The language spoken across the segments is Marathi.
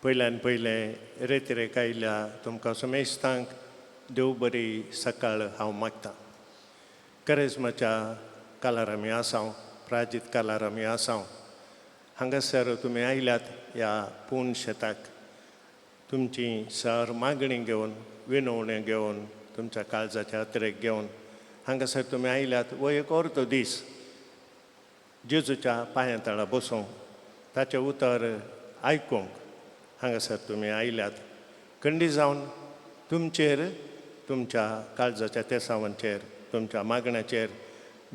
पयल्यान पयलें रेतिरेक आयल्या तुमकां समेस्तांक देव बरी सकाळ हांव मागतां. करेजमाच्या कालारामी आसांव, प्राजीत कालारामी आसांव. हांगासर तुमी आयल्यात ह्या पूण शेताक. तुमची सर मागणी घेवन, विनवण्यो घेवन, तुमच्या काळजाच्या अत्रेक घेवन हांगासर तुमी आयल्यात. वो एक अर्दो दीस जेजूच्या पांया तळा बसूंक, ताचें उतर आयकूंक हांगासर तुमी आयल्यात. खंडी जावन तुमचेर, तुमच्या काळजाच्या तेसावांचेर, तुमच्या मागण्याचेर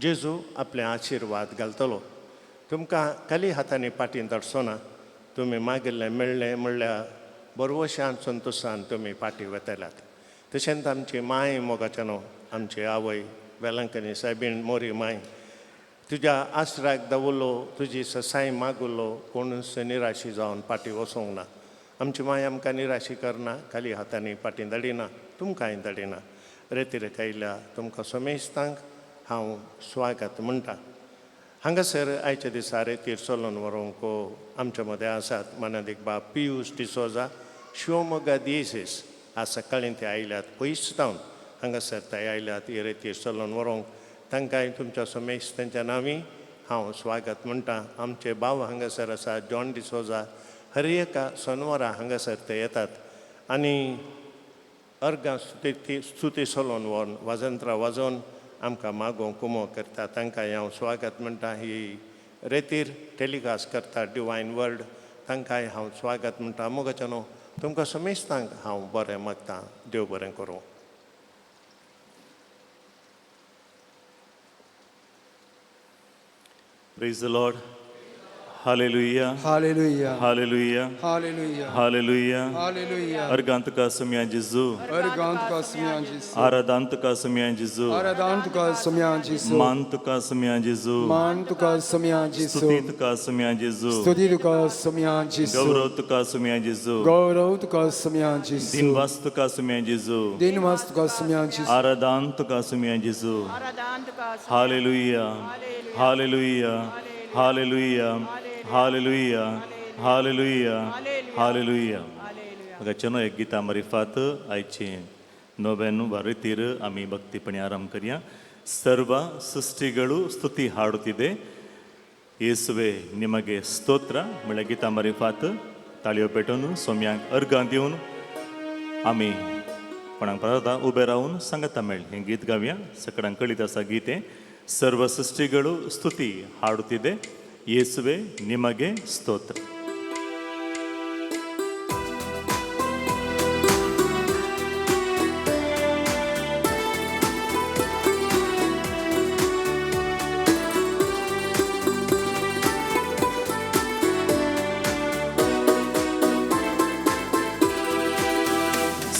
जेजू आपले आशिर्वाद घालतलो. तुमकां खाली हातांनी पाटी धाडचो ना. तुमी मागिल्लें मेळ्ळें म्हणल्यार बरवशान संतोशान तुमी पाटी वेतल्यात. तशेंच आमची माय मोगाच्यानो, आमची आवय वेलंकनी सायबीण मोरी माय, तुज्या आसराक दवरलो, तुजी ससाय मागुल्लो, कोणूच निराशी जावन पाटी वचोंक ना. आमची माय आमकां निराशी करना, खाली हातांनी पाटी धाडिना, तुमकांय धाडिना. रेतिरेक आयल्या तुमकां समेस्तांक हांव स्वागत म्हणटा. हांगासर आयच्या दिसा रेतीर चलोवन व्हरूंक आमचे मदें आसात मानादीक बाब पियूश डिसोजा, शिवमोगा दिएसीस. आज सकाळीं ते आयल्यात पयस जावन हांगासर ते आयल्यात ही रेतीर चलोवन व्हरूंक. तांकांय तुमच्या समेस्तांच्या नांवी हांव स्वागत म्हणटा. आमचे भाव हांगासर आसा जॉन डिसोजा. हर एका सोनवारा हांगासर ते येतात आनी अर्गां स्तुती चलोवन व्हरून वाजंत्रां वाजोवन आमकां मागोवंक कुमो करता. तांकांय हांव स्वागत म्हणटा. ही रेतीर टॅलिकास्ट करता डिवायन वर्ड, तांकांय हांव स्वागत म्हणटा. मोगाच्यानो तुमकां समेस्तांक हांव बरें मागतां. देव बरें करूं. Praise the Lord. Hallelujah. Hallelujah. Hallelujah. Hallelujah. Hallelujah. Hallelujah. Argant ka samyan jizu. Argant ka samyan jisu. Aradant ka samyan jizu. Aradant ka samyan jisu. Mant ka samyan jizu. Mant ka samyan jisu. Stutit ka samyan jizu. Stutit ka samyan jisu. Gauravt ka samyan jizu. Gauravt ka samyan jisu. Dinvast ka samyan jizu. Dinvast ka samyan jisu. Aradant ka samyan jizu. Hallelujah. Hallelujah. Hallelujah. Hallelujah. Hallelujah. Hallelujah. मग चनो एक गीता मरिफात आयची नोवेनु वरितीर आम्ही भक्तीपणे आराम करूया. सर्व सृष्टिಗಳು ಸ್ತುತಿ ಹಾಡುತ್ತಿದೆ. ಯೇಸುವೆ ನಿಮಗೆ ಸ್ತೋತ್ರ. म्हळ्यार गीता मरिफात ताळयो पेटोवन सोम्यांक अर्गां दिवन आमी कोणाक परदा उबे रावन सांगता मेळ हें गीत गावया. सगळ्यांक कळीत आसा गीत हें. सर्व सृष्टिಗಳು ಸ್ತುತಿ ಹಾಡುತ್ತಿದೆ. ಯೇಸುವೆ ನಿಮಗೆ ಸ್ತೋತ್ರ.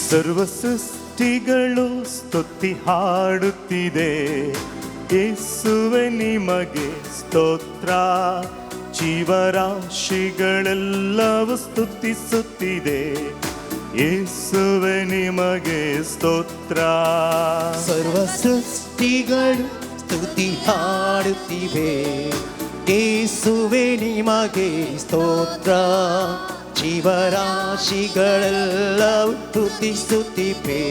ಸರ್ವ ಸೃಷ್ಟಿಗಳು ಸ್ತುತಿ ಹಾಡುತ್ತಿದೆ. ಯೇಸುವೆ ನಿಮಗೆ ಸ್ತೋತ್ರ. ಜೀವರಾಶಿಗಳೆಲ್ಲವೂ ಸ್ತುತಿಸುತ್ತಿದೆ. ಯೇಸುವೆ ನಿಮಗೆ ಸ್ತೋತ್ರ. ಸರ್ವ ಸೃಷ್ಟಿಗಳು ಸ್ತುತಿ ಹಾಡುತ್ತಿವೆ. ಯೇಸುವೆ ನಿಮಗೆ ಸ್ತೋತ್ರ. ಜೀವರಾಶಿಗಳೆಲ್ಲವೂ ಸ್ತುತಿಸುತ್ತಿವೆ.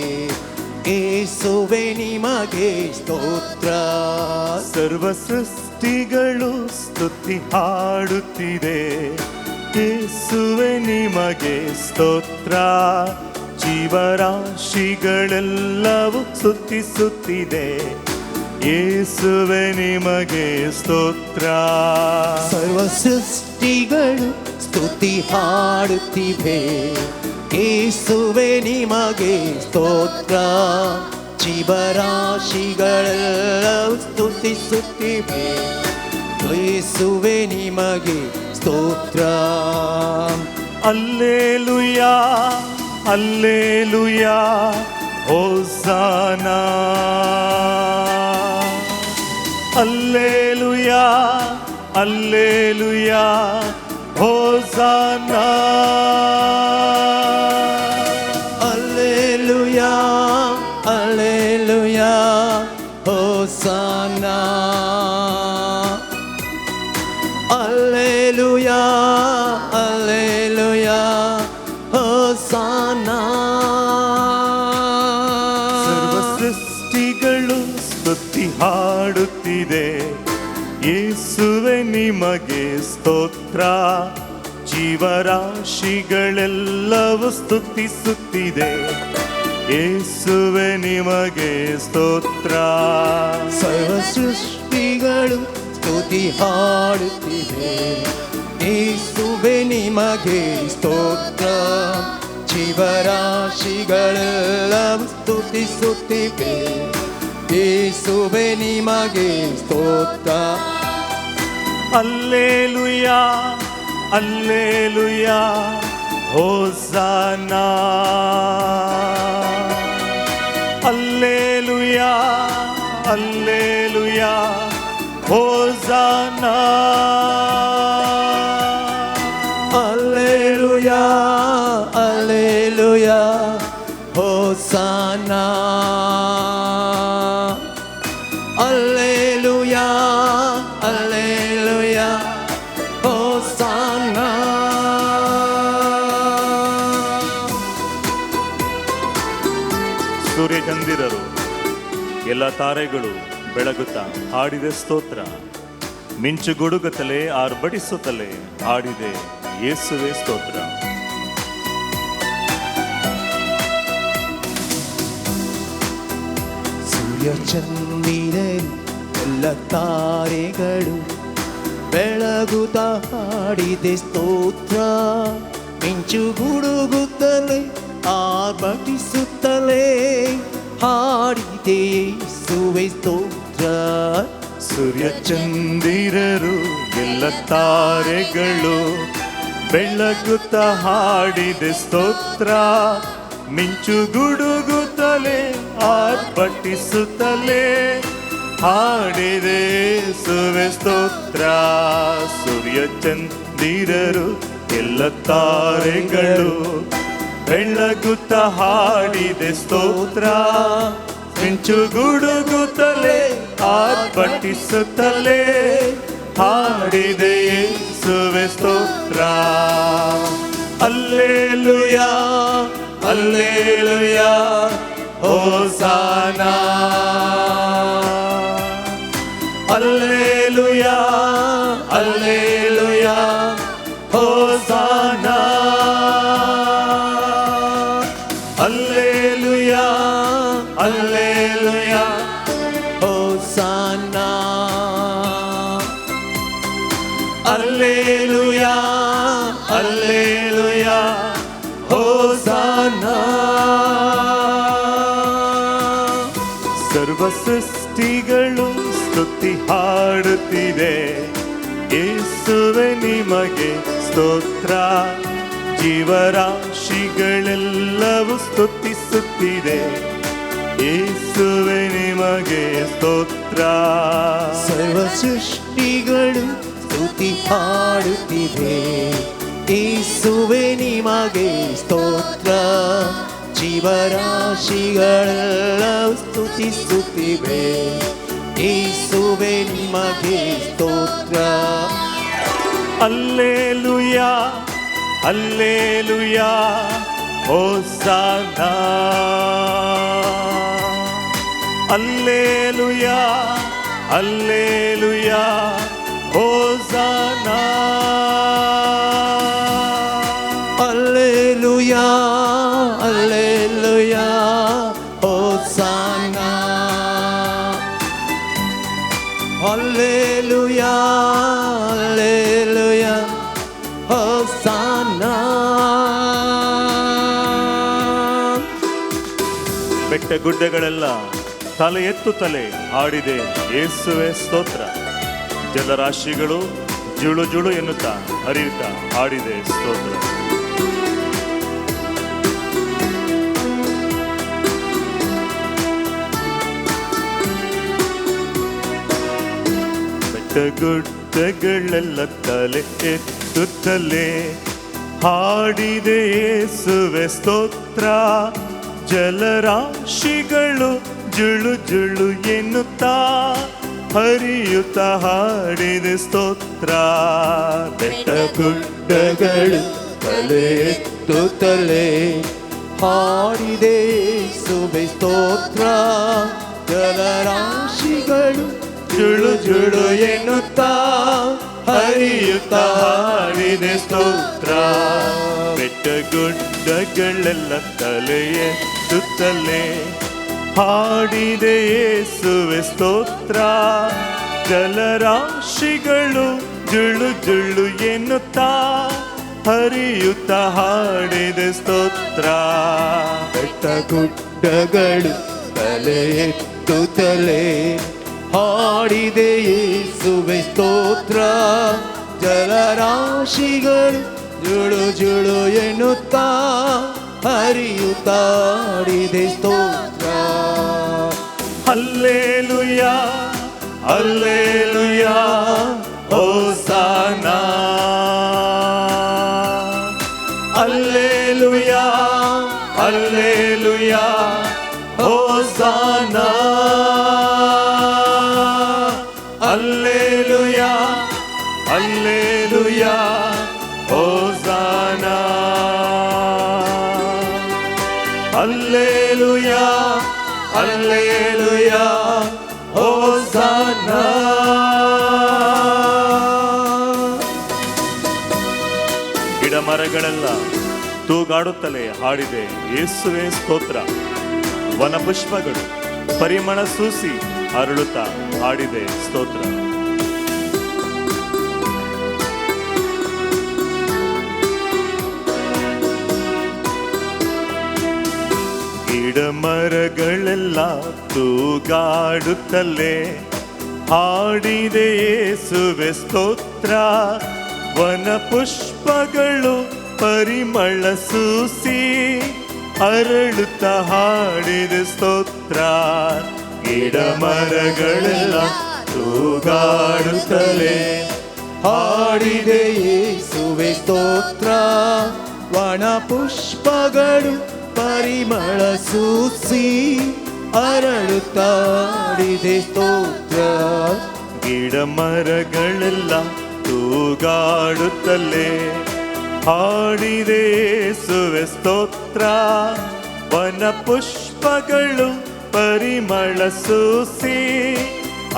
ಯೇಸುವೆ ನಿಮಗೆ ಸ್ತೋತ್ರ. ಸರ್ವ ಸೃಷ್ಟಿಗಳು ಸ್ತುತಿ ಹಾಡುತ್ತಿದೆ. ಯೇಸುವೆ ನಿಮಗೆ ಸ್ತೋತ್ರ. ಜೀವರಾಶಿಗಳೆಲ್ಲವೂ ಸ್ತುತಿಸುತ್ತಿದೆ. ಯೇಸುವೆ ನಿಮಗೆ ಸ್ತೋತ್ರ. ಸರ್ವ ಸೃಷ್ಟಿಗಳು ಸ್ತುತಿ ಹಾಡುತ್ತಿವೆ. ಯೇಸುವೆ ನಿಮಗೆ ಸ್ತೋತ್ರ. ಜೀವರಾಶಿಗಳೆಲ್ಲವೂ ಸ್ತುತಿಸುತ್ತಿವೆ. ಯೇಸುವೆ ನಿಮಗೆ ಸ್ತೋತ್ರ. ಅಲ್ಲೇಲುಯಾ ಅಲ್ಲೇಲುಯಾ ಹೋಸಾನಾ. ಅಲ್ಲೇಲುಯಾ ಅಲ್ಲೇಲುಯಾ ಹೋಸಾನಾ. Alleluia, Alleluia, Hosanna. Alleluia, Alleluia, ನಿಮಗೆ ಸ್ತೋತ್ರ. ಜೀವರಾಶಿಗಳೆಲ್ಲವೂ ಸ್ತುತಿಸುತ್ತಿದೆ. ಯೇಸುವೆ ನಿಮಗೆ ಸ್ತೋತ್ರ. ಸರ್ವ ಸೃಷ್ಟಿಗಳು ಸ್ತುತಿ ಹಾಡುತ್ತಿವೆ. ಯೇಸುವೆ ನಿಮಗೆ ಸ್ತೋತ್ರ. ಜೀವರಾಶಿಗಳೆಲ್ಲವೂ ಸ್ತುತಿಸುತ್ತಿವೆ. ಯೇಸುವೆ ನಿಮಗೆ ಸ್ತೋತ್ರ. ಅಲ್ಲೇಲುಯಾ ಅಲ್ಲೇಲುಯಾ ಹೋಸನಾ. ಅಲ್ಲೇಲುಯಾ ಅಲ್ಲೇಲುಯಾ ಹೋಸನಾ. Alleluia, Alleluia, Hosanna. Alleluia, Alleluia, Hosanna. ಸೂರ್ಯಚಂದಿರರು ಎಲ್ಲ ತಾರೆಗಳು ಬೆಳಗುತ್ತಾ ಹಾಡಿದೆ ಸ್ತೋತ್ರ. ಮಿಂಚುಗುಡುಗುತ್ತಲೇ ಆರ್ಭಟಿಸುತ್ತಲೇ ಹಾಡಿದೆ ಯೇಸುವೆ ಸ್ತೋತ್ರ. ಸೂರ್ಯ ಚಂದಿರರು ಎಲ್ಲ ತಾರೆಗಳು ಬೆಳಗುತ್ತಾ ಹಾಡಿದೆ ಸ್ತೋತ್ರ. ಮಿಂಚು ಗುಡುಗುತ್ತಲೇ ಆರ್ಭಟಿಸುತ್ತಲೇ ಹಾಡಿದೆ ಯೇಸುವೆ ಸ್ತೋತ್ರ. ಸೂರ್ಯಚಂದಿರರು ಎಲ್ಲ ತಾರೆಗಳು ಬೆಳಗುತ್ತಾ ಹಾಡಿದೆ ಸ್ತೋತ್ರ. ಮಿಂಚುಗುಡುಗುತ್ತಲೇ ಆರ್ಭಟಿಸುತ್ತಲೇ ಹಾಡಿದೆ ಯೇಸುವೆ ಸ್ತೋತ್ರ. ಸೂರ್ಯಚಂದಿರರು ಎಲ್ಲ ತಾರೆಗಳು ಬೆಳಗುತ್ತಾ ಹಾಡಿದೆ ಸ್ತೋತ್ರ. ಮಿಂಚುಗುಡುಗುತ್ತಲೇ ಆರ್ಭಟಿಸುತ್ತಲೇ ಹಾಡಿದೆ ಯೇಸುವೆ ಸ್ತೋತ್ರ. ಅಲ್ಲೇಲುಯಾ ಅಲ್ಲೇಲುಯಾ ಹೋಸನಾ. ಅಲ್ಲೇಲುಯಾ ಅಲ್ಲೇಲುಯಾ ಹೋಸನಾ. ಅಲ್ಲೇಲುಯಾ ಅಲ್ಲೇಲುಯಾ Hosanna. ಅಲ್ಲೇಲುಯಾ ಅಲ್ಲೇಲುಯಾ ಹೋಸನಾ. ಸರ್ವ ಸೃಷ್ಟಿಗಳು ಸ್ತುತಿ ಹಾಡುತ್ತಿದೆ. ಯೇಸುವೆ ನಿಮಗೆ ಸ್ತೋತ್ರ. ಜೀವರಾಶಿಗಳೆಲ್ಲವೂ ಸ್ತುತಿಸುತ್ತಿದೆ. ಯೇಸುವೆ ನಿಮಗೆ ಸ್ತೋತ್ರ. ಸರ್ವ ಸೃಷ್ಟಿಗಳು ಸ್ತುತಿ ಹಾಡುತ್ತಿವೆ. ಯೇಸುವೆ ನಿಮಗೆ ಸ್ತೋತ್ರ. ಜೀವರಾಶಿಗಳೆಲ್ಲವೂ ಸ್ತುತಿಸುತ್ತಿವೆ. ಯೇಸುವೆ ನಿಮಗೆ ಸ್ತೋತ್ರ. ಅಲ್ಲೇಲುಯಾ ಅಲ್ಲೇಲುಯಾ ಹೋಸನಾ. ಅಲ್ಲೇಲುಯಾ ಅಲ್ಲೇಲುಯಾ ಹೋಸನಾ. Alleluia, Alleluia, Hosanna. Alleluia, Alleluia, Hosanna. ಬೆಟ್ಟ ಗುಡ್ಡಗಳೆಲ್ಲ ತಲೆ ಎತ್ತುತ್ತಲೇ ಹಾಡಿದೆ ಯೇಸುವೆ ಸ್ತೋತ್ರ. ಜಲರಾಶಿಗಳು ಜುಳು ಜುಳು ಎನ್ನುತ್ತಾ ಹರಿಯುತ್ತಾ ಹಾಡಿದೆ ಸ್ತೋತ್ರ. ಬೆಟ್ಟ ಗುಡ್ಡಗಳೆಲ್ಲ ತಲೆ ಎತ್ತುತ್ತಲೇ ಹಾಡಿದೆ ಯೇಸುವೆ ಸ್ತೋತ್ರ. ಜಲರಾಶಿಗಳು ಜುಳು ಜುಳು ಎನ್ನುತ್ತಾ ಹರಿಯುತ್ತಾ ಹಾಡಿದೆ ಸ್ತೋತ್ರ. ಬೆಟ್ಟ ಗುಡ್ಡಗಳು ತಲೆ ಎತ್ತುತ್ತಲೇ ಹಾಡಿದೆ ಯೇಸುವೆ ಸ್ತೋತ್ರ. ಜಲರಾಶಿಗಳು ಜುಳು ಜುಳು ಎನ್ನುತ್ತಾ ಹರಿಯುತ್ತ ಹಾಡಿದೆ ಸ್ತೋತ್ರ. ಬೆಟ್ಟಗುಡ್ಡಗಳೆಲ್ಲ ತಲೆಯೆತ್ತುತ್ತಲೇ ಹಾಡಿದೆ ಯೇಸುವೆ ಸ್ತೋತ್ರ. ಜಲರಾಶಿಗಳು ಜುಳು ಜುಳು ಎನ್ನುತ್ತಾ ಹರಿಯುತ್ತ ಹಾಡಿದೆ ಸ್ತೋತ್ರ. ಬೆಟ್ಟಗುಡ್ಡಗಳು ತಲೆ ಎತ್ತುತ್ತಲೇ ಹಾಡಿದೆ ಯೇಸುವೆ ಸ್ತೋತ್ರ. ಜಲರಾಶಿಗಳು ಜುಳು ಜುಳು ಎನ್ನುತ್ತಾ ಹರಿಯುತ್ತಾ ಹಾಡಿದೆ ಸ್ತೋತ್ರ. Hallelujah hallelujah hosanna. Hallelujah hallelujah hosanna. Hallelujah hallelujah hosanna. Hallelujah hallelujah hosanna. ಗಿಡ ಮರಗಳೆಲ್ಲ ತೂಗಾಡುತ್ತಲೇ ಹಾಡಿದೆ ಯೇಸುವೆ ಸ್ತೋತ್ರ. ವನಪುಷ್ಪಗಳು ಪರಿಮಳ ಸೂಸಿ ಅರಳುತ್ತಾ ಹಾಡಿದೆ ಸ್ತೋತ್ರ. ಗಿಡ ಮರಗಳೆಲ್ಲ ತೂಗಾಡುತ್ತಲೇ ಹಾಡಿದೆ ಯೇಸುವೆ ಸ್ತೋತ್ರ. ವನಪುಷ್ಪಗಳು ಪರಿಮಳ ಸೂಸಿ ಅರಳುತ್ತ ಹಾಡಿದೆ ಸ್ತೋತ್ರ. ಗಿಡ ಮರಗಳೆಲ್ಲ ತೂಗಾಡುತ್ತಲೇ ಹಾಡಿದೆ ಯೇಸುವೆ ಸ್ತೋತ್ರ. ವನ ಪುಷ್ಪಗಳು ಪರಿಮಳ ಸೂಸಿ ಅರಳುತ್ತಾಡಿದೆ ಸ್ತೋತ್ರ. ಗಿಡ ಮರಗಳೆಲ್ಲ ತೂಗಾಡುತ್ತಲೇ ಹಾಡಿದೆ ಯೇಸುವೆ ಸ್ತೋತ್ರ. ವನ ಪುಷ್ಪಗಳು ಪರಿಮಳ ಸೂಸಿ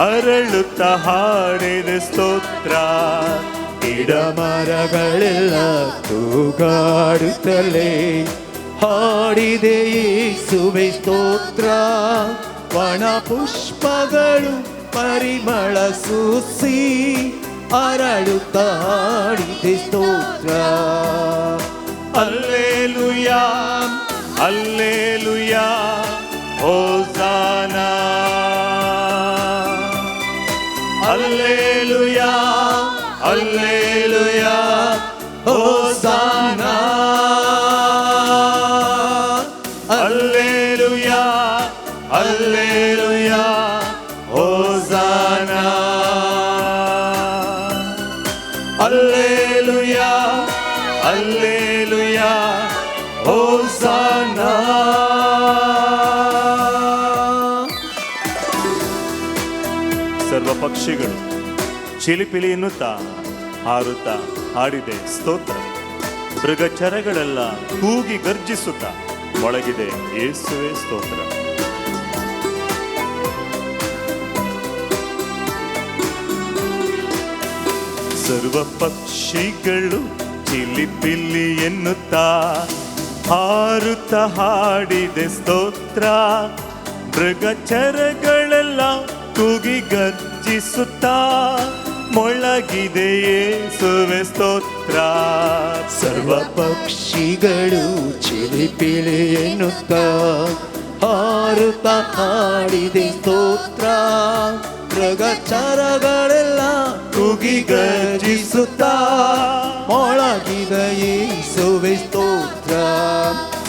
ಅರಳುತ್ತ ಹಾಡಿದೆ ಸ್ತೋತ್ರ. ಗಿಡ ಮರಗಳೆಲ್ಲ ತೂಗಾಡುತ್ತಲೇ ಹಾಡಿದೆ ಯೇಸುವೆ ಸ್ತೋತ್ರ. ವನ ಪುಷ್ಪಗಳು ಪರಿಮಳ ಸೂಸಿ ಅರಳುತ್ತ ಹಾಡಿದೆ ಸ್ತೋತ್ರ. Hallelujah hallelujah hosanna. Hallelujah hallelujah hosanna. Hallelujah hallelujah hosanna. Hallelujah hallelujah hosanna. ಸರ್ವ ಪಕ್ಷಿಗಳು ಚಿಲಿಪಿಲಿ ಎನ್ನುತ್ತಾ ಹಾರುತ್ತಾ ಹಾಡಿದೆ ಸ್ತೋತ್ರ. ಮೃಗಚರಗಳೆಲ್ಲ ಕೂಗಿ ಗರ್ಜಿಸುತ್ತಾ ಮೊಳಗಿದೆ ಯೇಸುವೆ ಸ್ತೋತ್ರ. ಸರ್ವ ಪಕ್ಷಿಗಳು ಚಿಲಿಪಿಲಿ ಎನ್ನುತ್ತಾ ಹಾರುತ್ತಾ ಹಾಡಿದೆ ಸ್ತೋತ್ರ. ಮೃಗಚರಗಳೆಲ್ಲ ಕೂಗಿ ಗರ್ಜಿಸುತ್ತಾ ಮೊಳಗಿದೆ ಯೇಸುವೆ ಸ್ತೋತ್ರ. ಸರ್ವ ಪಕ್ಷಿಗಳು ಚಿಲಿಪಿಲಿ ಎನ್ನುತ್ತಾ ಹಾರುತ್ತಾ ಹಾಡಿದೆ ಸ್ತೋತ್ರ. ಮೃಗಚರಗಳೆಲ್ಲ ಕೂಗಿ ಗರ್ಜಿಸುತ್ತಾ ಮೊಳಗಿದ ಯೇಸುವೆ ಸ್ತೋತ್ರ.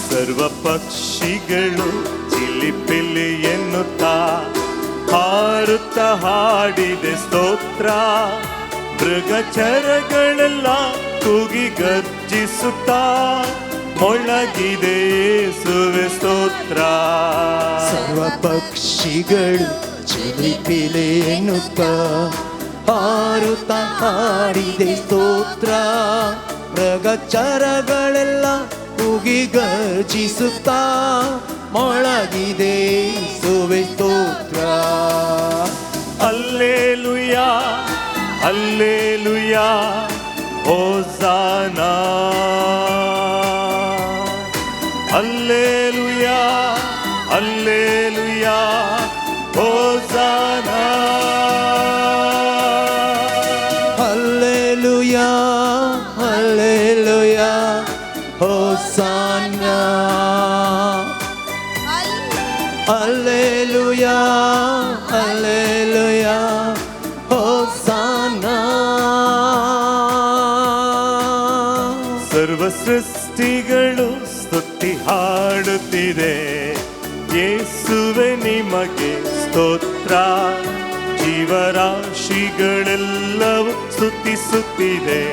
ಸರ್ವ ಪಕ್ಷಿಗಳು ಚಿಲಿಪಿಲಿ ಎನ್ನುತ್ತಾ ಹಾರುತ್ತಾ ಹಾಡಿದೆ ಸ್ತೋತ್ರ. ಮೃಗಚರಗಳೆಲ್ಲ ಕೂಗಿ ಗರ್ಜಿಸುತ್ತಾ ಮೊಳಗಿದೆ ಯೇಸುವೆ ಸ್ತೋತ್ರ. ಸರ್ವ ಪಕ್ಷಿಗಳು ಚಿಲಿಪಿಲಿ ಎನ್ನುತ್ತಾ ಹಾರುತ್ತಾ ಹಾಡಿದೆ ಸ್ತೋತ್ರ. ಮೃಗಚರಗಳೆಲ್ಲ ಕೂಗಿ ಗರ್ಜಿಸುತ್ತಾ ಮೊಳಗಿದೆ ಯೇಸುವೆ ಸ್ತೋತ್ರ. Hallelujah hallelujah hosanna hallelujah hallelujah hosanna hallelujah hallelujah hosanna hallelujah hallelujah hosanna ಸರ್ವ ಸೃಷ್ಟಿಗಳು ಸ್ತುತಿ ಹಾಡುತ್ತಿದೆ ಯೇಸುವೆ ನಿಮಗೆ ಸ್ತೋತ್ರ ಜೀವರಾಶಿಗಳೆಲ್ಲವೂ ಸ್ತುತಿಸುತ್ತಿದೆ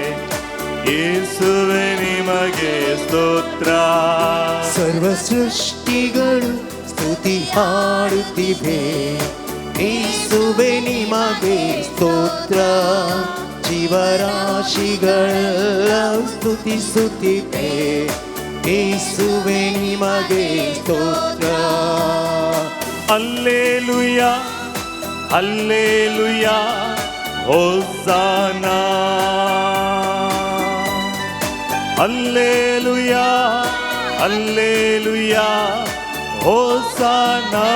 ಯೇಸುವೆ ನಿಮಗೆ ಸ್ತೋತ್ರ ಸರ್ವ ಸೃಷ್ಟಿಗಳು ಸ್ತುತಿ ಹಾಡುತ್ತಿವೆ ಯೇಸುವೆ ನಿಮಗೆ ಸ್ತೋತ್ರ ಜೀವರಾಶಿಗಳೆಲ್ಲ ಸ್ತುತಿಸುತ್ತಿವೆ ಯೇಸುವೆ ನಿಮಗೆ ಸ್ತೋತ್ರ hallelujah hallelujah hosanna hallelujah hallelujah hosanna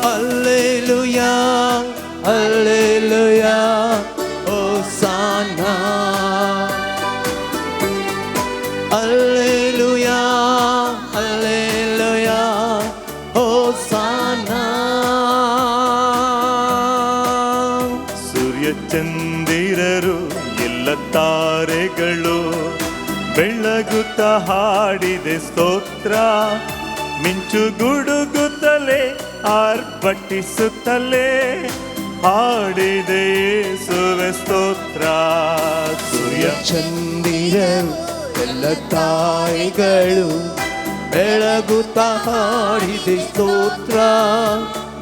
hallelujah hallelujah hosanna hallelujah hallelujah hosanna ಸೂರ್ಯ ಚಂದಿರರು ಎಲ್ಲ ತಾರೆಗಳು ಬೆಳಗುತ್ತ ಹಾಡಿದೆ ಸ್ತೋತ್ರ ಮಿಂಚು ಗುಡುಗುತ್ತಲೇ ಆರ್ಭಟಿಸುತ್ತಲೇ ಹಾಡಿದೆ ಯೇಸುವೆ ಸ್ತೋತ್ರ ಸೂರ್ಯ ಚಂದಿರರು ಎಲ್ಲ ತಾಯಿಗಳು ಬೆಳಗುತ್ತ ಹಾಡಿದೆ ಸ್ತೋತ್ರ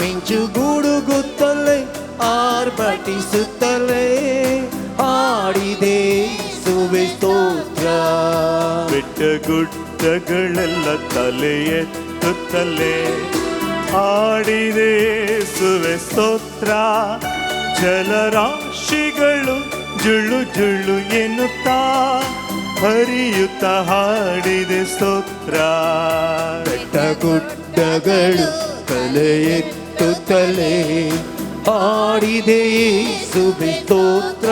ಮಿಂಚು ಗುಡುಗುತ್ತಲೇ ಆರ್ಭಟಿಸುತ್ತಲೇ ಹಾಡಿದೆ ಯೇಸುವೆ ಸ್ತೋತ್ರ ಬೆಟ್ಟ ಗುಡ್ಡಗಳೆಲ್ಲ ತಲೆ ಎತ್ತುತ್ತಲೇ ಹಾಡಿದೆ ಯೇಸುವೆ ಸ್ತೋತ್ರ ಜಲರಾಶಿಗಳು ಜುಳು ಜುಳು ಎನ್ನುತ್ತಾ ಹರಿಯುತ್ತ ಹಾಡಿದೆ ಸ್ತೋತ್ರ ಬೆಟ್ಟ ಗುಡ್ಡಗಳು ತಲೆ ಎತ್ತುತ್ತಲೇ ಹಾಡಿದೆ ಯೇಸುವೆ ಸ್ತೋತ್ರ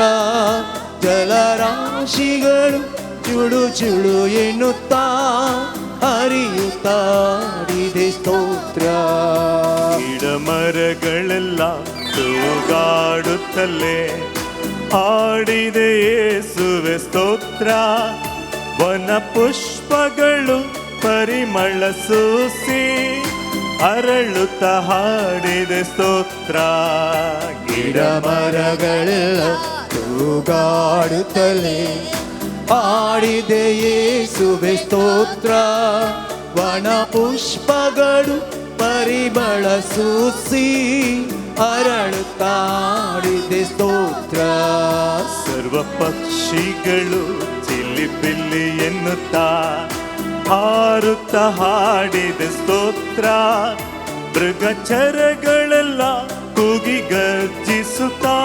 ಜಲರಾಶಿಗಳು ಚುಳು ಚುಳು ಎನ್ನುತ್ತಾ ಹರಿಯುತ್ತಾ ಹಾಡಿದೆ ಸ್ತೋತ್ರ ಗಿಡ ಮರಗಳೆಲ್ಲ ತೂಗಾಡುತ್ತಲೇ ಹಾಡಿದೆ ಯೇಸುವೆ ಸ್ತೋತ್ರ ವನ ಪುಷ್ಪಗಳು ಪರಿಮಳ ಸೂಸಿ ಅರಳುತ್ತ ಹಾಡಿದೆ ಸ್ತೋತ್ರ ಗಿಡ ಮರಗಳೆಲ್ಲ ತೂಗಾಡುತ್ತಲೇ ಹಾಡಿದೆ ಯೇಸುವೆ ಸ್ತೋತ್ರ ವನ ಪುಷ್ಪಗಳು ಪರಿಮಳ ಸೂಸಿ ಅರಳುತ್ತಾಡಿದೆ ಸ್ತೋತ್ರ ಸರ್ವ ಪಕ್ಷಿಗಳು ಚಿಲಿಪಿಲ್ಲಿ ಎನ್ನುತ್ತಾ ಹಾರುತ್ತ ಹಾಡಿದೆ ಸ್ತೋತ್ರ ಮೃಗಚರಗಳೆಲ್ಲ ಕೂಗಿ ಗರ್ಜಿಸುತ್ತಾ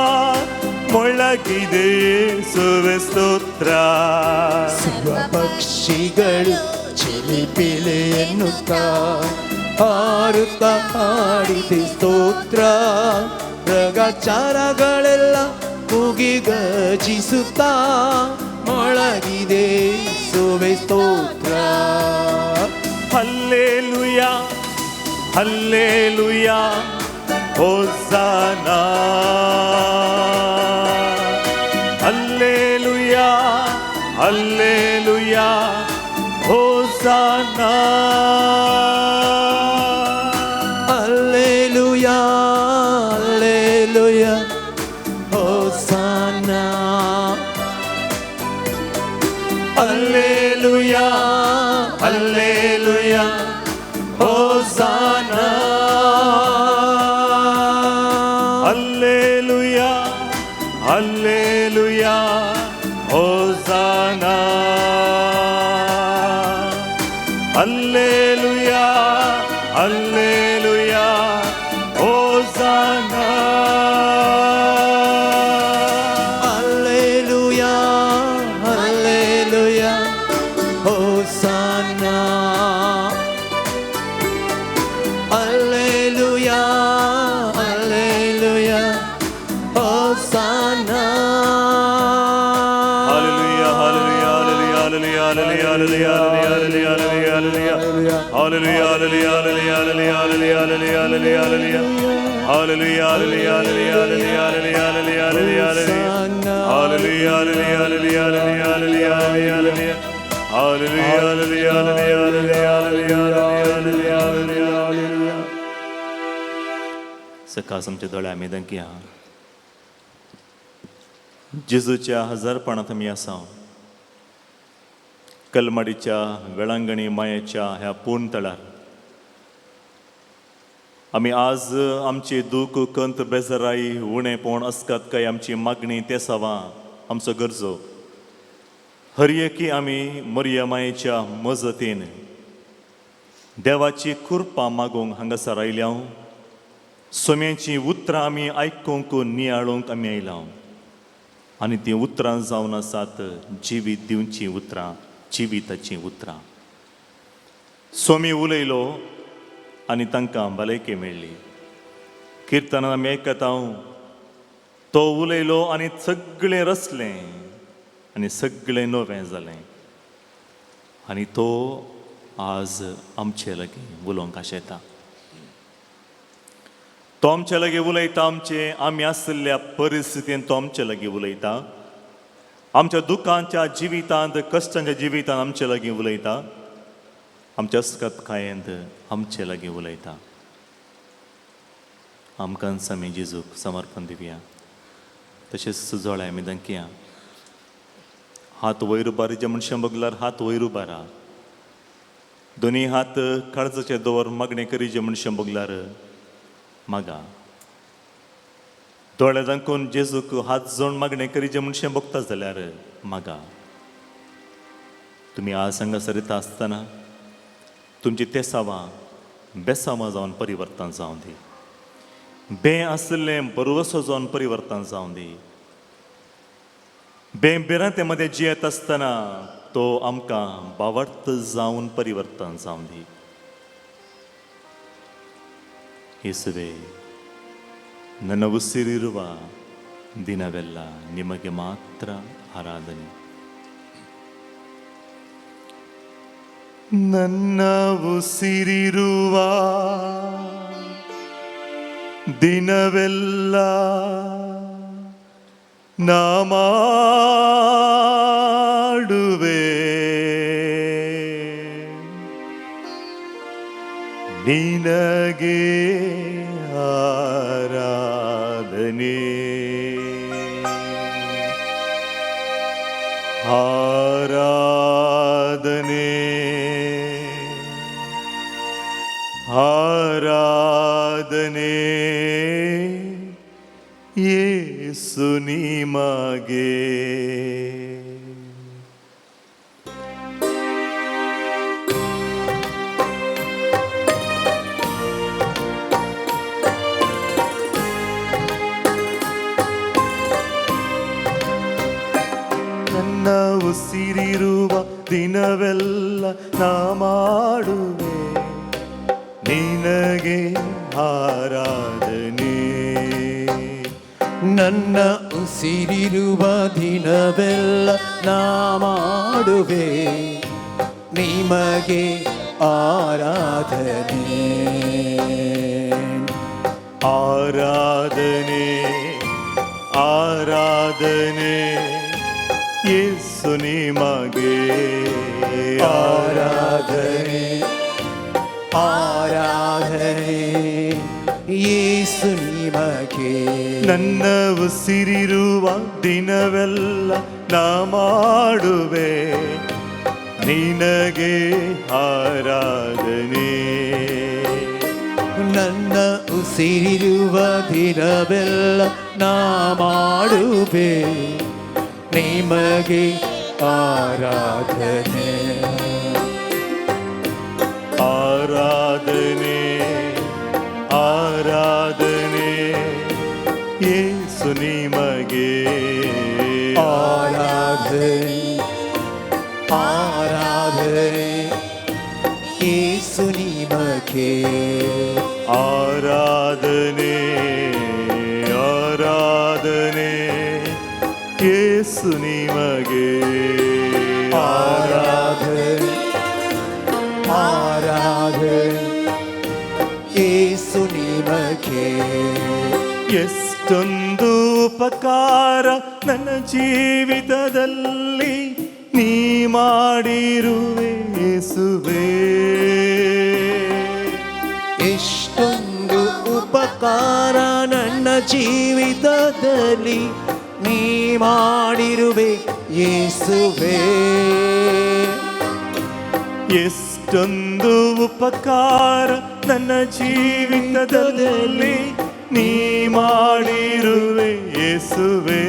ಮೊಳಗಿದೆ ಯೇಸುವೆ ಸ್ತೋತ್ರ ಸರ್ವ ಪಕ್ಷಿಗಳು ಚಿಲಿಪಿಲಿ ಎನ್ನುತ್ತಾ ಹಾರುತ್ತಾ ಹಾಡಿದೆ ಸ್ತೋತ್ರ ಮೃಗಚಾರಗಳೆಲ್ಲ ಕೂಗಿ ಗರ್ಜಿಸುತ್ತಾ ಮೊಳಗಿದೆ ಯೇಸುವೆ ಸ್ತೋತ್ರ hallelujah hallelujah hosanna hallelujah hallelujah hosanna hallelujah hallelujah hosanna hallelujah hallelujah hosanna hallelujah hallelujah hosanna hallelujah hallelujah hosanna सकाळच्या दोळ्या आमी दंकी आहा जेजूच्या हजारपणांत आमी आसा कलमाडीच्या वेळांगणी मायेच्या ह्या पूर्णतळार आमी आज आमची दूख कंत बेजाराई उणेपण अस्कात काय आमची मागणी ते सावा आमचो गरजो हर एकी आमी मोरया मायेच्या मजतीन देवाची कृपा मागूंक हांगासर आयल्या सोम्याची उतरां आमी आयकूंक नियाळूंक आमी आयला आनी ती उतरां जावन आसात जिवीत दिवची उतरां जिविताची उतरां सोमी उलयलो आनी तांकां भलायकी मेळ्ळी किर्तनान आमी आयकता तो उलयलो आनी सगळें रसलें आनी सगळें नवें जालें आनी तो आज आमचे लागीं उलोवंक आशेता तो आमचे लागीं उलयता आमचे आमी आसलेल्या परिस्थितीन तो आमचे लागीं उलयता आमच्या दुखांच्या जिवितांत कश्टांच्या जिवितांत आमचे लागीं उलयता आमच्या अस्कतकायेंत आमचे लागीं उलयता आमकां आमी जेजूक समर्पण दिवया तशेंच सुजोळे आमी दंकिया हात वयर उबार जे मनशां बगल्यार हात वयर उबारा दोनी हात काळजाचे दवर मागणे करी जे मनशां बगल्यार मागा दोळे दाखोवन जेजूक हात जोड मागणे करी जे मनशां बगता जाल्यार मागा तुमी आज हांगासर येता आसतना तुमची तेसावां बेसावां जावन परिवर्तन जावं दी बे आसलें बरोवसो जावन परिवर्तन जावं दी बेराते मदें जियेत आसतना तो आमकां बावर्त जावन परिवर्तन जावं दी ಯೇಸುವೆ ನನ್ನ ಉಸಿರಿರುವ ದಿನವೆಲ್ಲ ನಿಮಗೆ ಮಾತ್ರ ಆರಾಧನೆ ನನ್ನ ಉಸಿರಿರುವ ದಿನವೆಲ್ಲ ನಾ ಮಾಡುವೆ ನಿನಗೆ ಆರಾಧನೆ ಆರಾಧನೆ ಆರಾಧನೆ ಯೇಸು ನಿಮಗೆ ಉಸಿರಿರುವ ದಿನವೆಲ್ಲ ನಾ ಮಾಡುವೆ ನಿನಗೆ ಆರಾಧನೆ ನನ್ನ ಉಸಿರಿರುವ ದಿನವೆಲ್ಲ ನಾ ಮಾಡುವೆ ನಿಮಗೆ ಆರಾಧನೆ ಆರಾಧನೆ ಆರಾಧನೆ ಯೇಸು ನಿಮಗೆ ಆರಾಧನೆ ಆರಾಧನೆ ಯೇಸು ನಿಮಗೆ ನನ್ನ ಉಸಿರಿರುವ ದಿನವೆಲ್ಲ ನಾ ಮಾಡುವೆ ನಿನಗೆ ಆರಾಧನೆ ನನ್ನ ಉಸಿರಿರುವ ದಿನವೆಲ್ಲ ನಾ ಮಾಡುವೆ ನಿಮಗೆ ಆರಾಧನೆ ಆರಾಧನೆ ಆರಾಧನೆ ಯೇಸು ನಿಮಗೆ ಆರಾಧನೆ ಆರಾಧನೆ ಯೇಸು ನಿಮಗೆ ಆರಾಧನೆ ಆರಾಧನೆ ಯೇಸು ನಿಮಗೆ ಆರಾಧನೆ ಎಷ್ಟೊಂದು ಉಪಕಾರ ನನ್ನ ಜೀವಿತದಲ್ಲಿ ನೀ ಮಾಡಿರುವೆ ಯೇಸುವೇ. ಎಷ್ಟೊಂದು ಉಪಕಾರ ನನ್ನ ಜೀವಿತದಲ್ಲಿ ನೀ ಮಾಡಿರುವೆ ಯೇಸುವೇ. ಎಷ್ಟೊಂದು ಉಪಕಾರ ನನ್ನ ಜೀವಿತದಲ್ಲಿ ನೀ ಮಾಡಿರುವೆ ಯೇಸುವೇ.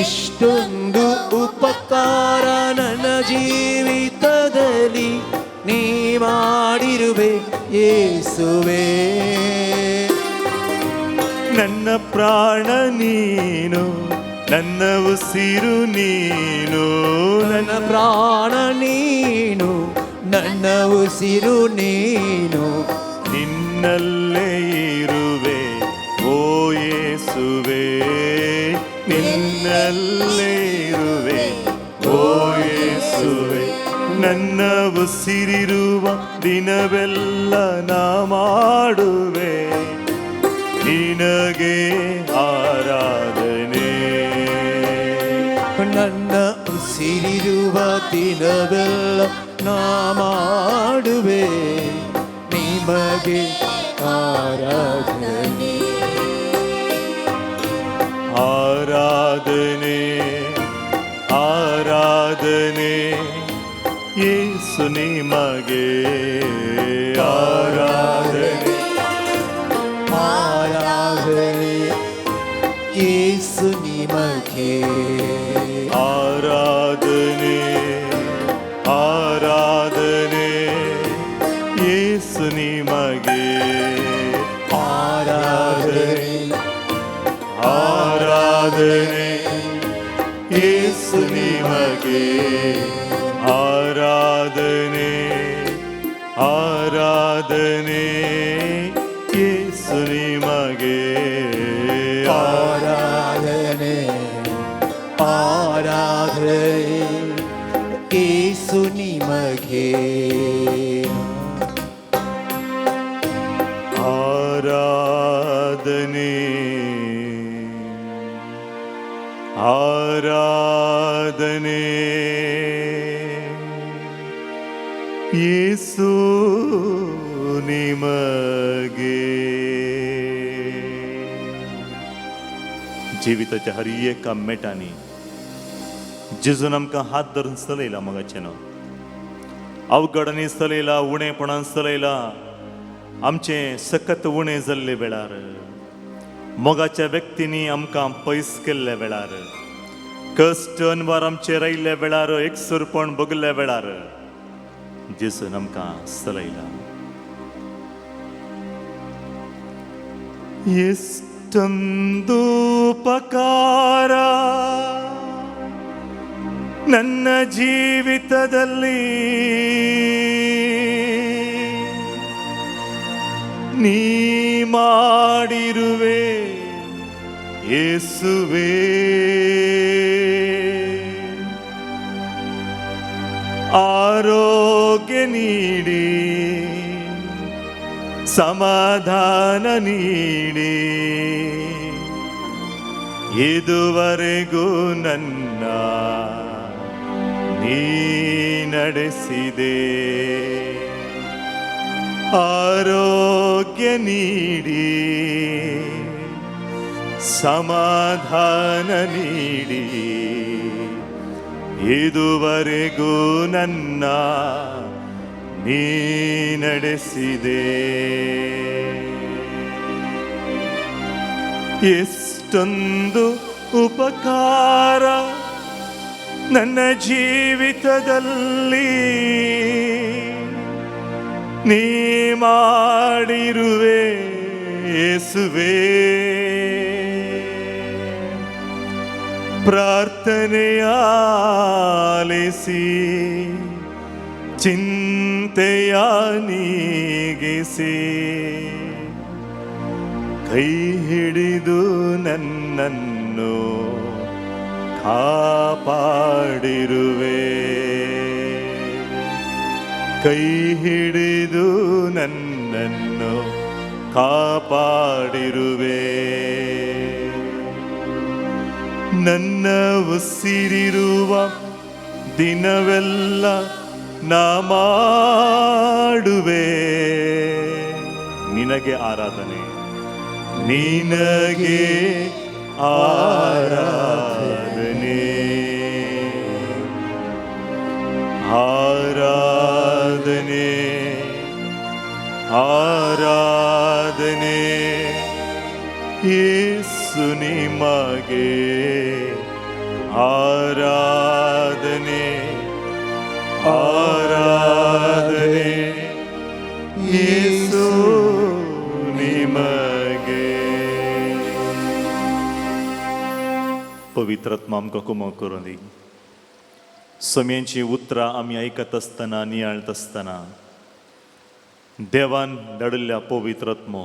ಎಷ್ಟೊಂದು ಉಪಕಾರ ನನ್ನ ಜೀವಿತದಲ್ಲಿ ನೀ ಮಾಡಿರುವೆ ಯೇಸುವೇ. ನನ್ನ ಪ್ರಾಣ ನೀನು, ನನ್ನ ಉಸಿರು ನೀನು, ನನ್ನ ಪ್ರಾಣ ನೀನು, ನನ್ನ ಉಸಿರು ನೀನು, ನಿನ್ನಲ್ಲೇ ಇರುವೆ ಓ ಯೇಸುವೇ. ನಿನ್ನಲ್ಲೇ ಇರುವೆ ಓ ಯೇಸುವೇ. ನನ್ನ ಉಸಿರಿರುವ ದಿನವೆಲ್ಲ ನಾ ಮಾಡುವೆ ನಿನಗೆ ಆರಾಧನೆ. ನನ್ನ ಉಸಿರಿರುವ ದಿನವೆಲ್ಲ ನಾ ಮಾಡುವೆ ನಿಮಗೆ ಆರಾಧನೆ. ಆರಾಧನೆ ಆರಾಧನೆ ಯೇಸು ನಿಮಗೆ ಆರಾಧನೆ. ಆರಾಧನೆ ಯೇಸು ನಿಮಗೆ ಆರಾಧನೆ ಆರಾಧನೆ ಯೇಸು ನಿಮಗೆ ಆರಾಧನೆ ಆರಾಧನೆ ಯೇಸು ನಿಮಗೆ ಆರಾಧನೆ ಆರಾಧನೆ ಯೇಸು ನಿಮಗೆ ಆರಾಧನೆ ಆರಾಧನೆ ಯೇಸು ನಿಮಗೆ ಆರಾಧನೆ ಆರಾಧನೆ ಯೇಸು ನಿಮಗೆ. जिविताच्या हर एका मेटांनी जेजून आमकां हात धरून चलयला मोगाचेनो. अवघड चलयला, उणेपणान चलयला, आमचे सखत उणें जाल्ले वेळार, मोगाच्या व्यक्तींनी आमकां पयस केल्ल्या वेळार, कश्ट अनवार आमचेर आयिल्ल्या वेळार, एकसुरपण भोगल्या वेळार जेजून आमकां चलयला. ಎಷ್ಟೊಂದು ಉಪಕಾರ ನನ್ನ ಜೀವಿತದಲ್ಲಿ ನೀ ಮಾಡಿರುವೆ ಯೇಸುವೇ. ಆರೋಗ್ಯ ನೀಡಿ ಸಮಾಧಾನ ನೀಡಿ ಇದುವರೆಗೂ ನನ್ನ ನೀ ನಡೆಸಿದೆ. ಆರೋಗ್ಯ ನೀಡಿ ಸಮಾಧಾನ ನೀಡಿ ಇದುವರೆಗೂ ನನ್ನ ನೀ ನಡೆಸಿದೆ. ಎಷ್ಟೊಂದು ಉಪಕಾರ ನನ್ನ ಜೀವಿತದಲ್ಲಿ ನೀ ಮಾಡಿರುವೆ ಯೇಸುವೇ. ಪ್ರಾರ್ಥನೆಯ ಆಲಿಸಿ ಚಿಂತೆಯ ನೀಗಿಸಿ ಕೈ ಹಿಡಿದು ನನ್ನನ್ನು ಕಾಪಾಡಿರುವೆ. ಕೈ ಹಿಡಿದು ನನ್ನನ್ನು ಕಾಪಾಡಿರುವೆ. ನನ್ನ ಉಸಿರಿರುವ ದಿನವೆಲ್ಲ ನಾ ಮಾಡುವೆ ನಿನಗೆ ಆರಾಧನೆ, ನಿನಗೆ ಆರಾಧನೆ, ಆರಾಧನೆ, ಆರಾಧನೆ ಯೇಸು ನಿಮಗೆ, ಆರಾಧನೆ, ಆರಾಧನೆ ಯೇಸು निमगे. पवित्रात्मा आमकां कुमो करून दी. समयांची उतरां आमी आयकत आसतना, नियाळत आसतना देवान धाडिल्ल्या पवित्रात्मो,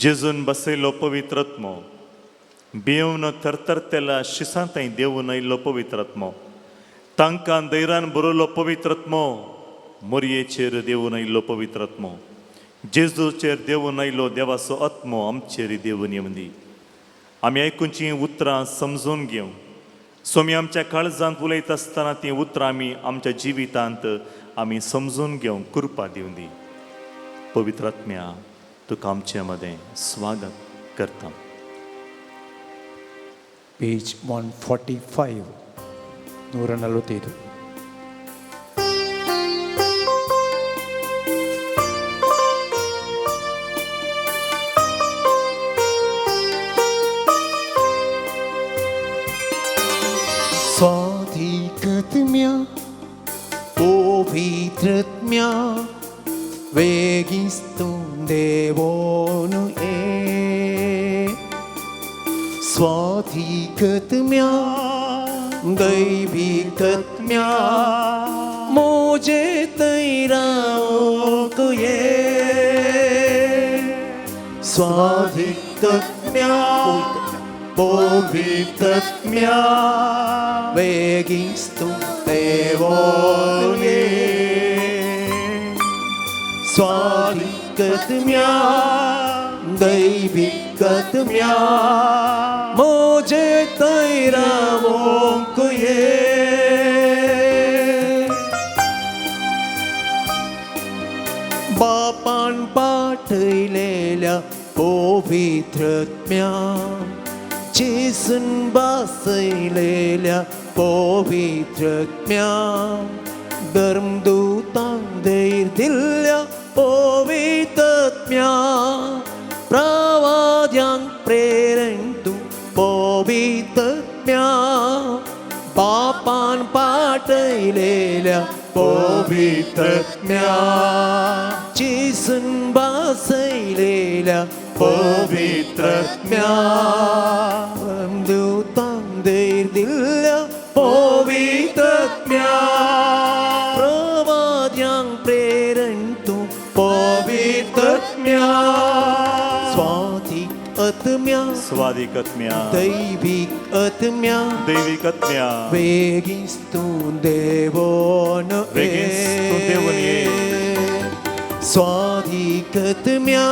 जेजून बसयलो पवित्रात्मो, भियेवन थरथरतेल्या शिसांतय देवून आयिल्लो पवित्रात्मो, तांकां धैर्यान बरयलो पवित्रात्मो, मोरयेचेर देवून आयिल्लो पवित्रात्मो, जेजूचेर देवून आयलो देवाचो आत्मो आमचेर देवून येवन दी. आमी आयकुची उतरां समजून घेवं. सोमी आमच्या काळजांत उलयत आसतना ती उतरां आमी आमच्या जिवितांत आमी समजून घेवंक कृपा दिवन दी. पवित्रात्म्या तुका आमचे मदें स्वागत करता. Page 145, 145. स्वाधिकृत्म्या पवित्रत्म्या वेगिस्तुं देवोनु ए. स्वाधिकृत्म्या दैविकत्म्या मोजे तैराओ ये. स्वाधिकृत्म्या पवित्रत्म्या वेगिस्तुं देवोनु. स्वाधिकृत्म्या दैविकत्म्या मोजे तैरावोंक ये. बापान पाठयलेल्या पवित्रत्म्या, जेसून बसयलेल्या पवित्रत्म्या, धर्मदूतांक धैर्य दिल्ल्या पवित्रत्म्या, प्रवाद्यांक प्रेरण तूं पवित्रत्म्या, बापान पाठयलेल्या पवित्रत्म्या, जेसून बसयलेल्या पवित्रत्म्या, धर्मदूतांक धैर्य दिल्ल्या पवित्रत्म्या, प्रवाद्यांक प्रेरण तूं पवित्रत्म्या. स्वाधिकत्म्या दैविक आत्म्या दैविकत्म्या वेगिस्तुं देवोन ये. स्वाधिकत्म्या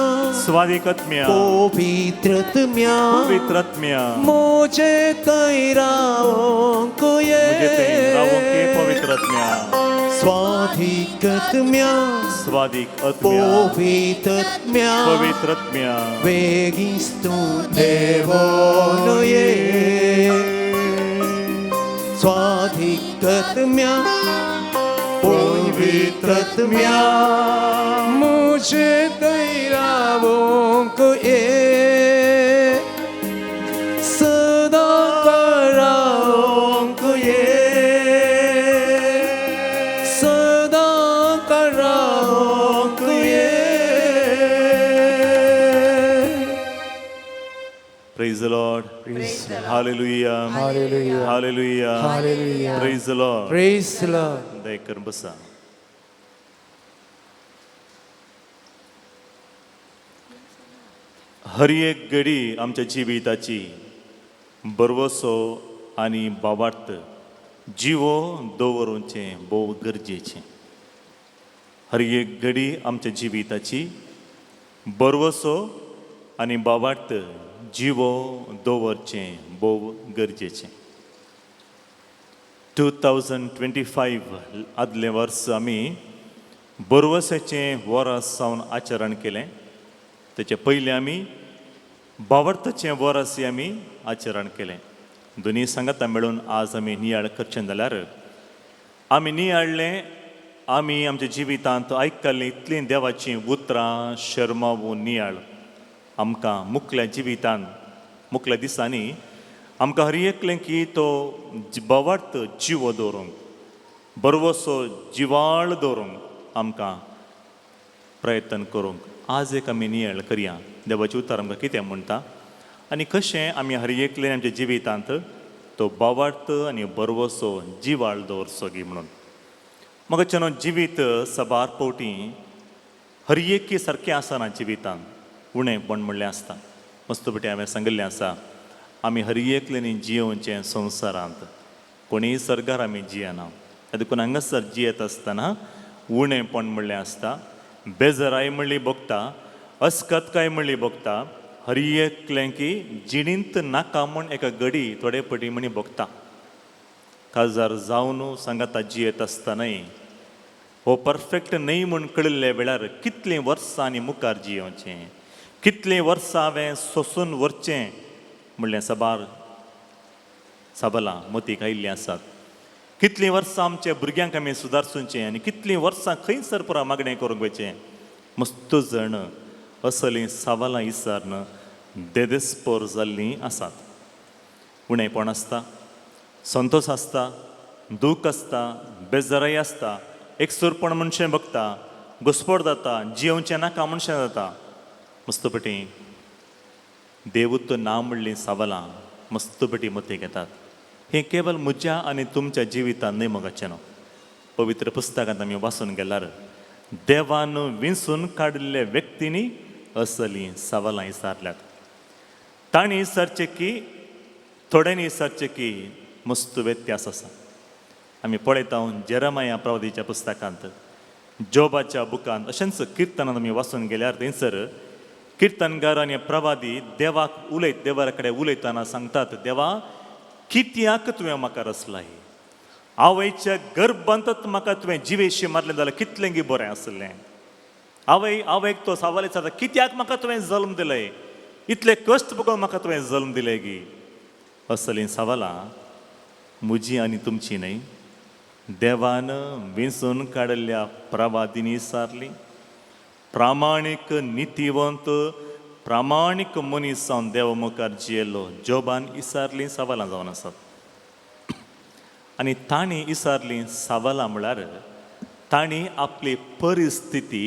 पवित्रत्म्या मोजे तैरावोंक ये. पवित्रत्म्या स्वाधिकत्म्या पवित्रत्म्या वेगिस्तुं देवोन ये. स्वाधिकत्म्या पवित्रत्म्या मोजे तैरावोंक ये. सदा करावोंक ये. सदा करावोंक ये. Praise the Lord. Hallelujah. Hallelujah. Hallelujah. Hallelujah. Praise the Lord. Praise the Lord. दया करून बसा. हर एक घडी आमच्या जिविताची बरवसो आनी बाबार्थ जिवो दवरूचें भोव गरजेचें. हर एक घडी आमच्या जिविताची बरवसो आनी बोवार्थ जिवो दवरचें भोव गरजेचें. 2025 आदले वर्स आमी बरवसाचें वर्स जावन आचरण केलें. तेचे पयलीं आमी बावर्ताचें वर्स आमी आचरण केलें. दोनी सांगाता मेळून आज आमी नियाळ करचें जाल्यार आमी नियाळ्ळें आमी आमच्या जिवितांत आयकल्लीं इतलीं देवाचीं उतरां शर्मावून नियाळ आमकां मुखल्या जिवितांत मुखल्या दिसांनी आमकां हर एकलें की तो बोवार्थ जिवो दवरूंक बरवसो जिवाळ दवरूंक आमकां प्रयत्न करूंक आज एक आमी नियाळ करया. देवाचें उतर आमकां कितें म्हणटा आनी कशें आमी हर एकलें आमच्या जिवितांत तो बोवार्थ आनी बरवसो जिवाळ दवरचो गी म्हणून. म्हाका चेनो जिवीत सबार पावटी हर एकी सारकें आसना जिवितांत उणेंपण म्हणलें आसता. मस्तपटी हांवें सांगिल्लें आसा आमी हर एकलेनी जियोवचें संवसारांत कोणीय सर्गार आमी जियेना. देखून हांगासर जियेत आसतना उणेंपण म्हणलें आसता, बेजराय म्हणली भोगता, अस्कतकाय म्हणली भोगता, हर एकलें की जिणींत नाका म्हूण एका घडी थोडे पटी म्हणी भोगता. काजार जावन सांगाता जियेत आसतनाय हो परफेक्ट न्हय म्हूण कळिल्ले वेळार कितलीं वर्सां आनी मुखार जियोवचें, कितलीं वर्सां हांवें सोंसून व्हरचें म्हणलें साबलां मतीक आयिल्लीं आसात. कितलीं वर्सां आमच्या भुरग्यांक आमी सुदारचें आनी कितलीं वर्सां खंयसर पुरो मागणें करूंक वचें. मस्त जण असलीं साबलां विसरन देदेस्पोर जाल्लीं आसात. उणेंपण आसता, संतोश आसता, दूख आसता, बेजाराई आसता, एकसुरपण मनशें भोगता, घुस्पोट जाता, जियोवचें नाका मनशें जाता. मस्तपटी देवूत नांव म्हणलीं साबलां मस्तपटी मतीक येतात. हें केवल म्हज्या आनी तुमच्या जिवितांत न्हय मोगाचें न्हू. पवित्र पुस्तकांत आमी वाचून गेल्यार देवान विंसून काडिल्ल्या व्यक्तींनी असलीं साबलां विसारल्यात. तांणी विसरचें की थोड्यांनी विसरचें की मस्त व्यत्यास आसा. आमी पळयता जेरमाया प्रवादीच्या पुस्तकांत जोबाच्या बुकांत अशेंच किर्तनांत आमी वाचून गेल्यार थंयसर किर्तनकार आनी प्रवादी देवाक देवा कडेन उलयतना सांगतात, देवा कित्याक तुवें म्हाका रचलाय? आवयच्या गर्भांतच म्हाका तुवें जिवेशी मारलें जाल्यार कितलें गी बरें आसलें. आवयक तो सवाल विचारता, कित्याक म्हाका तुवें जल्म दिलें? इतले कश्ट भोगून म्हाका तुवें जल्म दिलें गी. असलीं सवालां म्हजी आनी तुमची न्हय, देवान विंसून काडिल्ल्या प्रवादींनी विसारलीं. प्रामाणीक नितीवंत प्रामाणीक मनीस जावन देवा मुखार जियेल्लो जोबान विसारलीं साबलां जावन आसात. आनी तांणी विसारलीं साबलां म्हळ्यार तांणी आपली परिस्थिती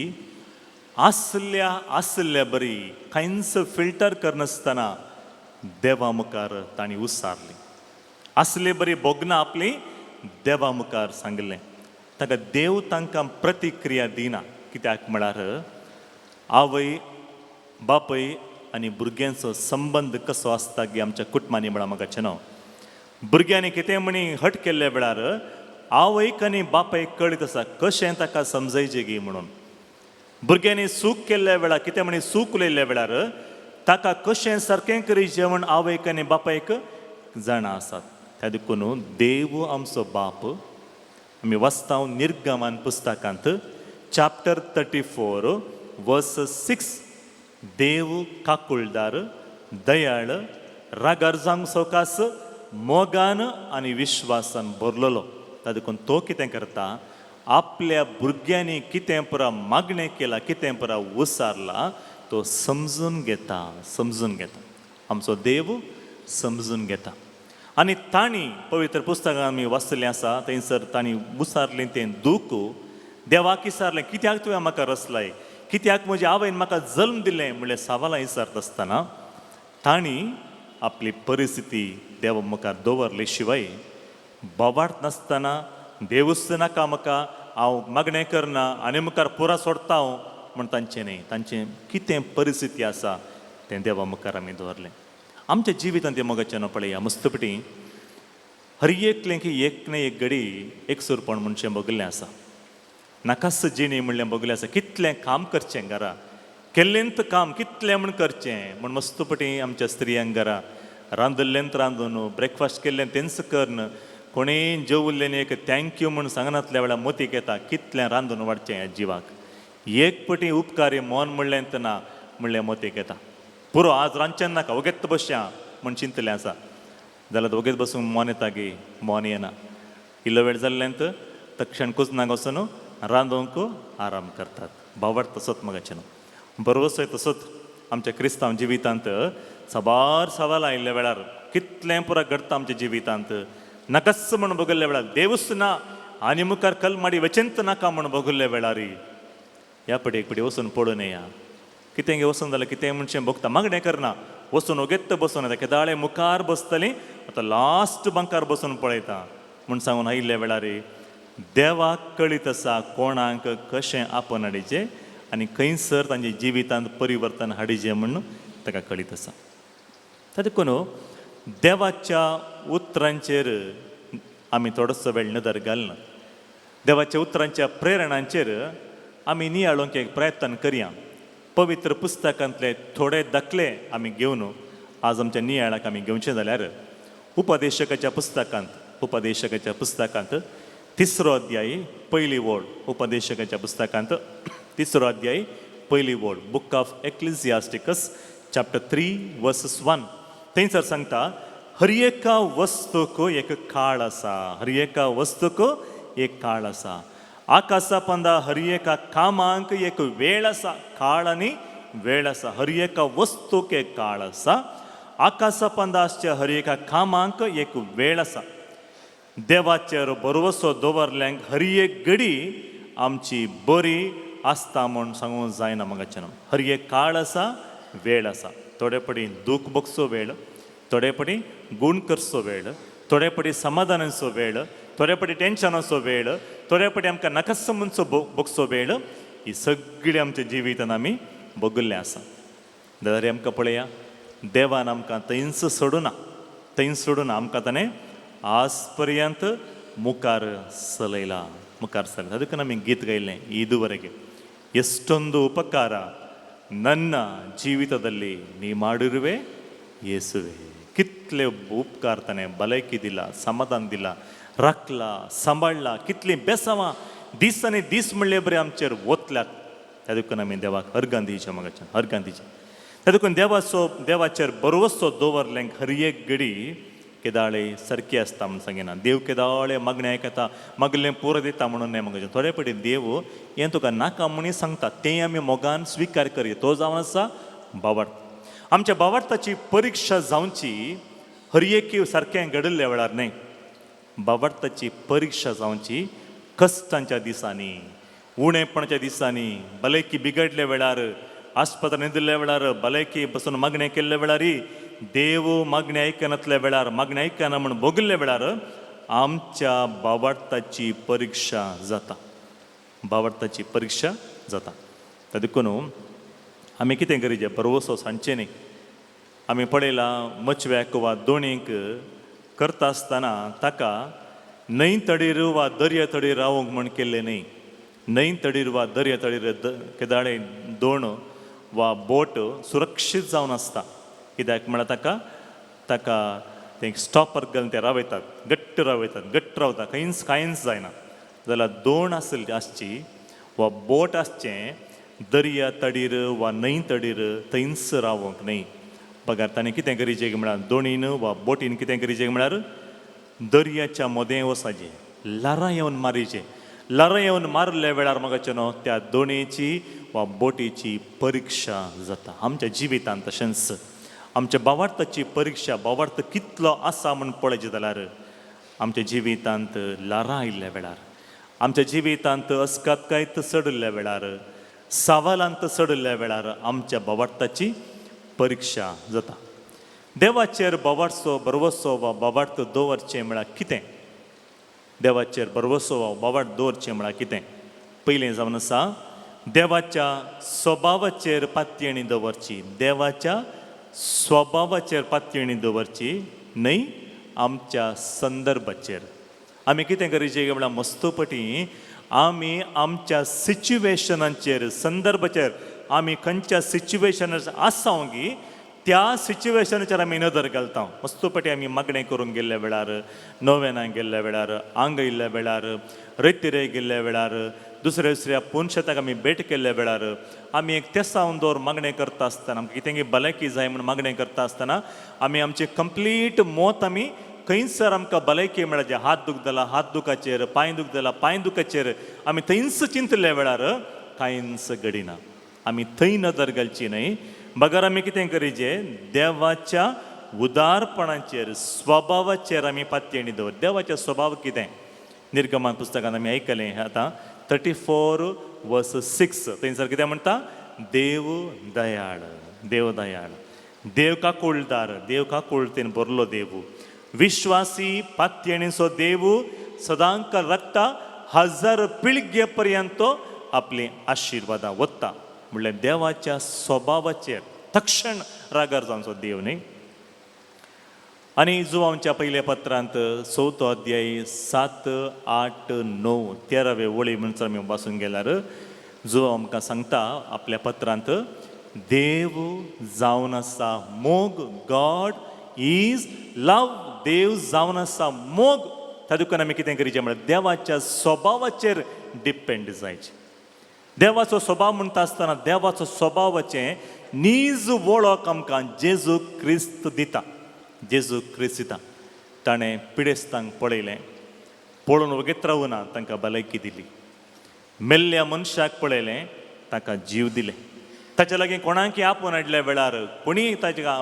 आसल्या बरी कांयच फिल्टर करनासतना देवा मुखार तांणी उसारलीं. असले बरी भोगना आपली देवा मुखार सांगलें. ताका देव तांकां प्रतिक्रिया दिना. कित्याक म्हळ्यार आवय बापय आनी भुरग्यांचो संबंद कसो आसता की आमच्या कुटुंबांनी म्हळ्यार म्हाका न्हू. भुरग्यांनी कितें म्हणी हट केल्ल्या वेळार आवयक आनी बापायक कळीत आसा कशें ताका समजयचें गी म्हणून. भुरग्यांनी सूख केल्ल्या वेळार कितें म्हणी सूख उलयल्ल्या वेळार ताका कशें सारकें करी जेवण आवयक आनी बापायक जाणा आसात. त्या देखून देव आमचो बाप आमी वाचता निर्गमन पुस्तकांत चॅप्टर 34 वर्स 6 देव काकुळदार दयाळ रागार जावंक सवकास मोगान आनी विश्वासान भरलेलो. त्या देखून तो कितें करता, आपल्या भुरग्यांनी कितें पुरा मागणें केलां, कितें पुरा उसारला तो समजून घेता. आमचो देव समजून घेता. आनी तांणी पवित्र पुस्तकांत आमी वाचलें आसा थंयसर तांणी उसारलें तें दूख देवाक विसारलें, कित्याक तुवें म्हाका रचलाय, कित्याक म्हज्या आवयन म्हाका जल्म दिलें म्हणलें साबलां विसारता आसतना तांणी आपली परिस्थिती देवा मुखार दवरले शिवाय बोवार्थ नासतना देवूच नाका म्हाका, हांव मागणें करना आनी मुखार पुरा सोडता हांव म्हण तांचें न्हय. तांचें कितें परिस्थिती आसा तें देवा मुखार आमी दवरलें. आमच्या जिवितांत तें मोगाचें न्हू. पळया मस्तपटी हर एकलें की एक न्हय एक घडी एकसुरपण म्हणचें भोगलें आसा. नाकास जिणी म्हणलें भोगलें आसा. कितलें काम करचें घरा, केल्लेंत काम कितलें म्हण करचें म्हण मस्तपटी आमच्या स्त्रियांक घरा रांदल्लेंत रांदून ब्रेकफास्ट केल्लें तेंच करन कोणीय जेवल्लें एक थँक्यू म्हण सांगनातल्या वेळार मोतीक येता कितलें रांदून वाडचें ह्या जिवाक एक पटी उपकारी मोन म्हणलें ना म्हणलें मोतीक येता पुरो आज रांदचें नाका वगेत बसया म्हण चिंतलें आसा जाल्यार वगेत बसूंक मोन येता गे मोन येना इल्लो वेळ जाल्ल्यांत तक्षण कुजनाक वचून रांदूंक आराम करतात भावार्थ तसोच मगाचे न्हू बरोवसोय तसोच आमच्या क्रिस्तांव जिवितांत सबार सवाल आयिल्ल्या वेळार कितलें पुरा घडटा आमच्या जिवितांत नाकास म्हण बगल्ल्या वेळार देवूच ना आनी मुखार कल माडी वचेंत नाका म्हण बगल्ल्या वेळार ह्या पडी एक पडी वचून पळोवन येया कितें गे वचून जाल्यार कितें म्हणचें भोगता मागणें करना वचून ओगेत्त बसून येता केदाळे मुखार बसतलीं आतां लास्ट बंकार बसून पळयता म्हूण सांगून आयिल्ल्या वेळार देवाक कळीत आसा कोणाक कशें आपण हाडीचें आनी खंयसर तांच्या जिवितांत परिवर्तन हाडीचें म्हूण ताका कळीत आसा तातूंत देवाच्या उतरांचेर आमी थोडोसो वेळ नदर घालना देवाच्या उतरांच्या प्रेरणांचेर आमी नियाळोवंक एक प्रयत्न करया पवित्र पुस्तकांतले थोडे दाखले आमी घेवन आज आमच्या नियाळाक आमी घेवचें जाल्यार उपदेशकाच्या पुस्तकांत 3रो अध्याय पयली ओळ उपदेशकाच्या पुस्तकांत 3रो अध्याय पयली ओळ बुक ऑफ एक्लिसियास्टिकस चॅप्टर 3 वर्सेस 1 थंयसर सांगता हर एका वस्तूक एक काळ आसा हर एका वस्तूक एक काळ आसा आकाशा पंदा हर एका कामांक एक वेळ आसा काळ आनी वेळ आसा हर एका वस्तूक एक काळ आसा आकाशा पंदाच्या हर एका कामांक एक वेळ आसा देवाचेर भरवसो दवरल्यांक हर एक घडी आमची बरी आसता म्हूण सांगूंक जायना मगाच्यान हर एक काळ आसा वेळ आसा थोडे पटी दूख भोगचो वेळ थोडे पटी गूण करचो वेळ थोडे पटी समाधानाचो वेळ थोडे पटी टेन्शनाचो वेळ थोडे पटी आमकां नाकास म्हणचो भोगचो वेळ ही सगळी आमच्या जिवितांत आमी भोगल्लें आसा जाल्यार आमकां पळया देवान आमकां थंयच सोडून आमकां ताणें आज पर्यंत मुखार चलयला तातूंत आमी गीत गायलें इದುವರೆಗೆ ಎಷ್ಟೊಂದು ಉಪಕಾರ ನನ್ನ ಜೀವಿತದಲ್ಲಿ ನೀ ಮಾಡಿರುವೆ ಯೇಸುವೆ कितले उपकार ताणें भलायकी दिला समाधान दिला राखला सांबाळला कितलीं बेसांवां दीस आनी दीस म्हणले बरें आमचेर वतल्यात तातूंत आमी देवाक अर्गां दिवचें मगाच्यान अर्गां दिवचें तातूंत देवाचेर भरवसो दवरल्यांक हर एक घडी केदाळे सारकी आसता म्हूण सांगिना देव केदाळे मागणें आयकता मागलें पुरो दिता म्हणून न्हय मगाचें थोडे पटी देव हें तुका नाका म्हूण सांगता तें आमी मोगान स्विकार करया तो जावन आसा भावार्थ आमच्या भावार्थाची परीक्षा जावची हर एक सारकें घडल्ल्या वेळार न्हय भावार्थाची परीक्षा जावची कश्टांच्या दिसांनी उणेपणाच्या दिसांनी भलायकी बिगडल्या वेळार आस्पताल न्हिदिल्ल्या वेळार भलायकी बसून मागणें केल्ल्या वेळार देव मागणें आयकनातल्या वेळार मागणें आयकना म्हूण भोगिल्ल्या वेळार आमच्या भावार्थाची परीक्षा जाता भावार्थाची परीक्षा जाता तातूंत आमी कितें करीचें बरोवसो सांडचें न्ही आमी पळयलां मचव्याक वा दोणीक करता आसतना ताका न्हंय तडीर वा दर्या तडीर रावंक म्हण केल्लें न्हय न्हंय तडीर वा दर्या तडीर केदाळे दोण वा बोट सुरक्षीत जावन आसता कित्याक म्हळ्यार ताका तें स्टॉपर घालून ते रावयतात घट्ट रावता कांयच जायना जाल्यार दोण आसची वा बोट आसचें दर्या तडीर वा न्हंय तडीर थंयच रावंक न्हय पगार ताणें कितें करीचें म्हळ्यार दोणीन वा बोटीन कितें करीचें म्हळ्यार दर्याच्या मोदें वसाचें लारां येवन मारीचें लारां येवन मारल्या वेळार मगाचें न्हू त्या दोणयेची वा बोटीची परीक्षा जाता आमच्या जिवितांत तशेंच आमच्या भावार्थाची परीक्षा भावार्थ कितलो आसा म्हूण पळयचें जाल्यार आमच्या जिवितांत लारां आयिल्ल्या वेळार आमच्या जिवितांत अस्कातकायत चडल्या वेळार सावालांत चडल्या वेळार आमच्या भावार्थाची परीक्षा जाता देवाचेर भरवसो वा भावार्थ दवरचें म्हळ्यार कितें देवाचेर भरवसो वा भावार्थ दवरचें म्हळ्यार कितें पयलें जावन आसा देवाच्या स्वभावाचेर पातयेणी दवरची देवाच्या स्वभावाचेर पातयेणी दवरची न्हय आमच्या संदर्भाचेर आमी कितें करीचें म्हळ्यार मस्तपटी आमी आमच्या सिच्युएशनांचेर संदर्भाचेर आमी खंयच्या सिच्युएशन आसांव गी त्या सिच्युएशनाचेर आमी नदर घालता. मस्तोपटी आमी मागणें करूंक गेल्ल्या वेळार, नोवेनाक गेल्ल्या वेळार, आंग येयल्ल्या वेळार, रेतिरे गेल्ल्या वेळार, दुसऱ्या दुसऱ्या पुनशेताक आमी भेट केल्ल्या वेळार आमी एक तेसावन दवर मागणें करता आसतना आमकां कितेंय भलायकी जाय म्हणून मागणें करता आसतना आमी आमचें कंप्लीट मोत आमी खंयसर आमकां भलायकी मेळचे, हात दूख जाला हात दुखाचेर, पांय दूख जाला पांय दुखाचेर आमी थंयच चिंतल्या वेळार कांयच घडिना. आमी थंय नदर घालची न्हय. बगर आमी कितें करीचे, देवाच्या उदारपणाचेर स्वभावाचेर आमी पातयेणी दवर. देवाचे स्वभाव कितें निर्गमान पुस्तकान आमी आयकलें आतां 34:6 थंयसर कितें म्हणटा, देव दयाळ, देव दयाळ, देव का कुळदार, देव का कुळतेन बरलो देव, विश्वासी पातयेणीचो देव सदांक रगता 1000 पिळगे पर्यंत आपली आशिर्वादां वता. म्हणल्यार देवाच्या स्वभावाचेर तक्षण रागार जावचो देव न्ही. आनी जुवांच्या पयल्या पत्रांत 4थो अध्याय 7, 8, 9, 13 वळी म्हणसर आमी वाचून गेल्यार जुवा आमकां सांगता आपल्या पत्रांत, देव जावन आसा मोग, गॉड इज लव, देव जावन आसा मोग. तातूंत आमी कितें करीचें म्हळ्यार देवाच्या स्वभावाचेर डिपेंड जायचें. देवाचो स्वभाव म्हणटा आसतना देवाचो स्वभावाचें नीज वळख आमकां जेजू क्रिस्त दिता. जेजू क्रिस्त दिता. ताणें पिडेस्तांक पळयलें, पळोवन वगेत रावना, तांकां भलायकी दिली. मेल्ल्या मनशाक पळयलें, ताका जीव दिले. ताचे लागीं कोणाकय आपोवन हाडल्या वेळार, कोणीय ताच्या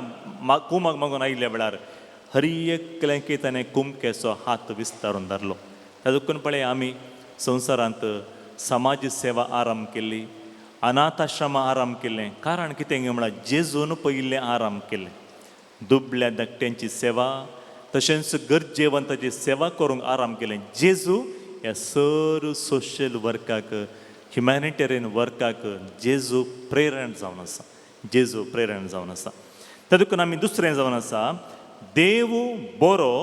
कुमाक मागून आयिल्ल्या वेळार हर एकल्याकी ताणें कुमकेचो हात विस्तारून धरलो. तातूंत पळय आमी संवसारांत समाज सेवा आराम केल्ली, अनाथ आश्रमां आराम केल्लें. कारण कितें म्हळ्यार जेजून पयिल्लें आराम केल्लें. दुबळ्या धाकट्यांची सेवा, तशेंच गरजेवंताची सेवा करूंक आराम केलें. जेजू ह्या सर सोशियल वर्काक, ह्युमॅनिटेरियन वर्काक जेजू प्रेरण जावन आसा. जेजू प्रेरण जावन आसा. तातूंत आमी दुसरें जावन आसा, देव बरो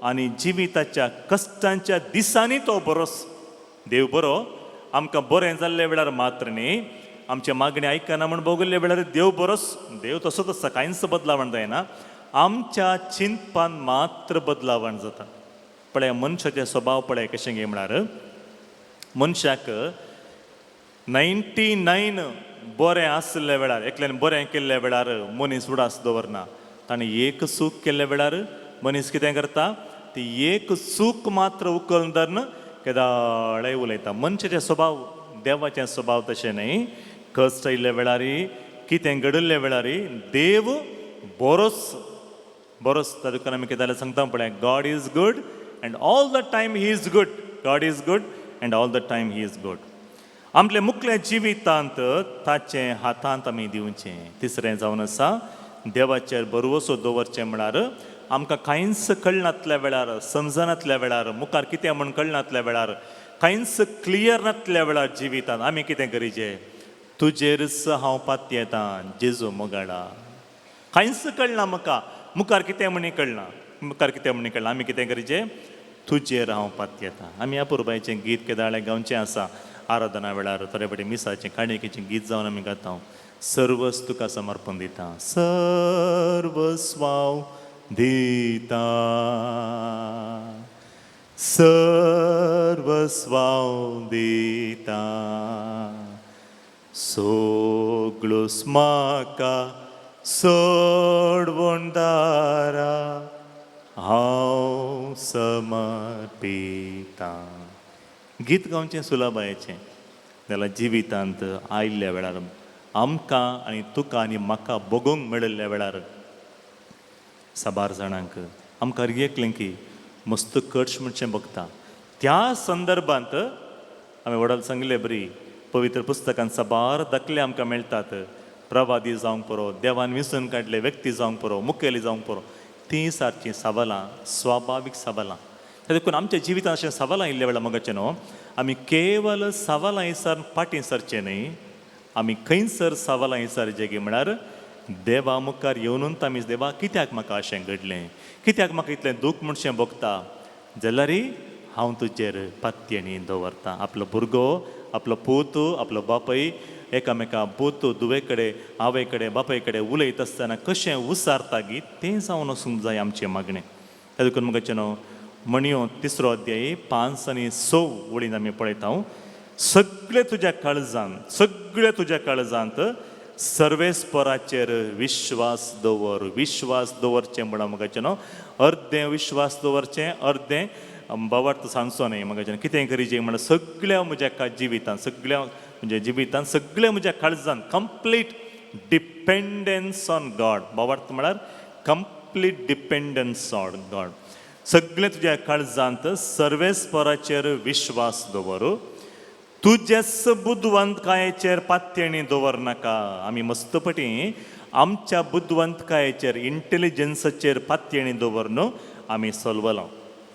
आनी जिविताच्या कश्टांच्या दिसांनी तो बरोस. देव बरो, आमकां बरें जाल्ल्या वेळार मात्र न्ही, आमचे मागणी आयकना म्हण बोगल्ल्या वेळार देव बरोस. देव तसोच आसता, कांयच बदलावण जायना. आमच्या चिंतपान मात्र बदलावण जाता. पळय मनशाचे स्वभाव पळय कशें गे म्हळ्यार, मनशाक 99 बरें आसल्या वेळार, एकल्यान बरें केल्ल्या वेळार मनीस उडास दवरना. ताणें एक चूक केल्ल्या वेळार मनीस कितें करता, ती एक चूक मात्र उखलून धरन केदाळे उलयता. मनशाचे स्वभाव, देवाचे स्वभाव तशें न्हय. कश्ट आयिल्ल्या वेळार, कितें घडिल्ल्या वेळार देव बरोच बरोच. तातूंत आमी कितें जाल्यार सांगता पळय, God is good and all the time he is good. God is good and all the time he is good. आपल्या मुखल्या जिवितांत ताचे हातांत आमी दिवचें. तिसरें जावन आसा, देवाचेर भरवोसो दवरचें म्हळ्यार आमकां कांयच कळनातल्या वेळार, समजनातल्या वेळार, मुखार कितें म्हूण कळनातल्या वेळार, कांयच क्लियर नातल्या वेळार जिवितांत आमी कितें करीचें, तुजेरच हांव पातयेतां जेजू मोगाडा. कांयच कळना म्हाका, मुखार कितें म्हणी कळना, मुखार कितें म्हणी कळना. आमी कितें करीचें, तुजेर हांव पातयेतां. आमी अपुरबायेचें गीत केदाळे गांवचें आसा. आराधना वेळार थोडे फावटी मिसाचें काणयेचें गीत जावन आमी गाता. सर्वच तुका समर्पण दिता, सर्वस्वाव दिता, सर्वस्वाव दिता, सोगळोस म्हाका सोडवून दारा हांव समर्पिता. गीत गावचें सुलभायेचें जाल्यार जिवितांत आयिल्ल्या वेळार आमकां आनी तुका आनी म्हाका बगूंक मेळिल्ल्या वेळार साबार जाणांक आमकां रियेकलें की मस्त कर्श म्हणचें बगता. त्या संदर्भांत आमी वडल सांगलें बरी पवित्र पुस्तकांत साबार दाखले आमकां मेळटात. प्रवादी जावंक पुरो, देवान विसरून काडले व्यक्ती जावंक पुरो, मुखेली जावंक पुरो, तीं सारकीं सवालां, स्वाभावीक सवालां. देखून आमच्या जिवितांत अशें सवालां आयिल्ल्या वेळार मगाचें न्हू, आमी केवल सवालां विचारून फाटीं सरचें न्हय, आमी खंयसर सवालां विचारचें की म्हळ्यार देवा मुखार येवनूच आमी देवा कित्याक म्हाका अशें घडलें, कित्याक म्हाका इतलें दूख म्हणचें भोगता, जाल्यार हांव तुजेर पातयेणी दवरतां. आपलो भुरगो, आपलो पूत, आपलो बापय एकामेका बोतो दुवे कडेन आवय कडेन बापाय कडेन उलयत आसतना कशें उसारता गी तें जावन वचूंक जाय आमचें मागणें. तातूंत मुखाचे न्हू म्हणयो 3रो अध्याय 5 आनी 6 वळीन आमी पळयता. सगळे तुज्या काळजांत सर्वेस्पराचेर विश्वास दवर. विश्वास दवरचें म्हणा मुखाचें न्हू अर्दें विश्वास दवरचें अर्दें बाबार्थ सांगचो न्ही. म्हाका कितें करीचें म्हणल्यार सगळ्या म्हज्या जिवितांत सगळ्या म्हज्या काळजांत कंप्लीट डिपेंडन्स ऑन गॉड. बाबार्थ म्हळ्यार कंप्लीट डिपेंडन्स ऑन गॉड. सगळे तुज्या काळजांत सर्वेस्पराचेर विश्वास दवर. तुजेच बुद्धवंतकायेचेर पात्येणी दवरनाका. आमी मस्तपटी आमच्या बुद्धवंतकायेचेर इंटेलिजन्साचेर पात्येणी दवरन आमी चलवलां.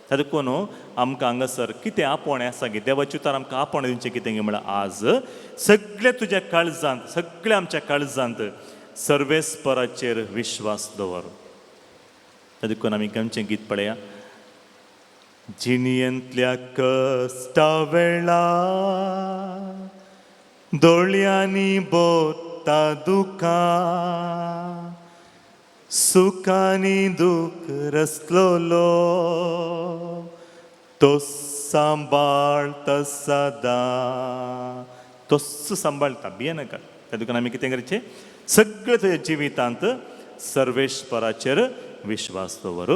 तातूंत आमकां हांगासर कितें आपणे आसा गे देवाचे उतर आमकां आपणे दिवचें कितें गे म्हळ्यार आज सगळे तुज्या काळजांत सगळ्या आमच्या काळजांत सर्वेस्पराचेर विश्वास दवर. तातूंत आमी खंयचें गीत पळया. जिणयेंतल्या कश्टा वेळार दोळ्यांनी बोत्ता दुकां सुखानी दुख रसलोलो तो सांबाळता सदां. तोच सांबाळटा भियेनाका. तातूंत आमी कितें करचें सगळे तुज्या जिवितांत सर्वेस्पराचेर विश्वास दवर.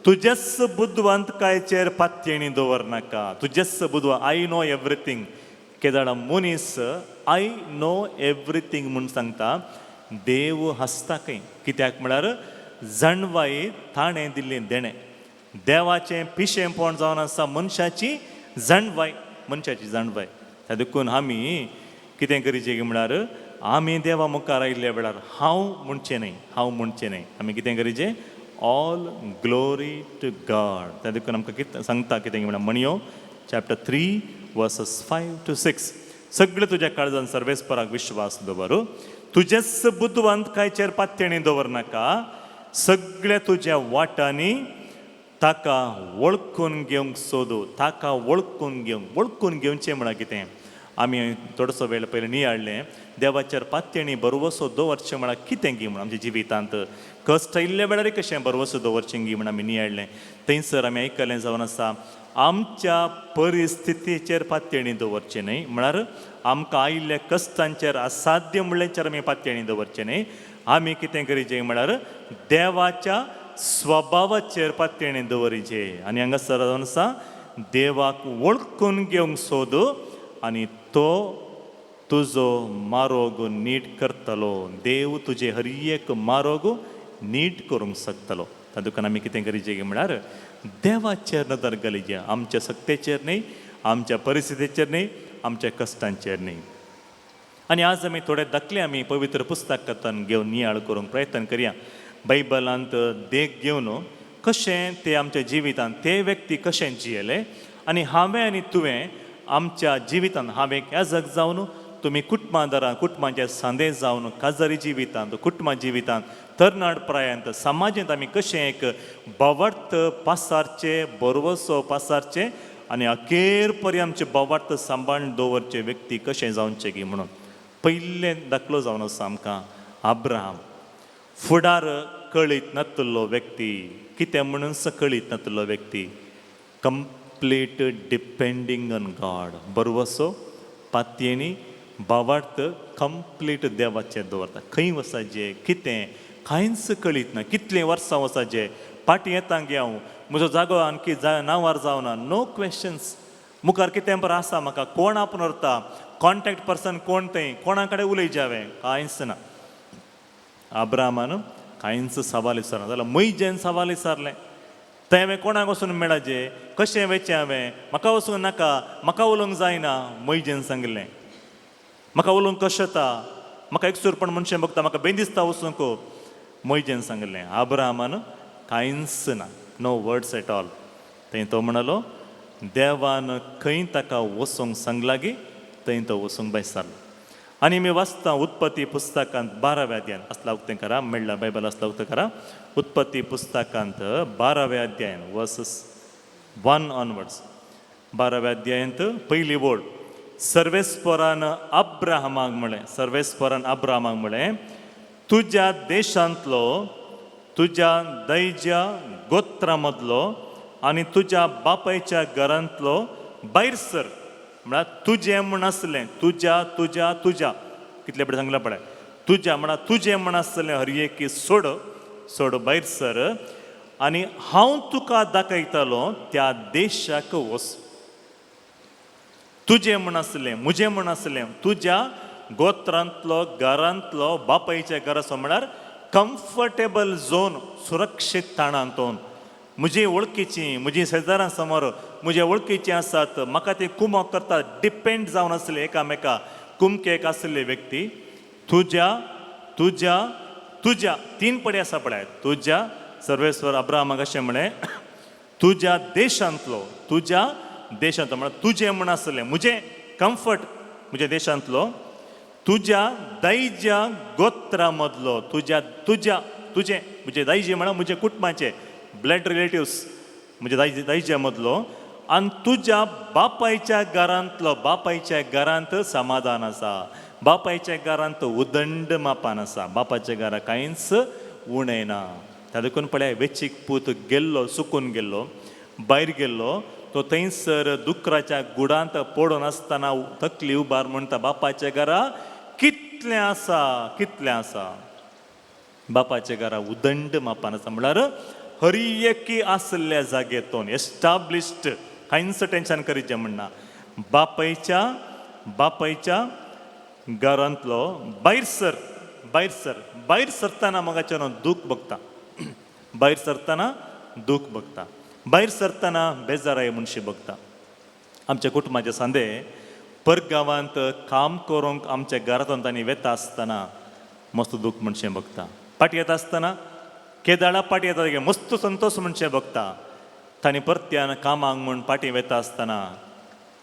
तुजेच बुद्धवंतकायेचेर पात्येणी दवरनाका. तुजेच बुद्धवा आय नो एवरीथींग. केदार मनीस आय नो एवरीथींग म्हूण सांगता. देव हसता खंय. कित्याक म्हळ्यार जाणवाई ताणें दिल्लें देणें. देवाचें पिशेंपण जावन आसा मनशाची जाणवाय. तातूंत आमी कितें करीचें म्हळ्यार आमी देवा मुखार आयिल्ल्या वेळार हांव म्हणचें न्हय. आमी कितें करीचें ऑल ग्लोरी टू गॉड. तातूंत आमकां कितें सांगता कितें म्हळ्यार म्हणयो चॅप्टर 3 वर्सेस 5 to 6. सगळे तुज्या काळजांत सर्वेस्पराक विश्वास दवर. तुजेच बुद्धवंतकायेचेर पात्येणी दवरनाका. सगळ्या तुज्या वाटांनी ताका वळखून घेवंक सोदू. वळखून घेवचें म्हळ्यार कितें. आमी थोडोसो वेळ पयलीं नियाळ्ळें देवाचेर पात्येणी बरोवसो दवरचें म्हळ्यार कितें गी म्हण आमच्या जिवितांत कश्ट आयिल्ल्या वेळार कशें बरोवसो दवरचें गी म्हण आमी नियाळ्ळें. थंयसर आमी आयकलें जावन आसा आमच्या परिस्थितीचेर पात्येणी दवरचें न्हय. म्हळ्यार आमकां आयिल्ल्या कश्टांचेर असाध्य म्हणल्याचेर आमी पात्येणी दवरचें न्हय. आमी कितें करीचें म्हळ्यार देवाच्या स्वभावाचेर पात्येणी दवरीचें. आनी हांगासर जावन आसा देवाक वळखून घेवंक सोद आनी तो तुजो मार्ग नीट करतलो. देव तुजे हर एक मार्ग नीट करूंक शकतलो. तातूंत आमी कितें करीचें म्हळ्यार देवाचेर नदर घालीचें. आमच्या सत्तेचेर न्हय, आमच्या परिस्थितीचेर न्हय, आमच्या कश्टांचेर न्हय. आनी आज आमी थोडे दाखले आमी पवित्र पुस्तकांतल्यान घेवन नियाळ करूंक प्रयत्न करया. बायबलांत देख घेवन कशें ते आमच्या जिवितांत ते व्यक्ती कशें जियेले आनी हांवें आनी तुवें आमच्या जिवितांत हांवें एजक जावन तुमी कुटुंबादारां कुटुंबाचे सांदे जावन काजारी जिवितांत कुटुंबा जिवितांत तरणाट प्रायांत समाजांत आमी कशें एक बोवार्थ पासारचे बरोवसो पासारचे आनी अखेर पर्यंत आमचे बोवार्थ सांबाळून दवरचे व्यक्ती कशें जावचे गी म्हणून पयलें दाखलो जावन आसा आमकां अब्राहम. फुडार कळीत नासलो व्यक्ती. कितें म्हणून कळीत नासलो व्यक्ती. Complete depending on God. बरोवसो पात्येणी भावार्थ कंप्लीट देवाचेर दवरता. खंय वसाचें कितें कांयच कळीत ना. कितलीं वर्सां वसाचें पाटी येता गे हांव म्हजो जागो आणकी नांवार जावना. No questions. मुखार कितें बरें आसा म्हाका कोण आपण व्हरता कॉन्टॅक्ट पर्सन कोण थंय कोणा कडेन उलयचें हांवें कांयच ना. अब्राहमान कांयच सवाल विचारना जाल्यार मैजेन सवाल विचारलें. थंय हांवें कोणाक वचून मेळाचें कशें वयचें हांवें म्हाका वचूंक नाका म्हाका उलोवंक जायना. मैजेन सांगलें म्हाका उलोवंक कशें येता म्हाका एकसूरपण मनशें बघता म्हाका बेन दिसता वचूंक. मैजेन सांगलें. अब्राहमान कांयच ना. No words at all. थंय तो म्हणलो देवान खंय ताका वचोंक सांगला गी थंय तो वचोंक भायर सरलो. आनी मी वाचता उत्पत्ती पुस्तकांत 12व्या अध्यायान असला उक्तें करा मेळ्ळा बायबल असला उक्तें करा. उत्पत्ती पुस्तकांत 12व्या अध्यायान वर्सेस 1 ऑनवर्ड्स. 12व्या अध्यायांत पयली बोर्ड सर्वेस्परान अब्राहमाक म्हळें तुज्या देशांतलो, तुज्या दैज्या गोत्रा मदलो आनी तुज्या बापायच्या घरांतलो भायर सर. म्हळ्यार तुजें म्हण आसलें, तुज्या तुज्या तुज्या कितले बरें सांगलां पळय. तुज्या म्हळ्यार तुजें म्हण आसलें हर एकी सोड सोड भायर सर आनी हांव तुका दाखयतालो त्या देशाक वच. तुजें म्हण आसलें, म्हजें म्हण आसलें, तुज्या गोत्रांतलो घरांतलो बापायच्या घराचो म्हळ्यार कम्फर्टेबल झोन, सुरक्षीत थाणांतून म्हजी वळखीचीं, म्हजी शेजारां समोर म्हजे वळखीचीं आसात, म्हाका ती कुमक करतात, डिपेंड जावन आसले एकामेका कुमकेक आसले व्यक्ती. तुज्या तुज्या तुज्या 3 पडी आसा पळय. तुज्या सर्वेस्वर अब्राहमाक अशें म्हळें तुज्या देशांतलो, तुज्या देशांतलो म्हळ्यार तुजें म्हण आसलें, म्हजें कम्फर्ट म्हज्या देशांतलो, तुज्या दैज्या गोत्रा मदलो, तुज्या तुज्या तुजें म्हजें दैजे म्हळ्यार म्हजे कुटुंबाचे ब्लड रिलेटिव्स म्हणजे दैज्या मदलो, आनी तुज्या बापायच्या घरांतलो, बापायच्या घरांत समाधान आसा, बापायच्या घरांत उदंड मापान आसा, बापाच्या घरा कांयच उणें ना. त्या देखून पळय वेचीक पूत गेल्लो, सुकून गेल्लो, भायर गेल्लो, तो थंयसर दुकराच्या गुडांत पडून आसतना तकली उबार म्हणटा बापाच्या घरा कितलें आसा, कितलें आसा. बापाच्या घरा उदंड मापान आसा म्हळ्यार हर एकी आसल्या जागेतून एस्टाब्लिश्ड, कांयच टेन्शन करीचें म्हणना. बापायच्या घरांतलो भायर सर, भायर सर, भायर सरतना म्हाका दूख भोगता, भायर सरतना दूख भोगता, भायर सरतना बेजाराय म्हणशी भोगता. आमच्या कुटुंबाचे सांदे परगांवांत काम करूंक आमच्या घरांतून तांणी वेता आसतना मस्त दूख म्हणशें भोगता. पाटी येता आसतना केदाळा पाटी येता गे मस्त संतोष म्हणशें भोगता. तांणी परत्यान कामाक म्हूण पाटी वेता आसतना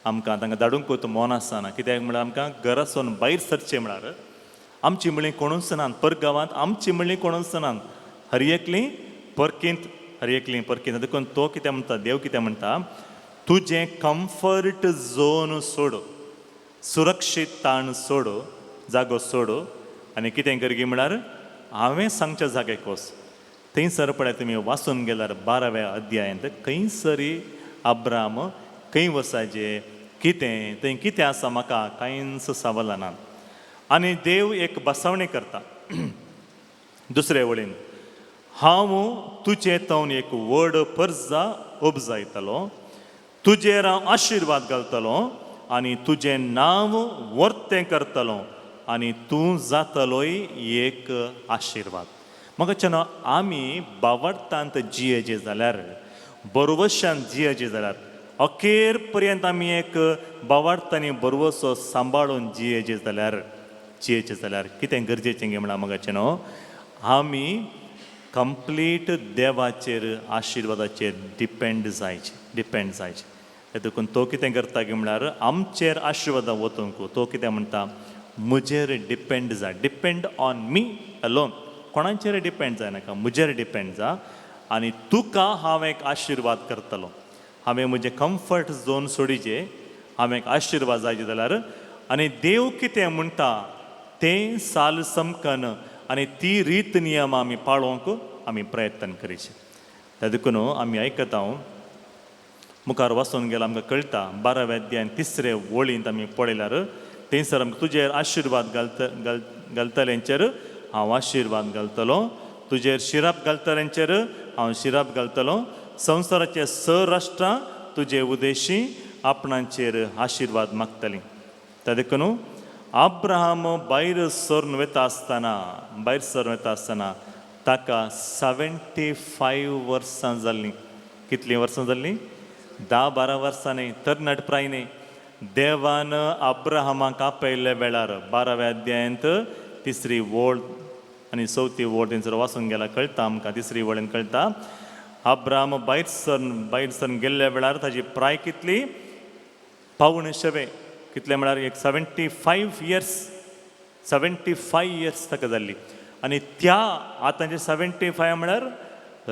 आमकां तांकां धाडूंकूच मोन आसना. कित्याक म्हळ्यार आमकां घरासून भायर सरचें म्हळ्यार आमची म्हळी कोणूच नात, परगांवांत आमची म्हळी कोणूच नात, हर एकलीं परकींत, हर एकलीं परकींत. देखून तो कितें म्हणटा, देव कितें म्हणटा, तुजें कम्फर्ट झोन सोड, सुरक्षीत ताण सोड, जागो सोड आनी कितें कर गी म्हळ्यार हांवें सांगच्या जाग्याक वच. थंयसर पळय तुमी वाचून गेल्यार 12व्या अध्यायांत खंयसरी अब्राम खंय वचाचे, कितें थंय कितें आसा म्हाका कांयच सावला ना. आनी देव एक बसवणी करता दुसरे वळीन, हांव तुजे तवन एक व्हड पर्जा उपजायतलो, तुजेर हांव आशिर्वाद घालतलो आनी तुजें नांव वर्तें करतलो आनी तूं जातलोय एक आशिर्वाद. म्हाका आमी बावडतांत जियेचे जाल्यार, बरोवशान जियेचे जाल्यार, अखेर पर्यंत आमी एक बावडतांनी बरोवसो सांबाळून जियेचे जाल्यार कितें गरजेचें गे म्हळ्यार म्हाका आमी कंप्लीट देवाचेर आशिर्वादाचेर डिपेंड जायचे. देखून तो कितें करता गे म्हळ्यार आमचेर आशिर्वाद वतूंक तो कितें म्हणटा, म्हजेर डिपेंड जा, डिपेंड ऑन मी अलोन, कोणाचेर डिपेंड जायनाका, म्हजेर डिपेंड जा आनी तुका हांव एक आशिर्वाद करतलो. हांवें म्हजें कम्फर्ट झोन सोडिचे, हांवें एक आशिर्वाद जायचे जाल्यार आनी देव कितें म्हणटा तें साल समकन आनी ती रीत नियम आमी पाळोवंक आमी प्रयत्न करीचे. त्या देखून आमी आयकता मुखार वचून गेल्यार आमकां कळटा 12व्या अध्यायान 3रे वळींत आमी पळयल्यार थंयसर आमकां तुजेर आशिर्वाद घालतल्यांचेर हांव आशिर्वाद घालतलो, तुजेर शिराप घालतल्यांचेर हांव शिराप घालतलो, संवसाराचे 6 राष्ट्रां तुजे उदेशी आपणांचेर आशिर्वाद मागतलीं. त्या देखून अब्राहम भायर सरून वेता आसतना ताका 75 वर्सां जाल्लीं. कितलीं वर्सां जाल्लीं? 10-12 वर्सां न्ही, तरणाट प्राय न्ही. देवान अब्राहमाक आपयल्ल्या वेळार 12व्या अध्यायांत 3री वळ आनी 4थी वळ थंयसर वाचून गेल्यार कळटा आमकां. 3री वळेन कळटा अब्राहम भायर सरून गेल्ल्या वेळार ताजी प्राय कितली? पावण शेवे. कितले म्हळ्यार एक 75 इयर्स ताका जाल्ली. आनी त्या आतांचे 75 म्हळ्यार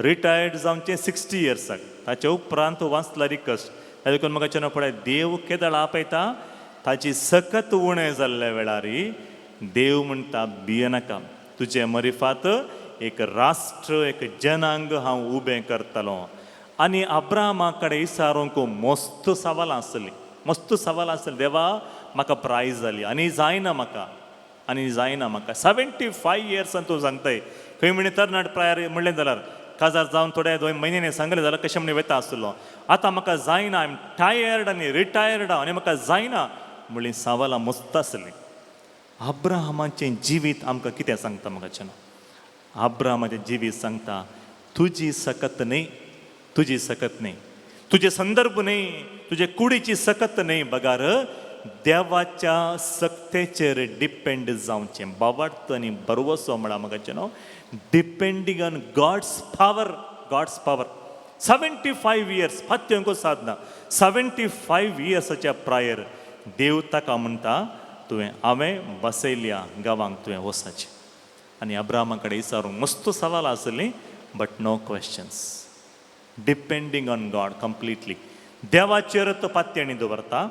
रिटायर्ड जावचे 60 इयर्साक. ताचे उपरांत वाचला रिकस्ट. ताजे करून म्हाका पळय देव केदाळ आपयता ताची सकत उणें जाल्ल्या वेळारी देव म्हणटा भियेनाका, तुजे मरिफात एक राष्ट्र एक जनांग हांव उबें करतलो. आनी अब्राहमा कडेन इसारूंक मस्त सवाल आसली, मस्त सवाल आसली. देवा म्हाका प्रायज जाली आनी जायना म्हाका, आनी जायना म्हाका. 75 इयर्सान तूं सांगताय. खंय म्हणे तरणाट प्रायर म्हणलें जाल्यार काजार जावन थोड्या 2 म्हयन्यांनी सांगलें जाल्यार कशें म्हणे वता आसलो. आतां म्हाका जायना, आय एम टायर्ड आनी रिटायर्ड आनी म्हाका जायना म्हणली सवालां मस्त आसलीं. अब्राहमाचें जिवीत आमकां कितें सांगता म्हाका न्हू. अब्राहमाचें जिवीत सांगता तुजी सकत न्ही, तुजी सकत न्ही, तुजे संदर्भ न्ही, तुजे कुडीची सकत न्ही, बगार देवाच्या सक्तेचेर डिपेंड जावचें. बाबार्थ आनी बरवसो म्हणा म्हाका न्हू. Depending on God's power, God's power. 75 years फात्योंक साधना. 75 इयर्साच्या प्रायर देव ताका म्हणटा तुवें हांवें बसयल्या गांवांक तुवें वसाचें. आनी अब्राहमा कडेन विचारूंक मस्त सवाल आसलीं, but no questions. Depending on God completely. देवाचेर तो पात्याणी दवरता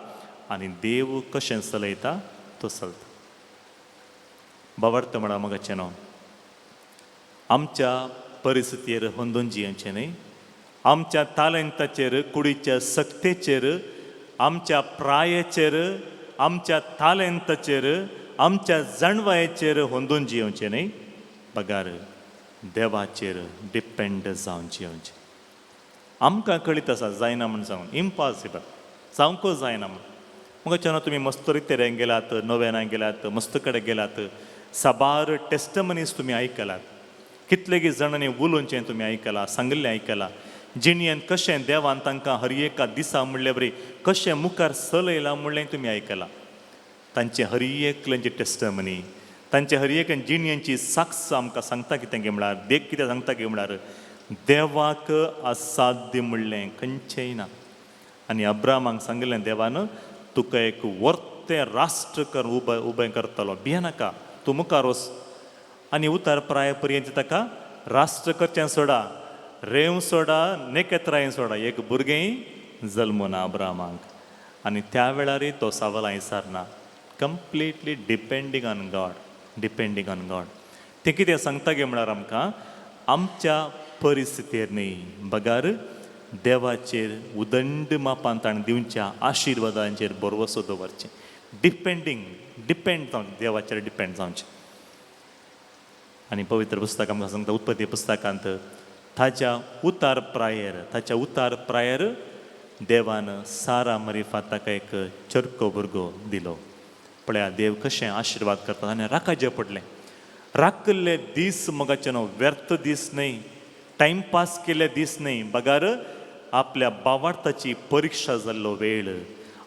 आनी देव कशें चलयता तो चलता. बाबर्थ म्हणा म्हाका न्हू. आमच्या परिस्थितीर होंदून जियेचें न्ही, आमच्या तालंताचेर, कुडीच्या सक्तेचेर, आमच्या प्रायेचेर, आमच्या तालंताचेर, आमच्या जाणवायेचेर होंदून जियोचें न्ही, बगार देवाचेर डिपेंड जावन जियोचें. आमकां कळीत आसा जायना म्हण जावन, इम्पॉसिबल, जावंक जायना म्हण. म्हाका न्हू तुमी मस्त रितेऱ्यांक गेलात, नव्यानाक गेलात, मस्त कडेन गेलात, साबार टेस्टमनीज तुमी आयकलात. कितलेगी जाणांनी उलोवचें तुमी आयकलां, सांगलें आयकलां. जिणयेन कशें देवान तांकां हर एका दिसा म्हणले बरी कशें मुखार चलयलां म्हणलें तुमी आयकलां. तांचे हर एकल्यांची टेस्टमनी, तांचे हर एक जिणयेची साक्ष आमकां सांगता कितें गे म्हळ्यार, देख कितें सांगता गे म्हळ्यार देवाक असाध्य म्हणलें खंयचेंय ना. आनी अब्राहमाक सांगलें देवान तुका एक वर्तें राष्ट्र कर उबें करतलो, भियेनाका, तूं मुखार वच. आनी उतार प्राय पर्यंत ताका राष्ट्र करचें सोडा, रेंव सोडा, नेकेत्राय सोडा, एक भुरगेंय जल्मूं ना अब्राहमाक. आनी त्या वेळारय तो सवालां विचारना. Completely depending on God, depending on God. तें कितें सांगता गे म्हळ्यार आमकां आमच्या परिस्थितीर न्ही, बगार देवाचेर उदंड मापान ताणें दिवच्या आशिर्वादांचेर भरवसो दवरचें. डिपेंड जावन देवाचेर डिपेंड जावचें. आनी पवित्र पुस्तक आमकां सांगता उत्पत्ती पुस्तकांत ताच्या उतार प्रायर देवान सारा मरिफा ताका एक चरको भुरगो दिलो. पळया देव कशें आशिर्वाद करता. आनी राखाचें पडलें. राखले दीस मोगाचे न्हू, व्यर्थ दीस न्ही, टायमपास केले दीस न्ही, बगार आपल्या भावार्थाची परीक्षा जाल्लो वेळ.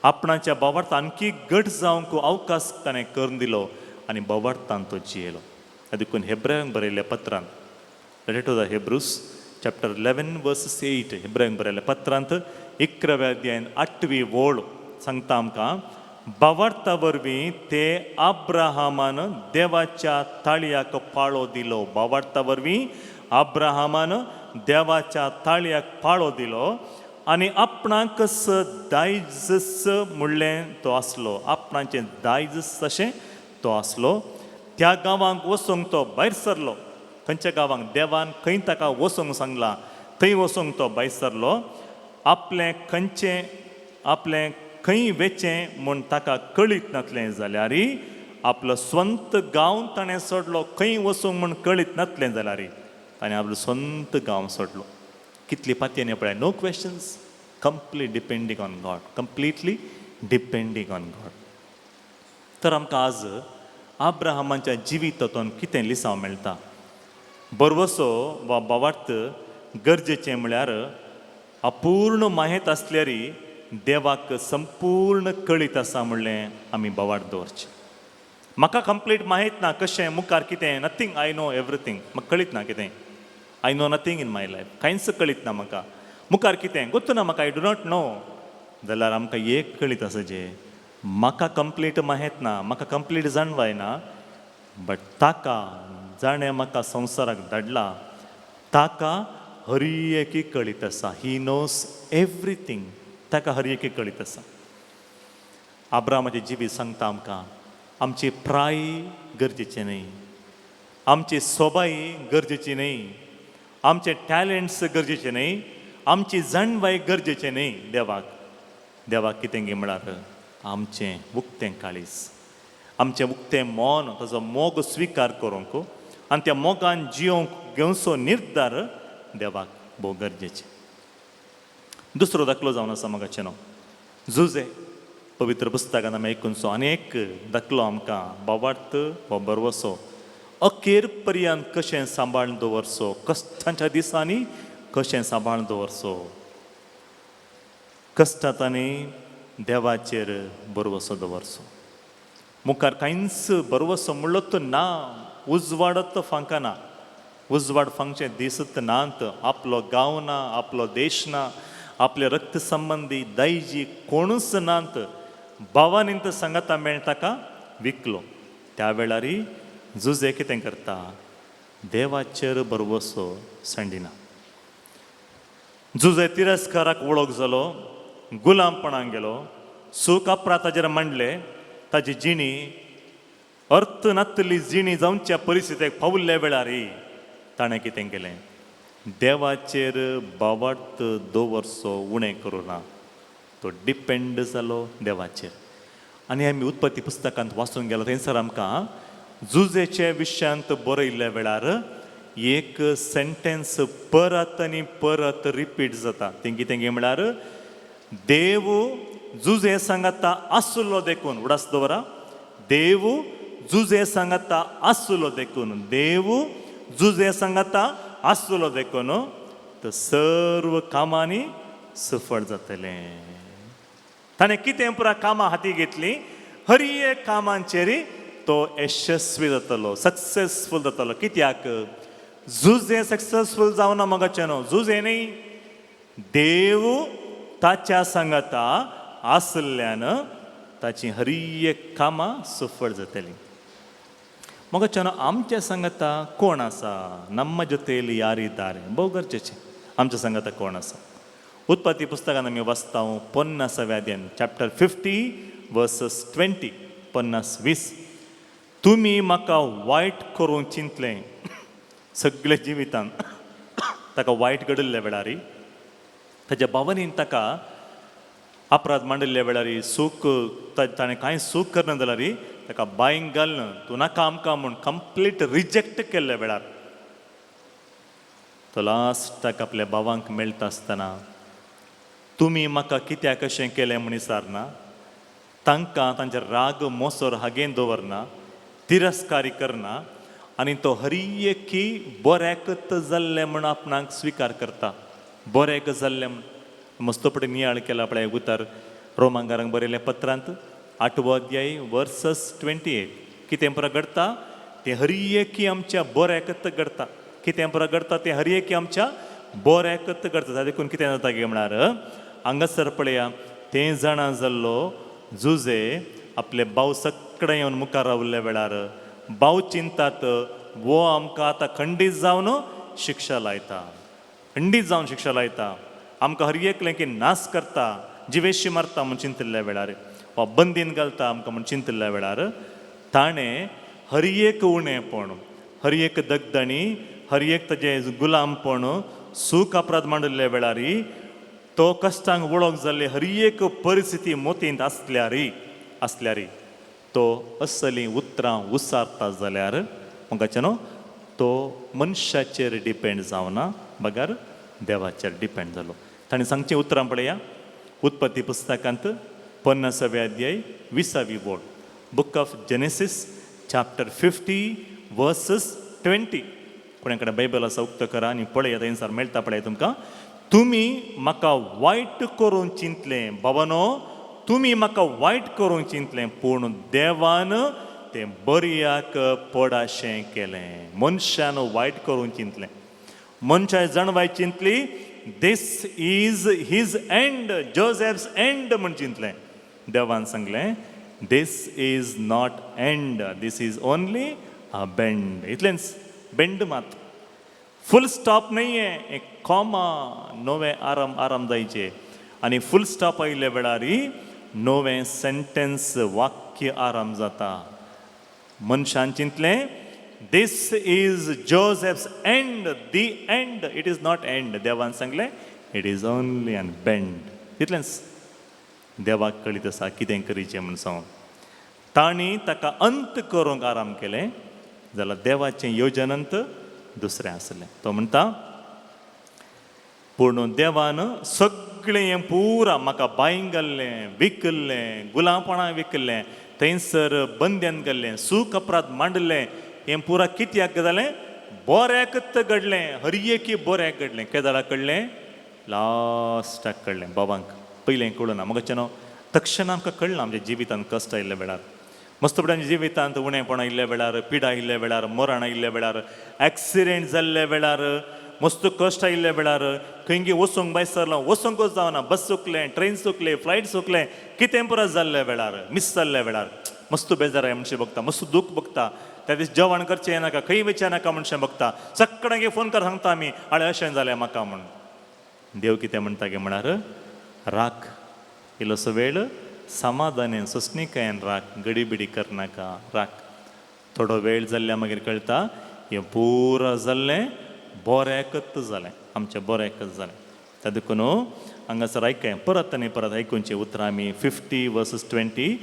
आपणाच्या भावार्थ आणखी घट जावंक अवकाश ताणें करून दिलो आनी भावार्थान तो जियेलो. देखून हेब्रायांक बरयल्ल्या पत्रांत, letter to the Hebrews chapter 11 verses 8, हेब्रायांक बरयल्ल्या पत्रांत 11व्या अध्यायान 8वी ओळ सांगता आमकां भावार्था वरवीं ते अब्राहमान देवाच्या ताळयाक पाळो दिलो. भावार्था वरवीं अब्राहमान देवाच्या ताळयाक पाळो दिलो आनी आपणाक दायज म्हणलें तो आसलो. आपणाचें दायज तशें तो आसलो. त्या गांवांक वचूंक तो भायर सरलो. खंयच्या गांवांक देवान खंय ताका वचूंक सांगलां थंय वचूंक तो भायर सरलो. आपलें खंय वेचें म्हूण ताका कळीत नासलें जाल्यार आपलो स्वंत गांव ताणें सोडलो. खंय वचूंक म्हूण कळीत नासलें जाल्यार ताणें आपलो स्वंत गांव सोडलो. कितली पातयेनी पळय. No questions. Complete depending on God, completely depending on God. तर आमकां आज अब्राहमाच्या जिवितांतून कितें लिसांव मेळटा. बरवसो वा भावार्थ गरजेचें म्हळ्यार अपूर्ण माहीत आसल्यार देवाक संपूर्ण कळीत आसा म्हणलें आमी भावार्थ दवरचें. म्हाका कंप्लीट माहीत ना कशें मुखार कितें, नथींग. I know everything. म्हाका कळीत ना कितें. I know nothing in my life. कांयच कळीत ना म्हाका. मुखार कितें गोत्तू ना म्हाका. I do not know. जाल्यार आमकां एक कळीत आसा जें म्हाका कंप्लीट माहीत ना, म्हाका कंप्लीट जाणवाय ना, बट ताका जाणें म्हाका संवसाराक धाडला ताका हर एकी कळीत आसा. He knows everything. ताका हर एकी कळीत आसा. आब्रामाचें जिवीत सांगता आमकां आमची प्राय गरजेचें न्ही, आमची सोबाई गरजेची न्ही, आमचे टॅलंट्स गरजेचे न्ही, आमची जाणवाय गरजेचें न्ही. देवाक कितें गे म्हळ्यार आमचें उक्तें काळीज, आमचें उक्तें मोन, ताचो मोग स्विकार करूंक आनी त्या मोगान जियोंक घेवचो निर्धार देवाक भोव गरजेचें. दुसरो दाखलो जावन आसा मोगाचें नांव जुजे. पवित्र पुस्तकान आमी आयकूनचो आनी एक दाखलो आमकां बावार्थ हो बरवसो अखेर पर्यंत कशें सांबाळून दवरचो, कश्टांच्या दिसांनी कशें सांबाळून दवरचो, कश्टांनी देवाचेर बरवसो दवरचो. मुखार कांयच बरवसो म्हणलो ना, उजवाडत फांकना, उजवाड फांकचे दिसत नात. आपलो गांव ना, आपलो देश ना, आपले रक्त संबंधी दायजी कोणूच नात. भावानींत सांगाता मेळटा का विकलो. त्या वेळार जुजे कितें करता, देवाचेर बरवसो सांडिना. जुजे तिरस्काराक वळख जालो, गुलामपणाक गेलो, सूख अपरा ताजेर मांडले, ताजी जिणी अर्थ नातली जिणी जावच्या परिस्थितीक पावल्ल्या वेळार ताणें कितें केलें, देवाचेर बावार्थ दवरचो उणें करूना. तो डिपेंड जालो देवाचेर. आनी आमी उत्पत्ती पुस्तकांत वाचून गेलो थंयसर आमकां जुजेच्या विशयांत बरयल्ल्या वेळार एक सेंटेन्स परत आनी परत रिपीट जाता. तें कितें गे म्हळ्यार देव जुजे सांगाता आसलो देखून, उडास दवरा, देव जुजे सांगाता आसलो देखून, देव जुजे सांगाता आसलो देखून तर सर्व कामांनी सफळ जातलें. ताणें कितें पुरा कामां हाती घेतलीं, हर एक कामांचेर तो यशस्वी जातलो, सक्सेसफूल जातलो. कित्याक जुजे सक्सेसफूल जावना मोगाचें न्हू, जुजे न्ही, देव ताच्या सांगाता आसल्यान ताची हर एक कामां सफळ जातलीं. मोगाचें न्हू, आमच्या सांगाता कोण आसा, नम्म जोतेली यारिदारे, भोव गरजेचें. आमच्या सांगाता कोण आसा. उत्पत्ती पुस्तकान आमी वाचता 50व्या अध्यायान चॅप्टर 50 वर्सेस 20, 50-20. तुमी म्हाका वायट करूंक चिंतलें सगळे जिवितान. ताका वायट घडिल्ल्या वेळार ताच्या भावनेन ताका अपराध मांडिल्ल्या वेळार सूख ताणें कांय सूख करना जाल्यार ताका बायंक घालना, तूं नाका आमकां म्हूण कंप्लीट रिजेक्ट केल्ल्या वेळार तो लास्टाक आपल्या भावांक मेळटा आसतना तुमी म्हाका कित्याक अशें केलें म्हूण विचारना, तांकां तांचे राग मोसोर हागेन दवरना, तिरस्कारी करना आनी तो हर एकी बऱ्याकच जाल्लें म्हूण आपणाक स्विकार करता. बरें जाल्लें म्हूण मस्तपडी नियाळ केला पळय उतर रोमांकारांक बरयल्ल्या पत्रांत 8वो अध्याय वर्सेस 28. कितें पुरो घडटा तें हर एकी आमच्या बऱ्याकच घडटा. कितें पुरो घडटा तें हर एकी आमच्या बऱ्याकच घडटा. ताका देखून कितें जाता गे म्हळ्यार हांगासर पळया, तें जाणा जाल्लो जुजे आपले भाव सकडें येवन मुखार रावल्ल्या वेळार भाव चिंतात वो आमकां आतां खंडीत जावन शिक्षा लायता, खंडीत जावन शिक्षा लायता, आमकां हर एकलें की नाश करता, जिवेशी मारता म्हूण चिंतिल्ल्या वेळार वा बंदीन घालता आमकां म्हूण चिंतिल्ल्या वेळार ताणें हर एक उणेंपण, हर एक दगदणी, हर एक ताजें गुलामपण, सूख अपराध मांडिल्ल्या वेळार तो कश्टांक वळख जाल्ली हर एक परिस्थिती मोतींत आसल्यार तो असलीं उतरां उसारता जाल्यार मोगाचें न्हू, तो मनशाचेर डिपेंड जावना, बगार देवाचेर डिपेंड जालो. ताणें सांगचें उतरां पळया उत्पत्ती पुस्तकांत 50व्या अध्याय 20वी बोड, book of Genesis chapter 50 verses 20. कोणे कडेन बायबल आसा उक्त करा आनी पळया थंयसर मेळटा पळय तुमकां. तुमी म्हाका वायट करूंक चिंतलें बाबानो, तुमी म्हाका वायट करूंक चिंतलें, पूण देवान तें बऱ्याक पडाशें केलें. मनशान वायट करूंक चिंतलें, मनशान जाणवाय चिंतली this is his end, Joseph's end म्हूण चिंतलें. देवान सांगलें this is not end, this is only a bend. इतलेंच, बेंड मात, फुल स्टॉप नाही आहे, एक कॉमा, नवे आराम जायचे. आनी फुल स्टॉप आयिल्ल्या वेळार नोवें सेंटेन्स वाक्य आराम जाता मनशान चिंतलें this is Joseph's end the end it is not end देवान सांगलें it is only an bend तितलेंच देवाक कळीत आसा कितें करीचें म्हूण सांगून तांणी ताका अंत करूंक आराम केलें जाल्यार देवाचें येवजनंत दुसरें आसलें तो म्हणटा पूण देवान सगळें हें पुरा म्हाका बायंक घाल्लें विकल्लें गुलामपणां विकल्लें थंयसर बंद्यान घाल्लें सूख अपराध मांडलें हें पुरा कित्याक जालें बऱ्याकच घडलें हरएकी बऱ्याक घडलें केद जाल्यार कळ्ळें लास्टाक कळ्ळें बाबांक पयलें कळुना म्हाका न्हू तक्षण आमकां कळना आमच्या जिवितांत कश्ट आयिल्ल्या वेळार मस्तपणाच्या जिवितांत उणेपणां आयिल्ल्या वेळार पिडा आयिल्ल्या वेळार मरण आयिल्ल्या वेळार एक्सिडेंट जाल्ल्या वेळार मस्त कश्ट आयिल्ल्या वेळार खंय वचूंक भायर सरलो वचूंकूच जावना बस चुकलें ट्रेन चुकलें फ्लायट चुकलें कितें परत जाल्ल्या वेळार मिस जाल्ल्या वेळार मस्त बेजार मनशां बघता मस्त दूख बघता त्या दीस जेवण करचें नाका खंय वयचें नाका मनशां बघता सकाळीं फोन कर सांगता आमी आळे अशें जालें म्हाका म्हूण देव कितें म्हणटा गे म्हळ्यार राख इल्लोसो वेळ समाधानान सोंसणीकायेन राख गडीबिडी करनाका राख थोडो वेळ जाल्ल्या मागीर कळटा हें पुरो जाल्लें बऱ्याकच जालें आमच्या बऱ्याकच जालें त्या देखून हांगासर आयकय परत आनी परत आयकुनचें उतरां आमी 50:20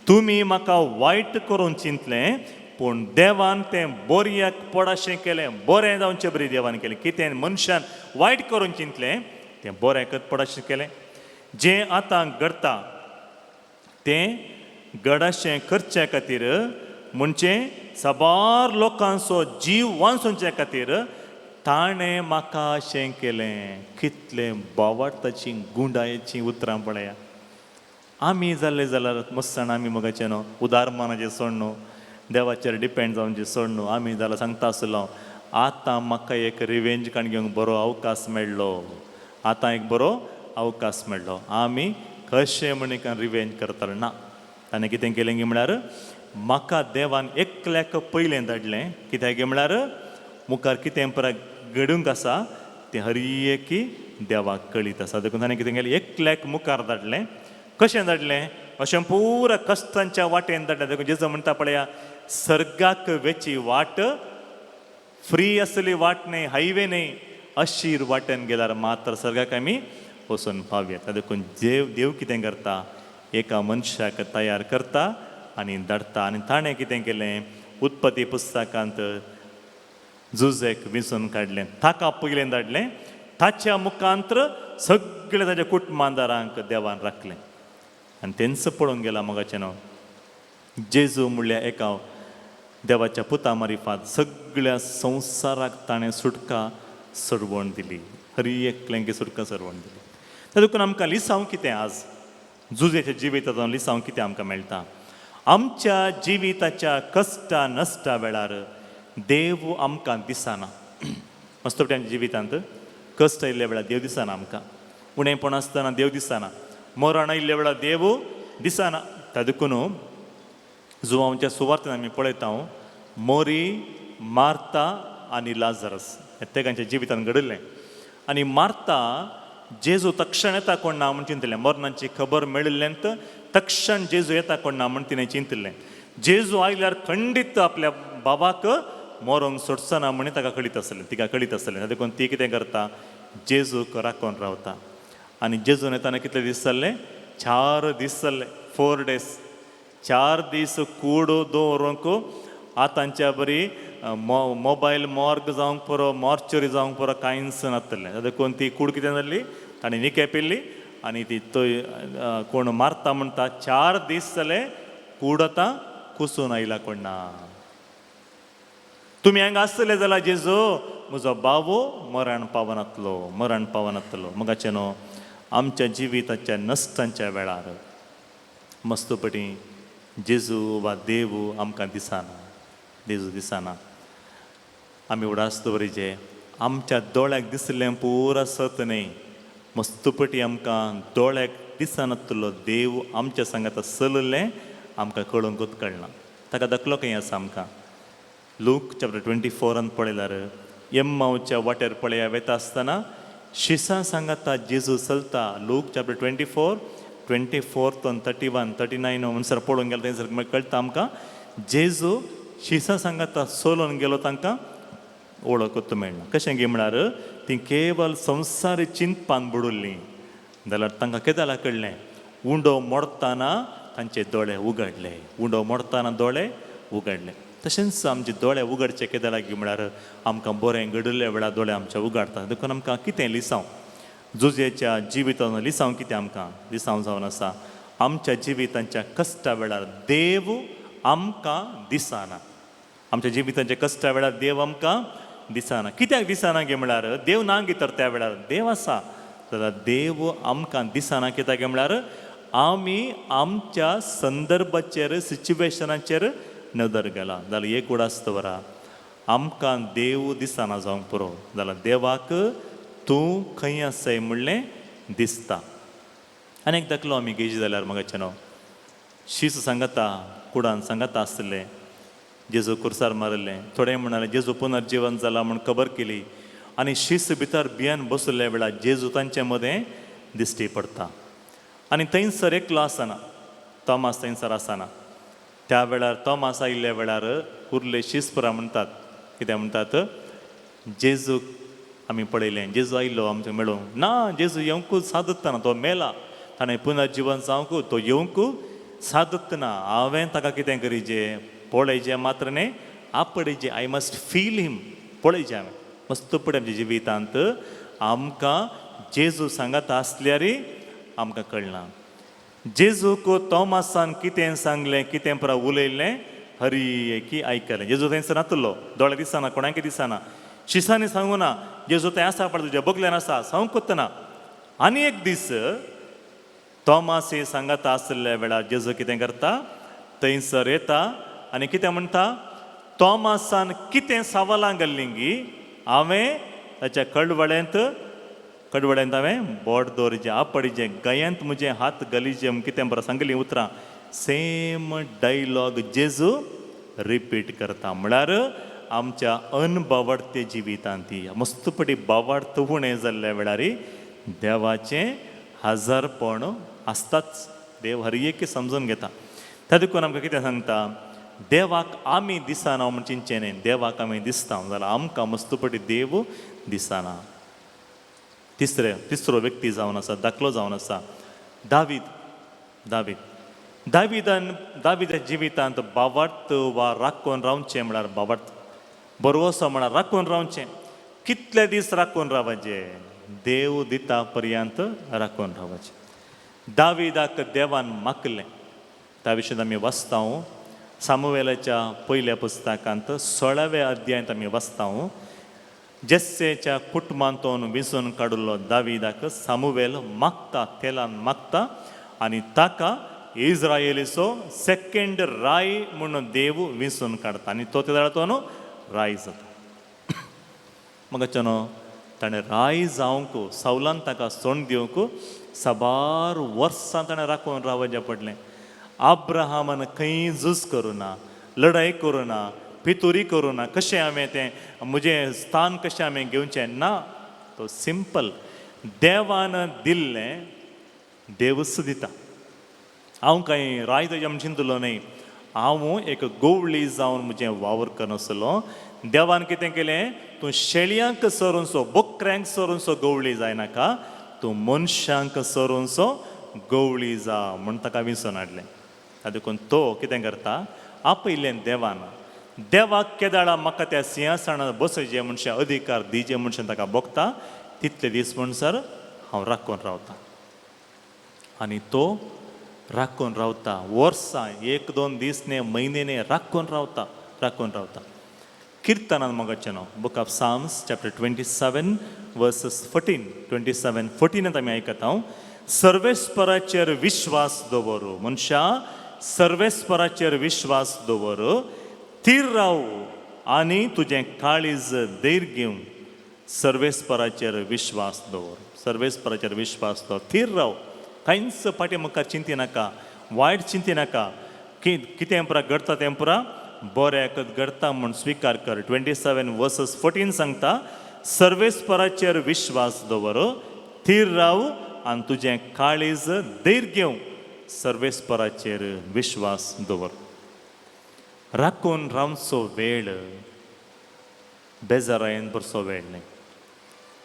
तुमी म्हाका वायट करून चिंतलें पूण देवान तें बऱ्याक पडाशें केलें बरें जावचें बरी देवान केलें कितें मनशान वायट करून चिंतलें तें बऱ्याकच पडाशें केलें जें आतां घडटा तें घडाशें करचे खातीर म्हणजे साबार लोकांचो जीव वाचोवचे खातीर ताणें म्हाका अशें केलें कितलें बावार्थाची गुंडायेचीं उतरां पळया आमी जाल्ले जाल्यार मस्त जाण आमी मोगाचें न्हू उदारमनाचें सोड न्हू देवाचेर डिपेंड जावचें सोड न्हू आमी जाल्यार सांगता आसलो आतां म्हाका एक रिवेंज काण घेवंक बरो अवकाश मेळ्ळो आतां एक बरो अवकाश मेळ्ळो आमी कशें म्हणून रिवेंज करताले ना ताणें कितें केलें गे म्हळ्यार म्हाका देवान एकल्याक पयलें धाडलें कित्याक गे म्हळ्यार मुखार कितें परत घडूंक आसा तें हरएकी देवाक कळीत आसा देखून ताणें कितें केलें एकल्याक मुखार धाडलें कशें धाडलें अशें पुरा कश्टांच्या वाटेन धाडलें देखून जेजू म्हणटा पळया सर्गाक वेची वाट फ्री असली वाट न्ही हायवे न्ही अशी वाटेन गेल्यार मात्र सर्गाक आमी वचून पावया देखून देव कितें करता एका मनशाक तयार करता आनी धाडटा आनी ताणें कितें केलें उत्पत्ती पुस्तकांत जुजेक विंचून काडलें ताका पयलें धाडलें ताच्या मुखांत्र सगळे ताच्या कुटुंबादारांक देवान राखलें आनी तेंच पळोवंक गेला मोगाचें न्हू जेजू म्हणल्यार एका देवाच्या पुता मारिफात सगळ्या संवसाराक ताणें सुटका सरवण दिली हर एकल्यांक सुटका सरवण दिली देखून आमकां लिसांव कितें आज जुजेच्या जिवितांत लिसांव कितें आमकां मेळटा आमच्या जिविताच्या कश्टा नश्टा वेळार देव आमकां दिसना मस्तपट्यांच्या जिवितांत कश्ट आयिल्ल्या वेळार देव दिसना आमकां उणेपण आसतना देव दिसना मरण आयिल्ल्या वेळार देव दिसना त्या देखून जुवांच्या सुवार्थेन आमी पळयता मोरी मार्ता आनी लाजरस हे तेगांच्या जिवितांत घडिल्लें आनी मार्ता जेजू तक्षण येता कोण ना म्हण चिंतलें मरणाची खबर मेळिल्ल्यांत तक्षण जेजू येता कोण ना म्हण तिणें चिंतलें जेजू आयल्यार खंडीत आपल्या बाबाक मरोंक सोडचना म्हण ताका कळीत आसलें तिका कळीत आसलें देखून ती कितें करता जेजूक राखून रावता आनी जेजून येताना कितले दीस जाल्ले 4 दीस जाल्ले 4 days 4 दीस कूड दवरूंक आतांच्या बरी मोबायल मॉर्ग जावंक पुरो मॉर्चरी जावंक पुरो कांयच नासतलें देखून ती कूड कितें जाल्ली ताणें निके पिल्ली आनी ती कोण मारता म्हणटा 4 दीस जाले कूड आतां कुसून आयला कोण ना तुमी हांगा आसतले जाल्यार जेजू म्हजो बाबू मरण पावनातलो मोगाचें न्हू आमच्या जिविताच्या नश्टांच्या वेळार मस्तपटी जेजू वा देव आमकां दिसना आमी उडास दवरीचे आमच्या दोळ्याक दिसलें पुरा सत न्ही मस्तपटी आमकां दोळ्याक दिसनातलो देव आमच्या सांगात चललें आमकां कळोवंकूच कळना ताका दखलो खंय आसा आमकां लूक चॅप्टर 24 पळयल्यार एम्मावच्या वाट्यार पळया वेता आसतना शिसां सांगाता जेजू चलता लूक चॅप्टर 24 24 and 31, 39 म्हणसर पळोवंक गेलो थंयसर मागीर कळटा आमकां जेजू शिसा सांगाता सोलोन गेलो तांकां वळखूंक मेळना. कशें गे म्हळ्यार ती केवल संवसारी चिंतपान बुडुल्लीं जाल्यार तांकां कितें जालां कळ्ळें, उंडो मोडटाना तांचे दोळे उगडले, उंडो मोडटाना दोळे उगडले. तशेंच आमचे दोळे उगडचे कितें जालां गे म्हळ्यार आमकां बरें घडिल्ल्या वेळार दोळे आमचे उगडटा. देखून आमकां कितें लिसांव जुजेच्या जिवितान लिसांव कितें आमकां लिसांव जावन आसा, आमच्या जिवितांच्या कश्टा वेळार देव आमकां दिसना. आमच्या जिवितांच्या कश्टा वेळार देव आमकां दिसना. कित्याक दिसना गे म्हळ्यार देव ना गे तर त्या वेळार देव आसा जाल्यार देव आमकां दिसना. कित्याक गे म्हळ्यार आमी आमच्या संदर्भाचेर सिच्युएशनाचेर नदर गेला. जाल्यार एक उडास्त वरा आमकां देव दिसना जावंक पुरो जाल्यार देवाक तूं खंय आसय म्हणलें दिसता. आनी एक दाखलो आमी गेजी जाल्यार मगाचे न्हू शीस सांगता कुडान सांगता आसतलें जेजू कुर्सार मारलें. थोडें म्हणालें जेजू पुनर्जीवन जाला म्हूण खबर केली आनी शीस भितर भियान बसले वेळार जेजू तांचे मदें दिश्टी पडटा. आनी थंयसर एकलो आसना, तोमास थंयसर आसना. त्या वेळार तोमास आयिल्ल्या वेळार उरले शिसपुरा म्हणटात कितें म्हणटात जेजूक आमी पळयलें, जेजू आयिल्लो आमचे मेळूंक ना, जेजू येवंकूच सादत ना, तो मेला, ताणें पुनर्जीवन जावंकू तो येवंकू सादत ना. हांवें ताका कितें करीचें पळयचें मात्र न्ही आपडीचें. आय मस्ट फील हिम पळयचें हांवें मस्त पडे आमच्या जिवितांत आमकां जेजू सांगता आसल्यार आमकां कळना. जेजूक तोमासान कितें सांगलें कितें पुरा उलयलें हरी की आयकलें. जेजू थंयसर नातलो, दोळे दिसना, कोणाक दिसना, शिसांनी सांगू ना जेजू थंय आसा पळय तुज्या बगल्यान आसा सांगूंक ना. आनी एक दीस तोमास सांगता आसल्या वेळार जेजू कितें करता थंयसर येता आनी कितें म्हणटा तोमासान कितें सवालां घाल्लीं गी हांवें ताच्या कडवड्यांत हांवें बोट दवरचें आपडीचें गयांत म्हजें हात घालीचें कितें बरें सांगलीं उतरां सेम डायलॉग जेजू रिपीट करता. म्हळ्यार आमच्या अनबावडते जिवितांत मस्तपटी बावडत उणें जाल्ल्या वेळार देवाचें हजरपण आसताच. देव हर एक समजून घेता. त्या देखून आमकां कितें सांगता देवाक आमी दिसना म्हण चिंतचें न्ही, देवाक आमी दिसता जाल्यार आमकां मस्तपटी देव दिसना. तिसरो व्यक्ती जावन आसा, दाखलो जावन आसा दावीदाच्या जिवितांत बावडत वा राखून रावचें म्हळ्यार बावडत बरो असो म्हळ्यार राखून रावचें. कितले दीस राखून रावचें देव दिता पर्यंत राखून रावचें. दावीदाक देवान मागलें त्या विशयीं आमी वाचता सामुवेलाच्या पयल्या पुस्तकांत 16व्या अध्यायांत आमी वाचता जेस्सेच्या कुटुंबांतून विंचून काडिल्लो दावीदाक सामुवेल मागता तेलान मागता आनी ताका इस्रायेलीचो सेकंड राय म्हणून देव विंचून काडटा आनी तो त्या तो न्हू राय जाता. मग ताणें राय जावंक सौलान ताका सोंड दिवंक साबार वर्सां ताणें राखून रावचें पडलें. अब्राहामान खंय झूज करूं ना, लढाई करूं ना, पितुरी करूं ना, कशें हांवें तें म्हजें स्थान कशें हांवें घेवचें ना. तो सिंपल देवान दिल्लें देवच दिता. हांव खंय राय तेज्या म्हण चिंतलो न्ही, हांव एक गोवळी जावन म्हजें वावर करनासलो. देवान कितें केलें तूं शेळयांक सरूनसो बकऱ्यांक सरूनसो गवळी जायनाका, तूं मनशांक सरूनसो गवळी जा म्हूण ताका विंचून हाडलें. देखून तो कितें करता आपयलें देवान. देवाक केदाळा म्हाका त्या सिंहासनार बसयचें म्हणशें अधिकार दिचें म्हणशें ताका भोगता. तितले दीस म्हणसर हांव राखून रावता आनी तो राखून रावता. वर्सां 1-2 दीस न्ही म्हयने न्ही राखून रावता. किर्तनान मगाचें न्हू book of Psalms chapter 27 verses 14 27-14 आमी आयकता सर्वेस्पराचेर विश्वास दवरू मनशा सर्वेस्पराचेर विश्वास दवर थीर राव आनी तुजें काळीज धैर घेवन सर्वेस्पराचेर विश्वास दवर थीर राव. कांयच फाटी मुखार चिंती नाका, वायट चिंती नाका, कितें पुरा घडता तें पुरा बऱ्याकच घडता म्हूण स्विकार कर. 27 वर्सेस 14 सांगता सर्वेस्पराचेर विश्वास दवर थीर राव आनी तुजें काळीज धैर्य घेवं सर्वेस्पराचेर विश्वास दवर. राखून रावचो वेळ बेजारायन बरसो वेळ न्ही.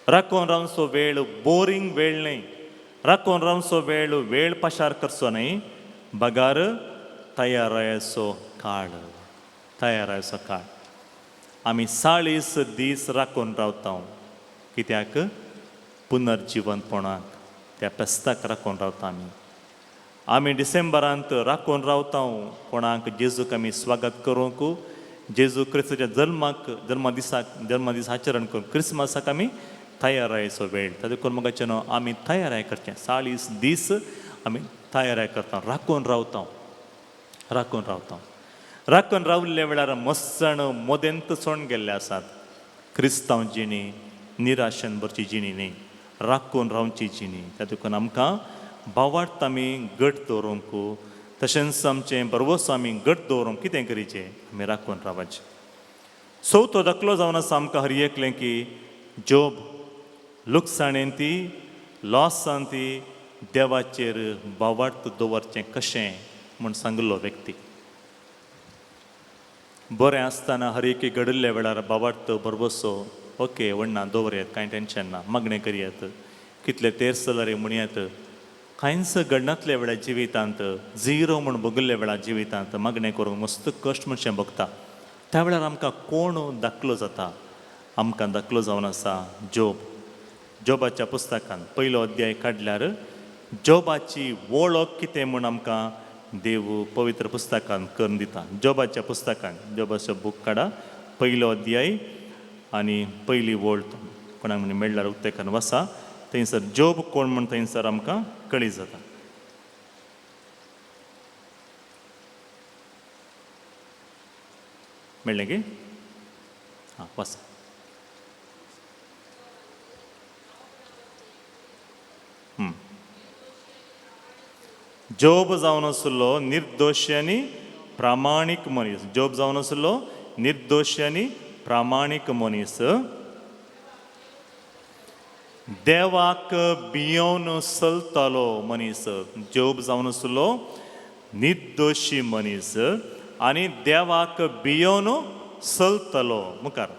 राखून रावचो वेळ बोरींग वेळ न्ही. राखून रावचो वेळ वेळ पाशार करचो न्ही. बगार तयारायचो काळ. तयारायचो काळ. आमी 40 दीस राखून रावता. कित्याक पुनर्जीवनपणाक त्या पेस्ताक राखून रावता आमी. आमी डिसेंबरांत राखून रावता कोणाक जेजूक आमी स्वागत करूंक. जेजू क्रिस्ताच्या जल्मदीस आचरण करून क्रिस्मसाक आमी तयारायचो वेळ. ताजे करून म्हाका न्हू आमी तयाराय करचें. 40 दीस आमी तयाराय करता. राखून रावता. राखून रावता. राखून रावल्ल्या वेळार मस्सण मोदेंत सोण गेल्ले आसात. क्रिस्तांव जिणी निराशन भरची जिणी न्ही. राखून रावची जिणी. तातूंत आमकां भावार्थ आमी घट दवरूंक तशेंच आमचें बरवस आमी घट दवरूंक कितें करीचें आमी राखून रावचें. चवथो दाखलो जावन आसा आमकां हर एकलें की जोब लुकसाणेन ती लॉसान ती देवाचेर भावार्थ दवरचें कशें म्हूण सांगलो व्यक्ती. बरें आसतना हर एक घडिल्ल्या वेळार भावार्थ बरवसो ओके व्हडना दवरयात कांय टेन्शन ना. मागणें करयात. कितले तेर्स जाल्यार म्हणयात. कांयच घडनातल्या वेळार जिवितांत झिरो म्हूण भोगिल्ल्या वेळार जिवितांत मागणें करूंक मस्त कश्ट म्हणचें भोगता. त्या वेळार आमकां कोण दाखलो जाता. आमकां दाखलो जावन आसा जोब. जोबाच्या पुस्तकांत पयलो अध्याय काडल्यार जोबाची वळख कितें म्हूण आमकां देव पवित्र पुस्तकांत करून दिता. जोबाच्या पुस्तकांत जोबाचो बूक काडा. पयलो अध्याय आनी पयली वळ कोणाक म्हणजे मेळ्ळ्यार उक्तेकान वसा. थंयसर जोब कोण म्हूण थंयसर आमकां कळी जाता. मेळ्ळें गे? हां वसा. जोब जावन आसलो निर्दोशी आनी प्रामाणीक मनीस. जोब जावन आसलो निर्दोशी आनी प्रामाणीक मनीस. देवाक भियोवन चलतालो मनीस. जोब जावन आसलो निर्दोशी मनीस आनी देवाक भियोवन चलतलो. मुखार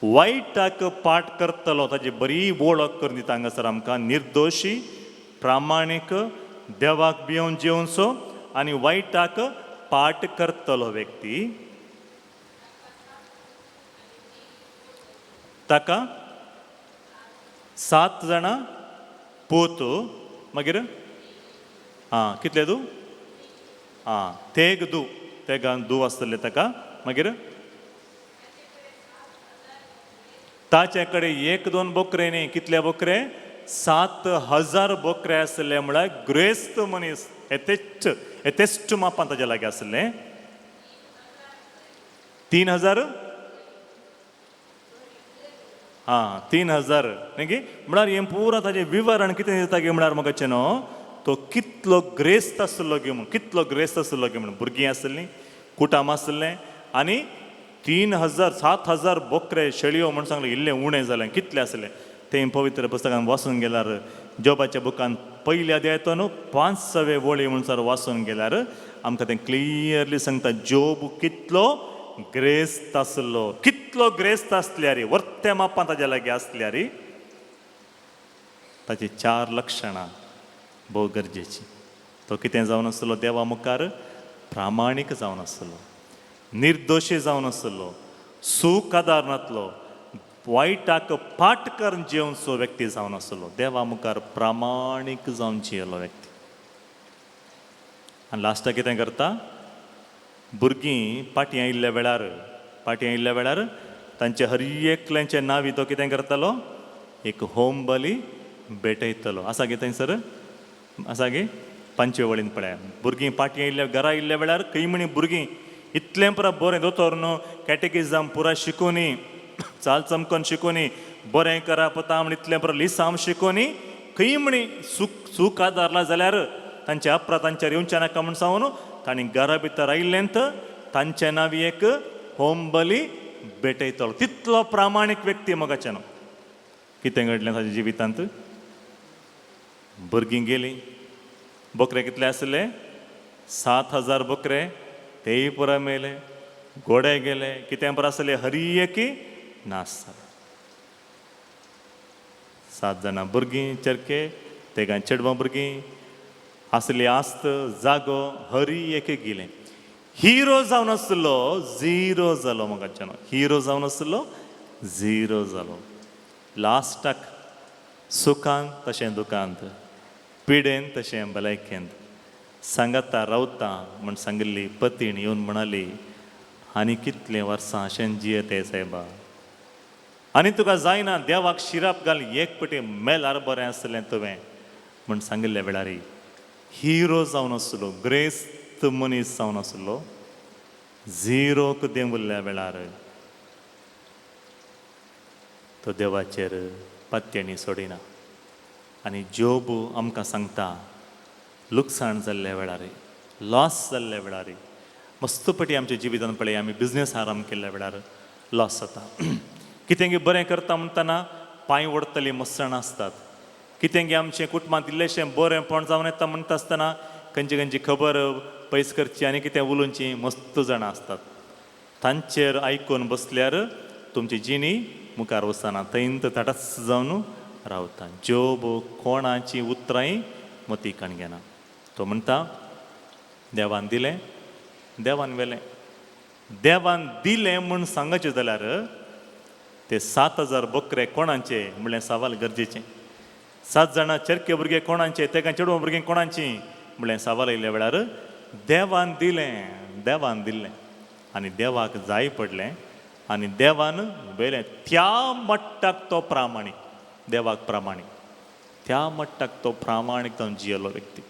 वायटाक पाट करतलो. ताजी बरी वळख करून दिता हांगासर आमकां. निर्दोशी प्रामाणीक देवाक भियोवन जेवचो आनी वायटाक पाट करतलो व्यक्ती. ताका 7 जाणां पूत. मागीर कितले दू? तेग दू. तेगान दू आसतले ताका. मागीर ताचे कडेन 1-2 बोकरे न्ही. कितले बोकरे? 7,000 बोकरे आसले. म्हळ्यार ग्रेस्त मनीस एतेस्ट मापान ताजे लागीं आसले. 3,000 3,000 न्ही गे. म्हळ्यार हें पुरो ताजें विवरण कितें दिता गे म्हळ्यार म्हाका न्हू तो कितलो ग्रेस्त आसलो गे म्हूण. कितलो ग्रेस्त आसलो गे म्हूण. भुरगीं आसलीं कुटाम आसलें आनी 7,000 बोकरे शेळयो म्हूण सांगलें. इल्लें उणें जालें. कितलें आसलें तें पवित्र पुस्तकान वाचून गेल्यार जोबाच्या बुकान पयल्या अध्यायात न्हू 5वे वळी म्हणसर वाचून गेल्यार आमकां तें क्लियरली सांगता जोब कितलो ग्रेस्त आसलो. कितलो ग्रेस्त आसल्यार वर्त्या मापान ताज्या लागीं आसल्यार ताची 4 लक्षणां भोव गरजेची. तो कितें जावन आसलो देवा मुखार? प्रामाणीक जावन आसलो. निर्दोशी जावन आसलो. सूख आदारनातलो. वायटाक पाट करून जेवचो व्यक्ती जावन आसलो. देवा मुखार प्रामाणीक जावन जियेलो व्यक्ती. आनी लास्टाक कितें करता? भुरगीं पाटी आयिल्ल्या वेळार तांचे हर एकल्यांचे नांवी तो कितें करतालो? एक होम बली भेटयतलो. आसा गे थंयसर? आसा गे? 5वे वळीन पळया. भुरगीं पाटी आयिल्ल्या घरा आयिल्ल्या वेळार खंय म्हणी भुरगीं इतलें पुरा बरें दोतोर न्हू कॅटेकिजम पुरा शिकोनी चाल चमकोन शिकोनी बरें करप वता म्हण इतलें पुरा लिसांव शिकोनी खंय म्हणी सूख आदारला जाल्यार तांच्या अपरा तांचेर येवचें नाका म्हूण सांगून तांणी घरा भितर आयिल्लेंत तांचे नांवी एक होम बली भेटयतलो. तितलो प्रामाणीक व्यक्ती मोगाचें न्हू. कितें घडलें ताच्या जिवितांत? भुरगीं गेलीं. बकरे कितले आसले? 7,000 बकरे. तेय पुरा मेले. घोडे गेले. कितें पुरो आसले? हरियेकी नास. 7 जाणां भुरगीं चरके, तेगां चेडवां भुरगीं आसली आस्त जागो हरी एक गेलें. हिरो जावन आसलो झिरो जालो. म्हाका हिरो जावन आसलो झिरो जालो. लास्टाक सुखांत तशें दुखांत, पिडेन तशें भलायकेंत सांगाता रावता म्हण सांगिल्ली पतीन येवन म्हणाली, आनी कितलें वर्सां अशें जियेतें सायबा, आनी तुका जायना देवाक शिराप घाल, एक पटी मेलार बरें आसलें तुवें म्हण सांगिल्ले वेळार हिरो जावन आसलो, ग्रेस्त मनीस जावन आसलो, झिरोक देंवल्ल्या वेळार तो देवाचेर पत्त्यांनी सोडिना. आनी जोब आमकां सांगता, लुकसाण जाल्ल्या वेळार, लॉस जाल्ल्या वेळार, मस्तपटी आमच्या जिवितांत पळय आमी बिझनेस आराम केल्ल्या वेळार लॉस जाता. कितेंय बरें करता म्हणटना पांय ओडतलीं मसण आसतात. कितेंय आमचें कुटुंबांत इल्लेशें बरेंपण जावन येता म्हणटा आसतना खंयची खबर पयस करची आनी कितें उलोवची मस्त जाणां आसतात. तांचेर आयकून बसल्यार तुमची जिणी मुखार वचना, थंयंत तटस जावन रावता. जोब कोणाची उतरांय मतीकान घेना. तो म्हणटा, देवान दिलें, देवान व्हेलें. देवान दिलें म्हूण सांगचें जाल्यार ते 7,000 बकरे कोणाचे म्हणलें सवाल गरजेचें. 7 जाणां चरके भुरगे कोणाचे, तेका चेडवां भुरगीं कोणाचीं म्हणलें सवाल येयल्या वेळार देवान दिलें, देवान दिलें. आनी देवाक जाय पडलें आनी देवान व्हेलें. त्या मट्टाक तो प्रामाणीक, देवाक प्रामाणीक, त्या मट्टाक तो प्रामाणीक जावन जियेलो व्यक्ती.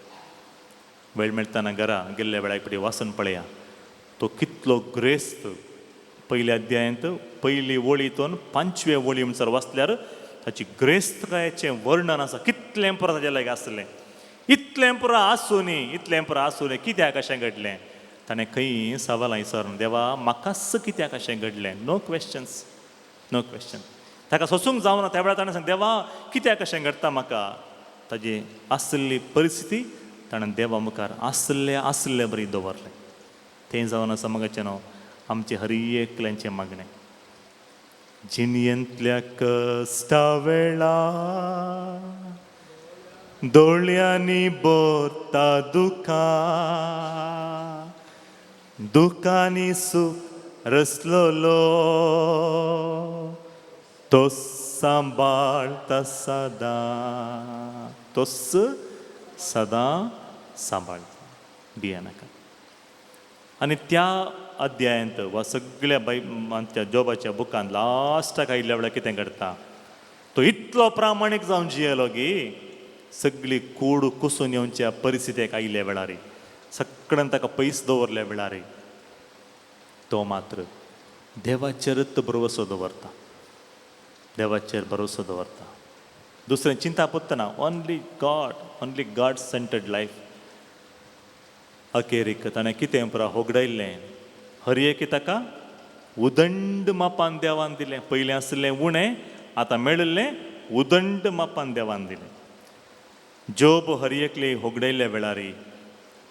वेळ मेळटाना घरा गेल्ल्या वेळार फुडें वाचून पळया तो कितलो ग्रेस्त. पयल्या अध्यायांत पयली वळीतून 5वे वळी म्हणसर वाचल्यार ताची ग्रेस्तकायेचें वर्णन आसा. कितलें पुरो ताचे लागी आसलें, इतलें पुरो आसूनी, इतलें पुरो आसूनी कित्याक अशें घडलें. ताणें खंय सवालां विचारून, देवा म्हाकाच कित्याक अशें घडलें. No questions, no question. ताका सोंसूंक जावना. त्या वेळार ताणें सांग, देवा कित्याक अशें घडटा म्हाका. ताजी आसली परिस्थिती ताणें देवा मुखार आसले बरी दवरलें. तें जावन आसा मगाचें न्हू आमचें हर एकल्यांचें मागणें. जिणयेंतल्या कश्टा वेळार दोळ्यांनी भरता दुखांनी सूख रसलोलो, तोच सांबाळता सदां, तोच सदां सांबाळता, भियेनाका. आनी त्या अध्यायांत वा सगळ्या आमच्या जोबाच्या बुकांत लास्टाक आयिल्ल्या वेळार कितें घडटा, तो इतलो प्रामाणीक जावन जियेलो की सगळी कूड कुसून येवच्या परिस्थितीक आयिल्ल्या वेळार, सगळ्यान ताका पयस दवरल्या वेळार तो मात्र देवाचेरच भरवसो दवरता, देवाचेर भरवसो दवरता. दुसरें चिंता पडटना. Only God centred life. अखेरीक ताणें कितें पुरो होगडायल्लें, हर एक ताका उदंड मापान देवान दिलें. पयलें आसलें उणें, आतां मेळिल्लें उदंड मापान देवान दिलें. जोब हर एकली होगडायल्ल्या वेळार,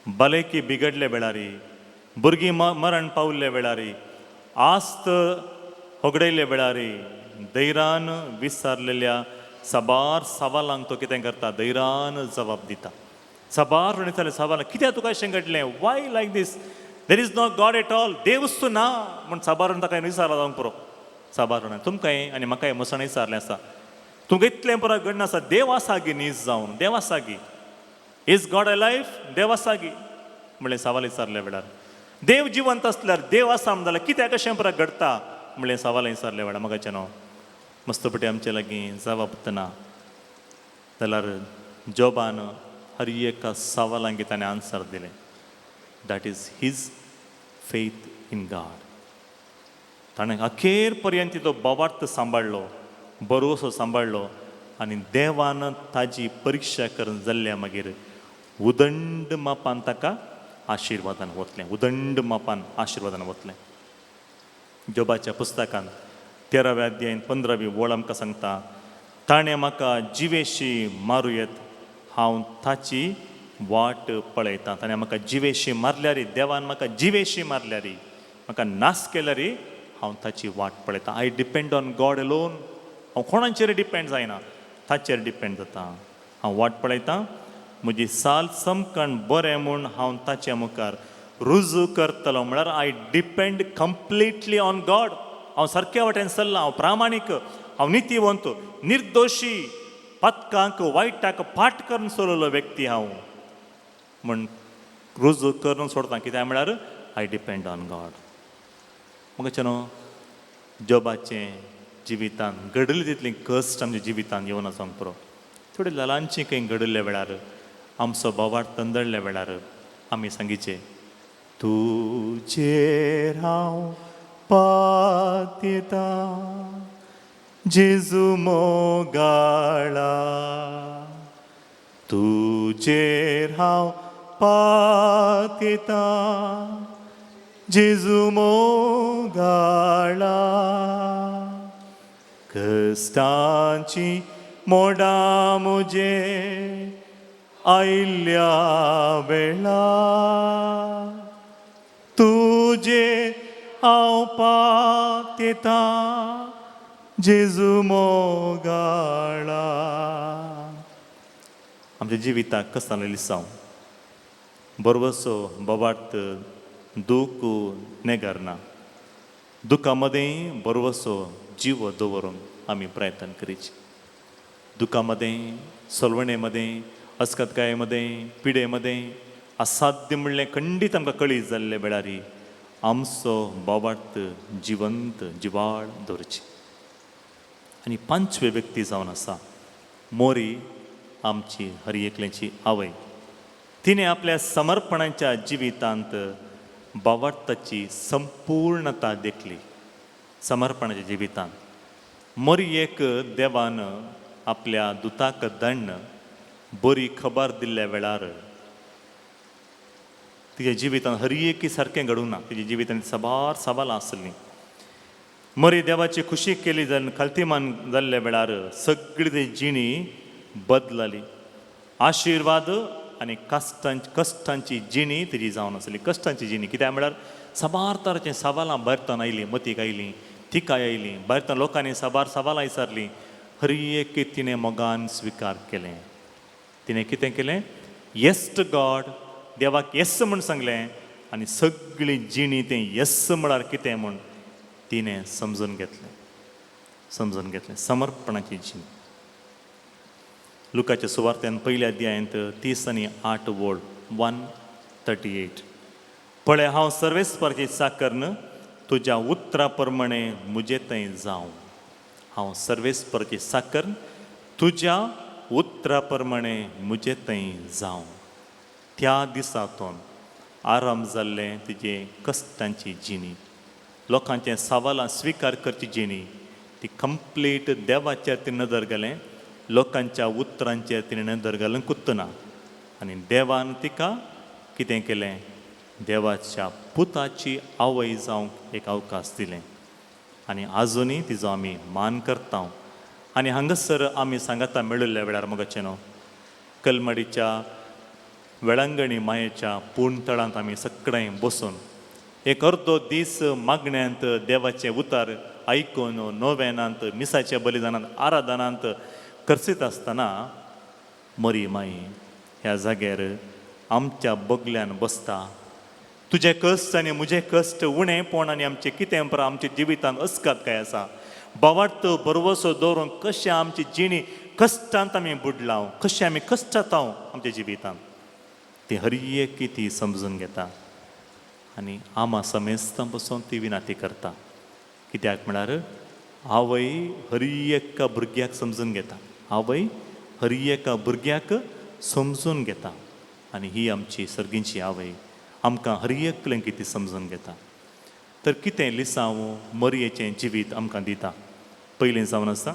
भलायकी बिगडल्या वेळार, भुरगीं मरण पावल्ल्या वेळार, आस्त होगडायल्ल्या वेळार, धैर्यान विचारलेल्या साबार सवालांक तो कितें करता, धैर्यान जबाब दिता. साबार विचारले सवाल, कित्याक तुका अशें घडलें, why like this, there is no God at all, देवच ना म्हण साबारून ताका विचारला जावंक पुरो. साबारून तुमकांय आनी म्हाकाय मसण विचारलें आसा, तुमकां इतलें पुरो घडना आसा, देव आसा गी न्हीज जावन, देव आसा गी, इज गॉड अ लायफ, देव आसा गी म्हणलें सवाल विचारल्या वेळार. देव जिवंत आसल्यार देव आसा म्हणून जाल्यार कित्याक अशें पुरो घडटा म्हणलें सवाल विचारल्या वेळार म्हाकाचें न्हू मस्तपटी आमचे लागीं जबाब दितना जाल्यार जोबान हर एका सवालांक ताणें आन्सर दिलें. That is his faith in God. ताणें अखेर पर्यंत तो बोवार्थ सांबाळ्ळो, भरवसो सांबाळ्ळो आनी देवान ताजी परिक्षा करून जाल्ल्या मागीर उदंड मापान ताका आशिर्वादान वतलें, उदंड मापान आशिर्वादान वतलें. जोबाच्या पुस्तकांत 13व्या अध्यायान 15वी वळ आमकां सांगता, ताणें म्हाका जिवेशी मारूं येत, हांव ताची वाट पळयतां. ताणें म्हाका जिवेशी मारल्या रे, देवान म्हाका जिवेशी मारल्या रे, म्हाका नास केला रे, हांव ताची वाट पळयतां. I depend on God alone. हांव कोणाचेर डिपेंड जायना, ताचेर डिपेंड जाता. हांव वाट पळयतां, म्हजी साल समकण बरें म्हूण हांव ताच्या मुखार रुजू करतलो. म्हळ्यार I depend completely on God. हांव सारक्या वाटेन चल्लां, हांव प्रामाणीक, हांव नितीवंत, निर्दोशी, पथकांक वायटाक फाट करून चललो व्यक्ती हांव म्हण रुजू करून सोडतां. कित्याक म्हळ्यार आय डिपेंड ऑन गॉड. म्हाका न्हू जॉबाचें जिवितांत घडली तितली कश्ट आमच्या जिवितांत येवन वचोंक पुरो. थोडी ल्हानशीं खंय घडिल्ल्या वेळार, आमचो बोवाड तंदळ्ळ्या वेळार आमी सांगिचे, तुजेर हांव पातयेता जेजू मोगाळा, तुजेर हांव पातयेता जेजू मोगाळा. कश्टांची मोडा मुजे आयिल्ल्या वेळा, तुजे हांव पातयेता जेजू मोगाळा. आमच्या जिविताक कसले लिसांव बरोबरसो बोवार्थ दूख नेगार ना. दुखा मदें बरोबरसो जीव दवरूंक आमी प्रयत्न करीचे. दुखा मदें, सोलवणे मदें, अस्कतकाये मदें, पिडे मदें, असाध्य म्हणलें खंडीत आमकां कळीत जाल्ले वेळारी आमचो बोवार्थ जिवंत जिवाळ दवरची. आनी पांचवे व्यक्ती जावन आसा मोरी, आमची हरी एकल्याची आवय. तिणें आपल्या समर्पणाच्या जिवितांत बोवार्थाची संपूर्णता देखली. समर्पणाच्या जिवितांत मोरयेक देवान आपल्या दुताक धाडून बरी खबर दिल्ल्या वेळार तिच्या जिवितांत हर एकी सारकें घडूंक ना. तिच्या जिवितांत साबार सवालां आसलीं. मोरी देवाची खुशी केली जावन खालतीमान जाल्ल्या वेळार सगळी ती जिणी बदलली. आशिर्वाद आनी कश्टांची जिणी तिजी जावन आसली. कश्टांची जिणी कित्याक म्हळ्यार साबार तरांचीं सवालां भारतान आयलीं, मतीक आयलीं, तिकाय आयलीं. भारतान लोकांनी साबार सवालां विचारलीं. हर एक तिणें मोगान स्विकार केलें. तिणें कितें केलें? येस टू गॉड, देवाक येस म्हूण सांगलें. आनी सगळी जिणी तें येस म्हळ्यार कितें म्हूण तिणें समजून घेतलें. समर्पणाची जिणी. लुकाच्या सुवार्थेन पयल्या अध्यायांत 30 आनी 8 वोळ 1:38. पळय, हांव सर्वेस्पराची चाकरन, तुज्या उतरा प्रमाणे मुजे थंय जावं. हांव सर्वेस्पराची चाकरन, तुज्या उतरा प्रमाणे मुजे थंय जावं. त्या दिसांतून आराम जाल्लें तिजे कश्टांची जिणी, लोकांचे सवालां स्विकार करची जिणी, ती कंप्लीट देवाचेर ती नदर घालें. लोकांच्या उतरांचेर तिणें नदर घालूंक कुत्तना. आनी देवान तिका कितें केलें? देवाच्या पुताची आवय जावंक एक अवकाश दिलें. आनी आजुनूय तिजो आमी मान करता. आनी हांगासर आमी सांगाता मेळिल्ल्या वेळार मोगाचें न्हू, कलमडीच्या वेळांगणी मायेच्या पुणतळांत आमी सगळें बसून एक अर्दो दीस मागण्यांत देवाचें उतार आयकून नोवेनांत, मिसाच्या बलिदानांत, आराधनांत करसीत आसतना मोरी माई ह्या जाग्यार आमच्या बगल्यान बसता. तुजे कश्ट आनी म्हजे कश्ट उणेंपण आनी आमचें कितें पर आमच्या जिवितांत अस्कात काय आसा. बोवार्थ बरवसो दवरूंक कशें आमची जिणी कश्टांत आमी बुडलां, कशें आमी कश्टांत आमच्या जिवितांत, ती हर एक ती समजून घेता. आनी आमा समेस्तां बसून ती विनाती करता. कित्याक म्हळ्यार आवय हर एका भुरग्याक समजून घेता. आवय हर एका भुरग्याक समजून घेता. आनी ही आमची सर्गींची आवय आमकां हर एकलें कितें समजून घेता. तर कितें लिसांव मरयेचें जिवीत आमकां दिता. पयलीं जावन आसा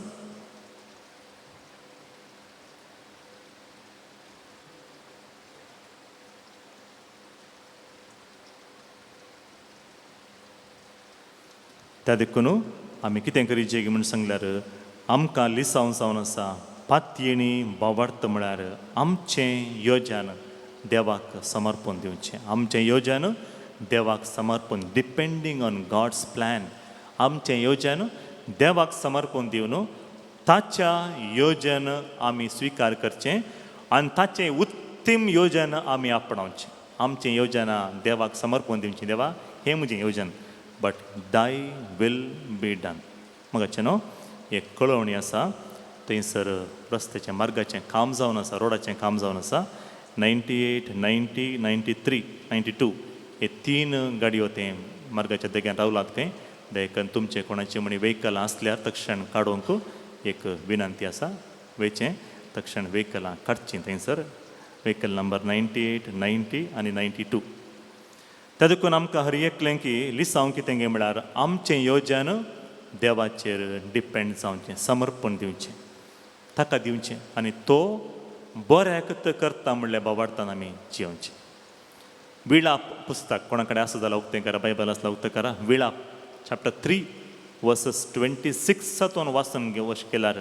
त्या देखून आमी कितें करीचें म्हणून सांगल्यार आमकां लिसांव जावन आसा पातयेणी बोवार्थ म्हळ्यार आमचें योजन देवाक समर्पण दिवचें. आमचें योजन देवाक समर्पण, डिपेंडींग ऑन गॉड्स प्लॅन. आमचें योजन देवाक समर्पण दिवन ताच्या योजन आमी स्विकार करचें आनी ताचें उत्तम योजन आमी आपणावचें. आमचें योजना देवाक समर्पण दिवचें. देवा हें म्हजें योजन, बट दाय वील बी डन. मगाचें न्हू एक कळवणी आसा, थंयसर रस्त्याचें मार्गाचें काम जावन आसा, रोडाचें काम जावन आसा. 98, 90, 93, 92 हे 3 गाडयो ते मार्गाच्या देग्यान रावलात खंय. देखून तुमचे कोणाचे म्हणी वेहिकलां आसल्यार तक्षण काडूंक एक विनंती आसा. वेचें तक्षण वेहिकलां काडचीं थंयसर. वेहिकल नंबर 98, 90 आनी 92. त्या देखून आमकां हर एकलें की लिसांव कितें गे म्हळ्यार आमचें योजन देवाचेर डिपेंड जावचें, समर्पण दिवचें, ताका दिवचें आनी तो बऱ्याक करता म्हणल्या बाबार्थान आमी जियोवचें. विळाप पुस्तक कोणा कडेन आसा जाल्यार उक्तें करा, बायबल आसल्यार उक्तें करा. विळाप चॅप्टर 3 वर्सेस 26 वाचून वच केल्यार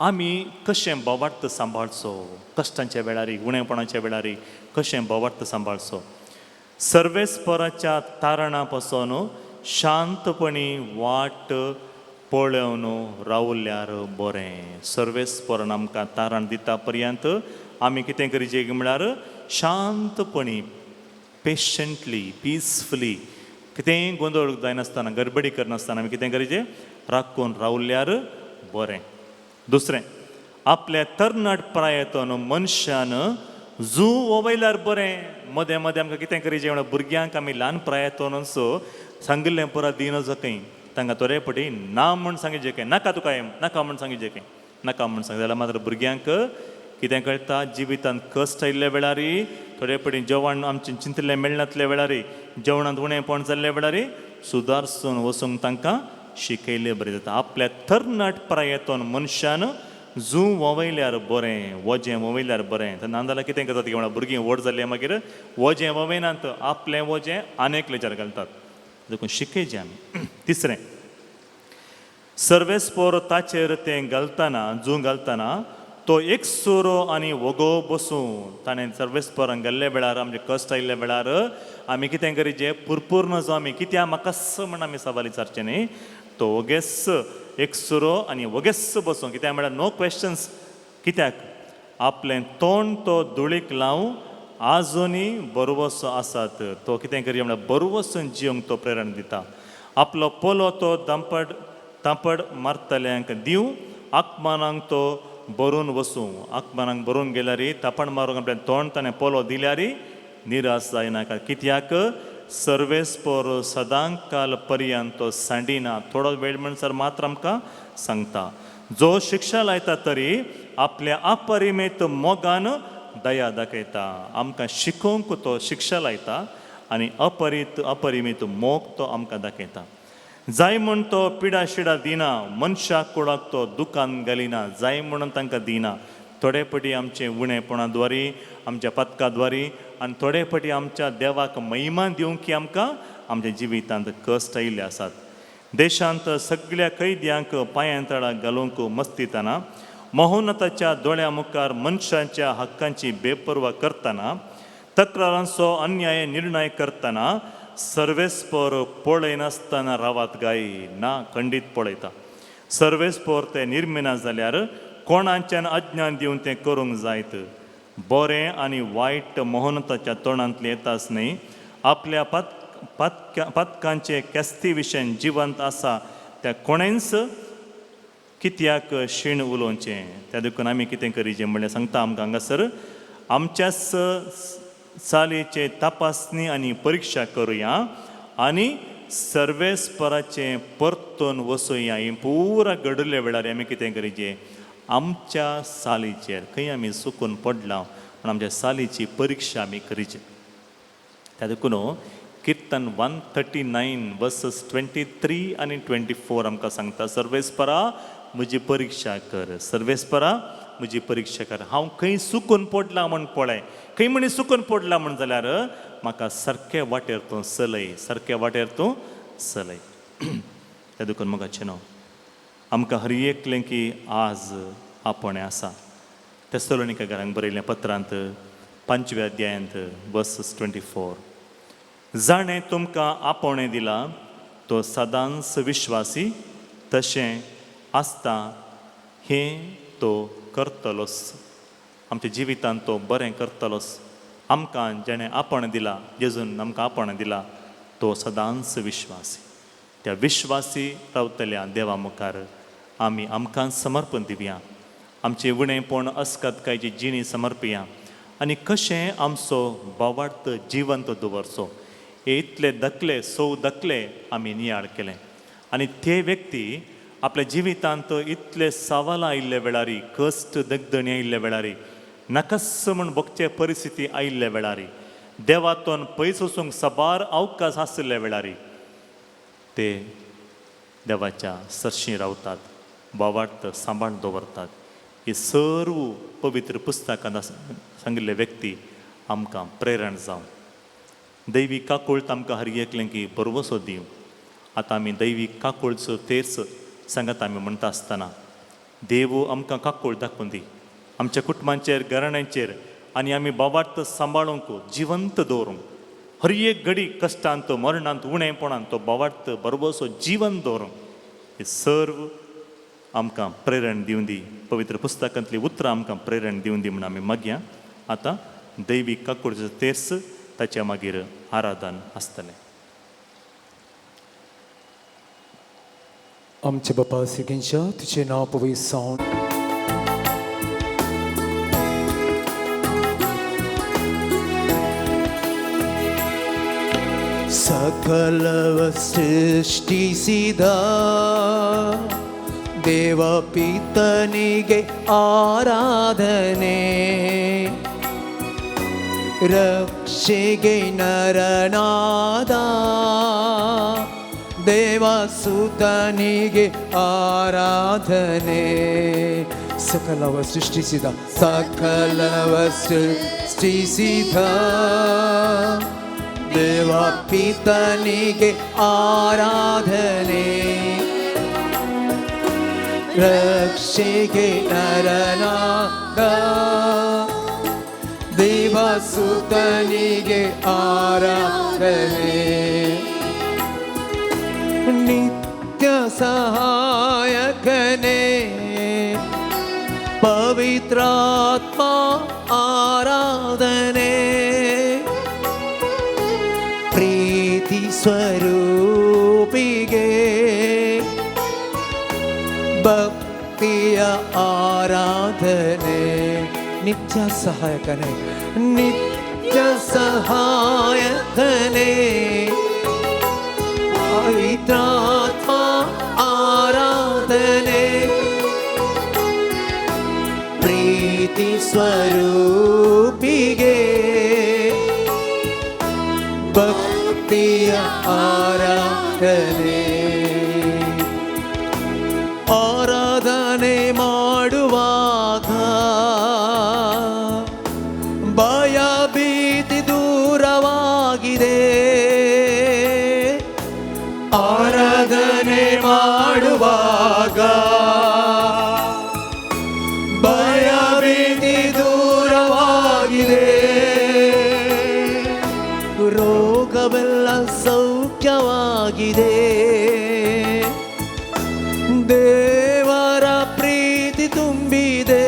आमी कशें बोवार्थ सांबाळचो, कश्टांच्या वेळारी, उणेपणाच्या वेळारी कशें बोवार्थ सांबाळचो. सर्वेस्पराच्या तारणा पासून शांतपणी वाट पळोवन रावल्यार बरें. सर्वेस्परान आमकां तारण दिता पर्यंत आमी कितें करचें म्हळ्यार शांतपणी, पेशंटली, पिसफुली, कितेंय गोंदळ जायनासतना, गडबडी करनासतना आमी कितें करचें राखून रावल्यार बरें. दुसरें, आपल्या तरणाट प्रायेतून मनशान जू वयल्यार बरें. मदें मदें आमकां कितें करचें म्हळ्यार भुरग्यांक आमी ल्हान प्रायेतूनच सांगिल्लें पुरा दिना जखय तांकां थोडे फावटी ना म्हूण सांगिचें खंय, नाका तुका हें, नाका म्हूण सांगिचें खंय, नाका म्हूण सांग जाल्यार मात्र भुरग्यांक कितें कळटा. जिवितांत कश्ट आयिल्ल्या वेळारी, थोडे फावटी जेवण आमचें चिंतलें मेळनातल्या वेळारी, जेवणांत उणेंपण जाल्ल्या वेळारी सुदारसून वचूंक तांकां शिकयलें बरें जाता. आपल्या तरणाट प्रायेतून मनशान जू वयल्यार बरें, वजें वयल्यार बरें. नाजाल्यार कितें करतात की म्हळ्यार भुरगीं व्हड जाल्लीं मागीर वजें वयनात, आपलें वजें आनेकल्याचेर घालतात. देखून शिकयचें आमी. तिसरें, सर्वेस्पोर ताचेर तें घालतना, जू घालतना तो एक सोरो आनी वगो बसूं. ताणें सर्वेस्पोरांक घाल्ल्या वेळार, आमचे कश्ट आयिल्ल्या वेळार आमी कितें करीचें, पुरपूर्ण जो आमी कित्याक म्हाकाच म्हण आमी सवाल विचारचें न्ही. तो वगेस्स एक सुरो आनी वगेस्स बसूं. कित्याक म्हळ्यार नो क्वेश्चन्स. कित्याक आपलें तोंड तो धुळीक लावं आजुनी बरोवसो आसात. तो कितें करया म्हळ्यार बरोवसून जियोंक तो प्रेरण दिता. आपलो पोलो तो तांपड मारतल्यांक दिवं, आत्मानांक तो बरोवन वसूं. आत्मानांक बरोवन गेल्यार तापण मारूंक आपलें तोंड ताणें पोलो दिल्यार निराश जायनाका. कित्याक सर्वेस्पोर सदांच काल पर्यंत तो सांडिना. थोडो वेळ म्हणसर मात्र आमकां सांगता. जो शिक्षा लायता तरी आपल्या अपरिमीत मोगान दया दाखयता. आमकां शिकोवंक तो शिक्षा लायता आनी अपरिमीत मोग तो आमकां दाखयता. जाय म्हूण तो पिडाशिडा दिना, मनशाक कुळाक तो दुकान घालिना. जाय म्हणून तांकां दिना. थोडे फावटी आमचे उणेपणाद्वारी, आमच्या पथकाद्वारी आनी थोडे फावटी आमच्या देवाक महिमा दिवंक आमकां आमच्या जिवितांत कश्ट आयिल्ले आसात. देशांत सगळ्या कैद्यांक पांयांतळाक घालूंक मस्तितना, महोन्नताच्या दोळ्या मुखार मनशांच्या हक्कांची बेपर्वा करतना, तक्रारांचो अन्याय निर्णय करतना सर्वेस्पोर पळयनासतना रावात गाय ना, खंडीत पळयता. सर्वेस्पोर ते निर्मिना जाल्यार कोणाच्यान अज्ञान दिवन तें करूंक जायत. बरें आनी वायट महोन्नताच्या तोंडांतलें येताच न्ही. आपल्या पथकांचे केस्ती विशयन जिवंत आसा त्या कोणेंच कित्याक शीण उलोवचें. त्या देखून आमी कितें करीचें म्हणल्यार सांगता आमकां हांगासर, आमच्याच चालीचे तपासणी आनी परिक्षा करुया आनी सर्वेस्पराचें परतून वचुया. ही पुरा घडिल्ल्या वेळार आमी कितें करीचें, आमच्या सालीचेर खंय आमी चुकून पडलां म्हण आमच्या सालीची परिक्षा आमी करीची. त्या देखून किर्तन 139 वर्सेस 23 आनी 24 आमकां सांगता, सर्वेस्परा म्हजी परिक्षा कर, सर्वेस्परा म्हजी परिक्षा कर. हांव खंय चुकून पडलां म्हण पळय, खंय म्हणी चुकून पडलां म्हण जाल्यार म्हाका सारके वाटेर तूं चलय, सारके वाटेर तूं चलय. त्या देखून मोगाचें न्हू, आमकां हर एकलें की आज आपोणे आसा. तेसलोनिकेकारांक बरयल्ल्या पत्रांत 5व्या अध्यायांत वर्सेस 24. जाणें तुमकां आपोणें दिला तो सदांच विश्वासी तशें आसता हें तो करतलोच. आमच्या जिवितांत तो बरें करतलोच. आमकां जेणें आपण दिला, जेजून आमकां आपण दिला तो सदांच विश्वासी. त्या विश्वासी रावतल्या देवा मुखार आमी आमकां समर्पण दिवया. आमचें उणेंपण अस्कतकायची जिणी समर्पया आनी कशें आमचो बोवार्थ जिवंत दवरचो हे इतले दखले आमी नियाळ केले. आनी ते व्यक्ती आपल्या जिवितांत इतले सवालां आयिल्ल्या वेळारी, कश्ट दगदणी आयिल्ल्या वेळारी, नाकास म्हूण भोगचे परिस्थिती आयिल्ल्या वेळारी, देवातोन पयस वचूंक सबार अवकाश आसल्या वेळारी ते देवाच्या सरशी रावतात, बोवार्थ सांबाळून दवरतात. हे सर्व पवित्र पुस्तकांत सांगिल्ले व्यक्ती आमकां प्रेरण जावं. दैवीक काकूळट आमकां हर एकलें की बरोवसो दिवं. आतां आमी दैवीक काकूळचो तेर्स सांगत आमी म्हणटा आसतना देव आमकां काकूळ दाखोवन दी आमच्या कुटुंबांचेर, घराण्यांचेर, आनी आमी बोवार्थ सांबाळूंक, जिवंत दवरूंक, हर एक घडी कश्टांत, मरणांत, उणेपणांत तो बोवार्थ बरोबरसो जिवन दवरूंक हे सर्व आमकां प्रेरण दिवन दी. पवित्र पुस्तकांतलीं उतरां आमकां प्रेरण दिवन दी म्हूण आमी मागया. आतां दैवीक काकूळचो तेर्स ताच्या मागीर आराधन आसतलें. आमचे बापा सिगेंच्या तुजें नांव पवित्र जावं. सकल ಸೃಷ್ಟಿಸಿದ ದೇವ ಪಿತನಿಗೆ ಆರಾಧನೆ, ರಕ್ಷೆಗೆ ನರನಾದ ದೇವಸುತನಿಗೆ ಆರಾಧನೆ. ಸಕಲವ ಸೃಷ್ಟಿಸಿದ ಸಕಲವ ಸೃಷ್ಟಿಸಿದ ದೇವ ಪಿತನಿಗೆ ಆರಾಧನೆ, ರಕ್ಷೆಗೆ ನರನಾದ ದೇವಸುತನಿಗೆ ಆರಾಧನೆ. ನಿತ್ಯ ಸಹಾಯಕನೇ ಪವಿತ್ರಾತ್ಮ ಆರಾಧನೆ, ಪ್ರೀತಿ ಸ್ವರೂಪಿಗೆ ಭಕ್ತಿಯ ಆರಾಧನೆ. ನಿತ್ಯ ಸಹಾಯಕನೇ, ನಿತ್ಯ ಸಹಾಯಕನೇ ಪವಿತ್ರಾತ್ಮ ಆರಾಧನೆ, ಪ್ರೀತಿ ಸ್ವರೂಪಿಗೆ ಭಕ್ತಿಯ ಆರಾಧನೆ. ಆರಾಧನೆ ಮಾಡುವಾಗ ಭಯ ಭೀತಿ ದೂರವಾಗಿದೆ. ಆರಾಧನೆ ಮಾಡುವಾಗ ಭಯ ಭೀತಿ ದೂರವಾಗಿದೆ. ರೋಗವೆಲ್ಲ ಸೌಖ್ಯವಾಗಿದೆ. ದೇವರ ಪ್ರೀತಿ ತುಂಬಿದೆ.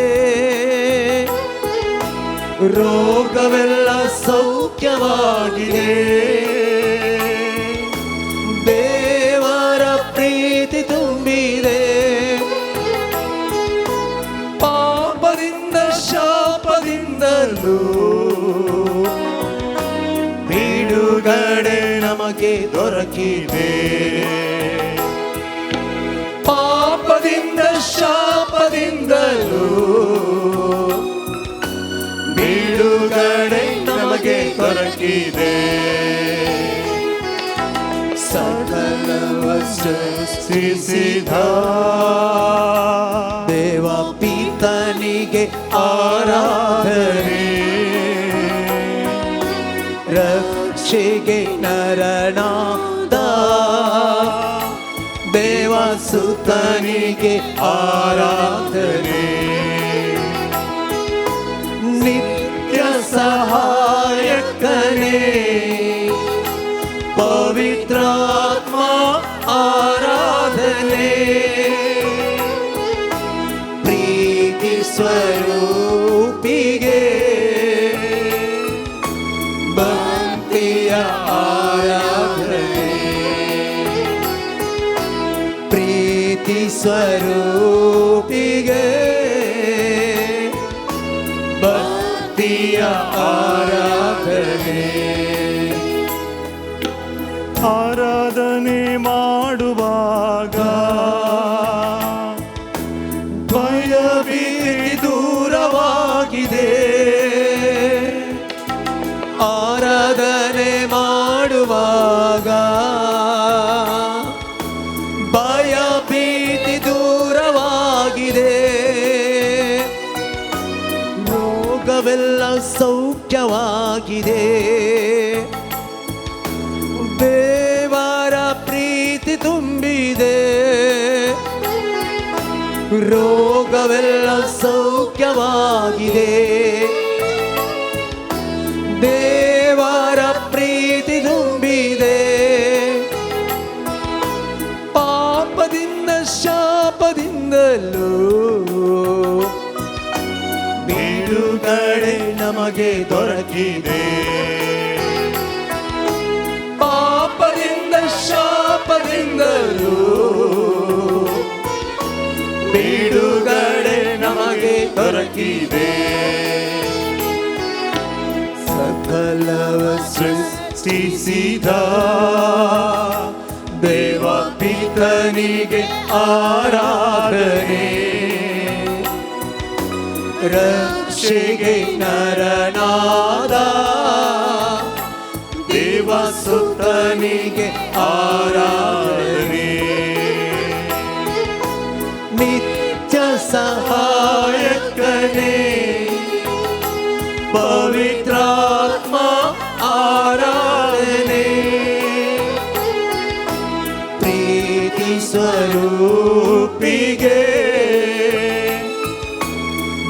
ರೋಗವೆಲ್ಲ ಸೌಖ್ಯವಾಗಿದೆ. ದೇವರ ಪ್ರೀತಿ ತುಂಬಿದೆ. ಪಾಪದಿಂದ ಶಾಪದಿಂದಲೂ ಬಿಡುಗಡೆ ನಮಗೆ ದೊರಕಿದೆ. ಪಾಪದಿಂದ ಶಾಪದಿಂದಲೂ ಬಿಡುಗಡೆ ನಮಗೆ ದೊರಕಿದೆ. ಸಕಲವ ಸೃಷ್ಟಿಸಿದ ದೇವ ಪಿತನಿಗೆ ಆರಾಧನೆ, ರಕ್ಷೆಗೆ ನರನಾದ ದೇವಸುತನಿಗೆ ಆರಾಧನೆ. ಸಹಾಯಕನೇ ಪವಿತ್ರಾತ್ಮ ಆರಾಧನೆ ಪ್ರೀತಿ ಸ್ವರೂಪಿಗೆ ಭಕ್ತಿಯ ಆರಾಧನೆ ಪ್ರೀತಿ ಸ್ವರೂಪಿಗೆ ಭಕ್ತಿಯ ಆರಾಧನೆ ಆರಾಧನೆ ಮಾಡುವಾಗ ಭಯಭೀತಿ ದೂರವಾಗಿದೆ ಆರಾಧನೆ ಮಾಡುವಾಗ ಭಯಭೀತಿ ದೂರವಾಗಿದೆ ರೋಗವೆಲ್ಲ ಸೌಖ್ಯವಾಗಿದೆ ದೇವರ ಪ್ರೀತಿ ತುಂಬಿದೆ ರೋಗವೆಲ್ಲ ಸೌಖ್ಯವಾಗಿದೆ ದೇವರ ಪ್ರೀತಿ ತುಂಬಿದೆ ಪಾಪದಿಂದ ಶಾಪದಿಂದಲೂ ಬಿಡುಗಡೆ ನಮಗೆ ದೊರಕಿದೆ ಪಾಪದಿಂದ ಶಾಪದಿಂದಲೂ ಬಿಡುಗಡೆ ನಮಗೆ ದೊರಕಿದೆ ಸಕಲವ ಸೃಷ್ಟಿಸಿದ ದೇವ ಪಿತನಿಗೆ ಆರಾಧನೆ ರಕ್ಷೆಗೆ ನರನಾದ ದೇವ ಸುತನಿಗೆ ಆರಾಧನೆ ನಿತ್ಯ ಸಹಾಯಕನೇ ಪವಿತ್ರಾತ್ಮ ಆರಾಧನೆ ಪ್ರೀತಿ ಸ್ವರೂಪಿಗೆ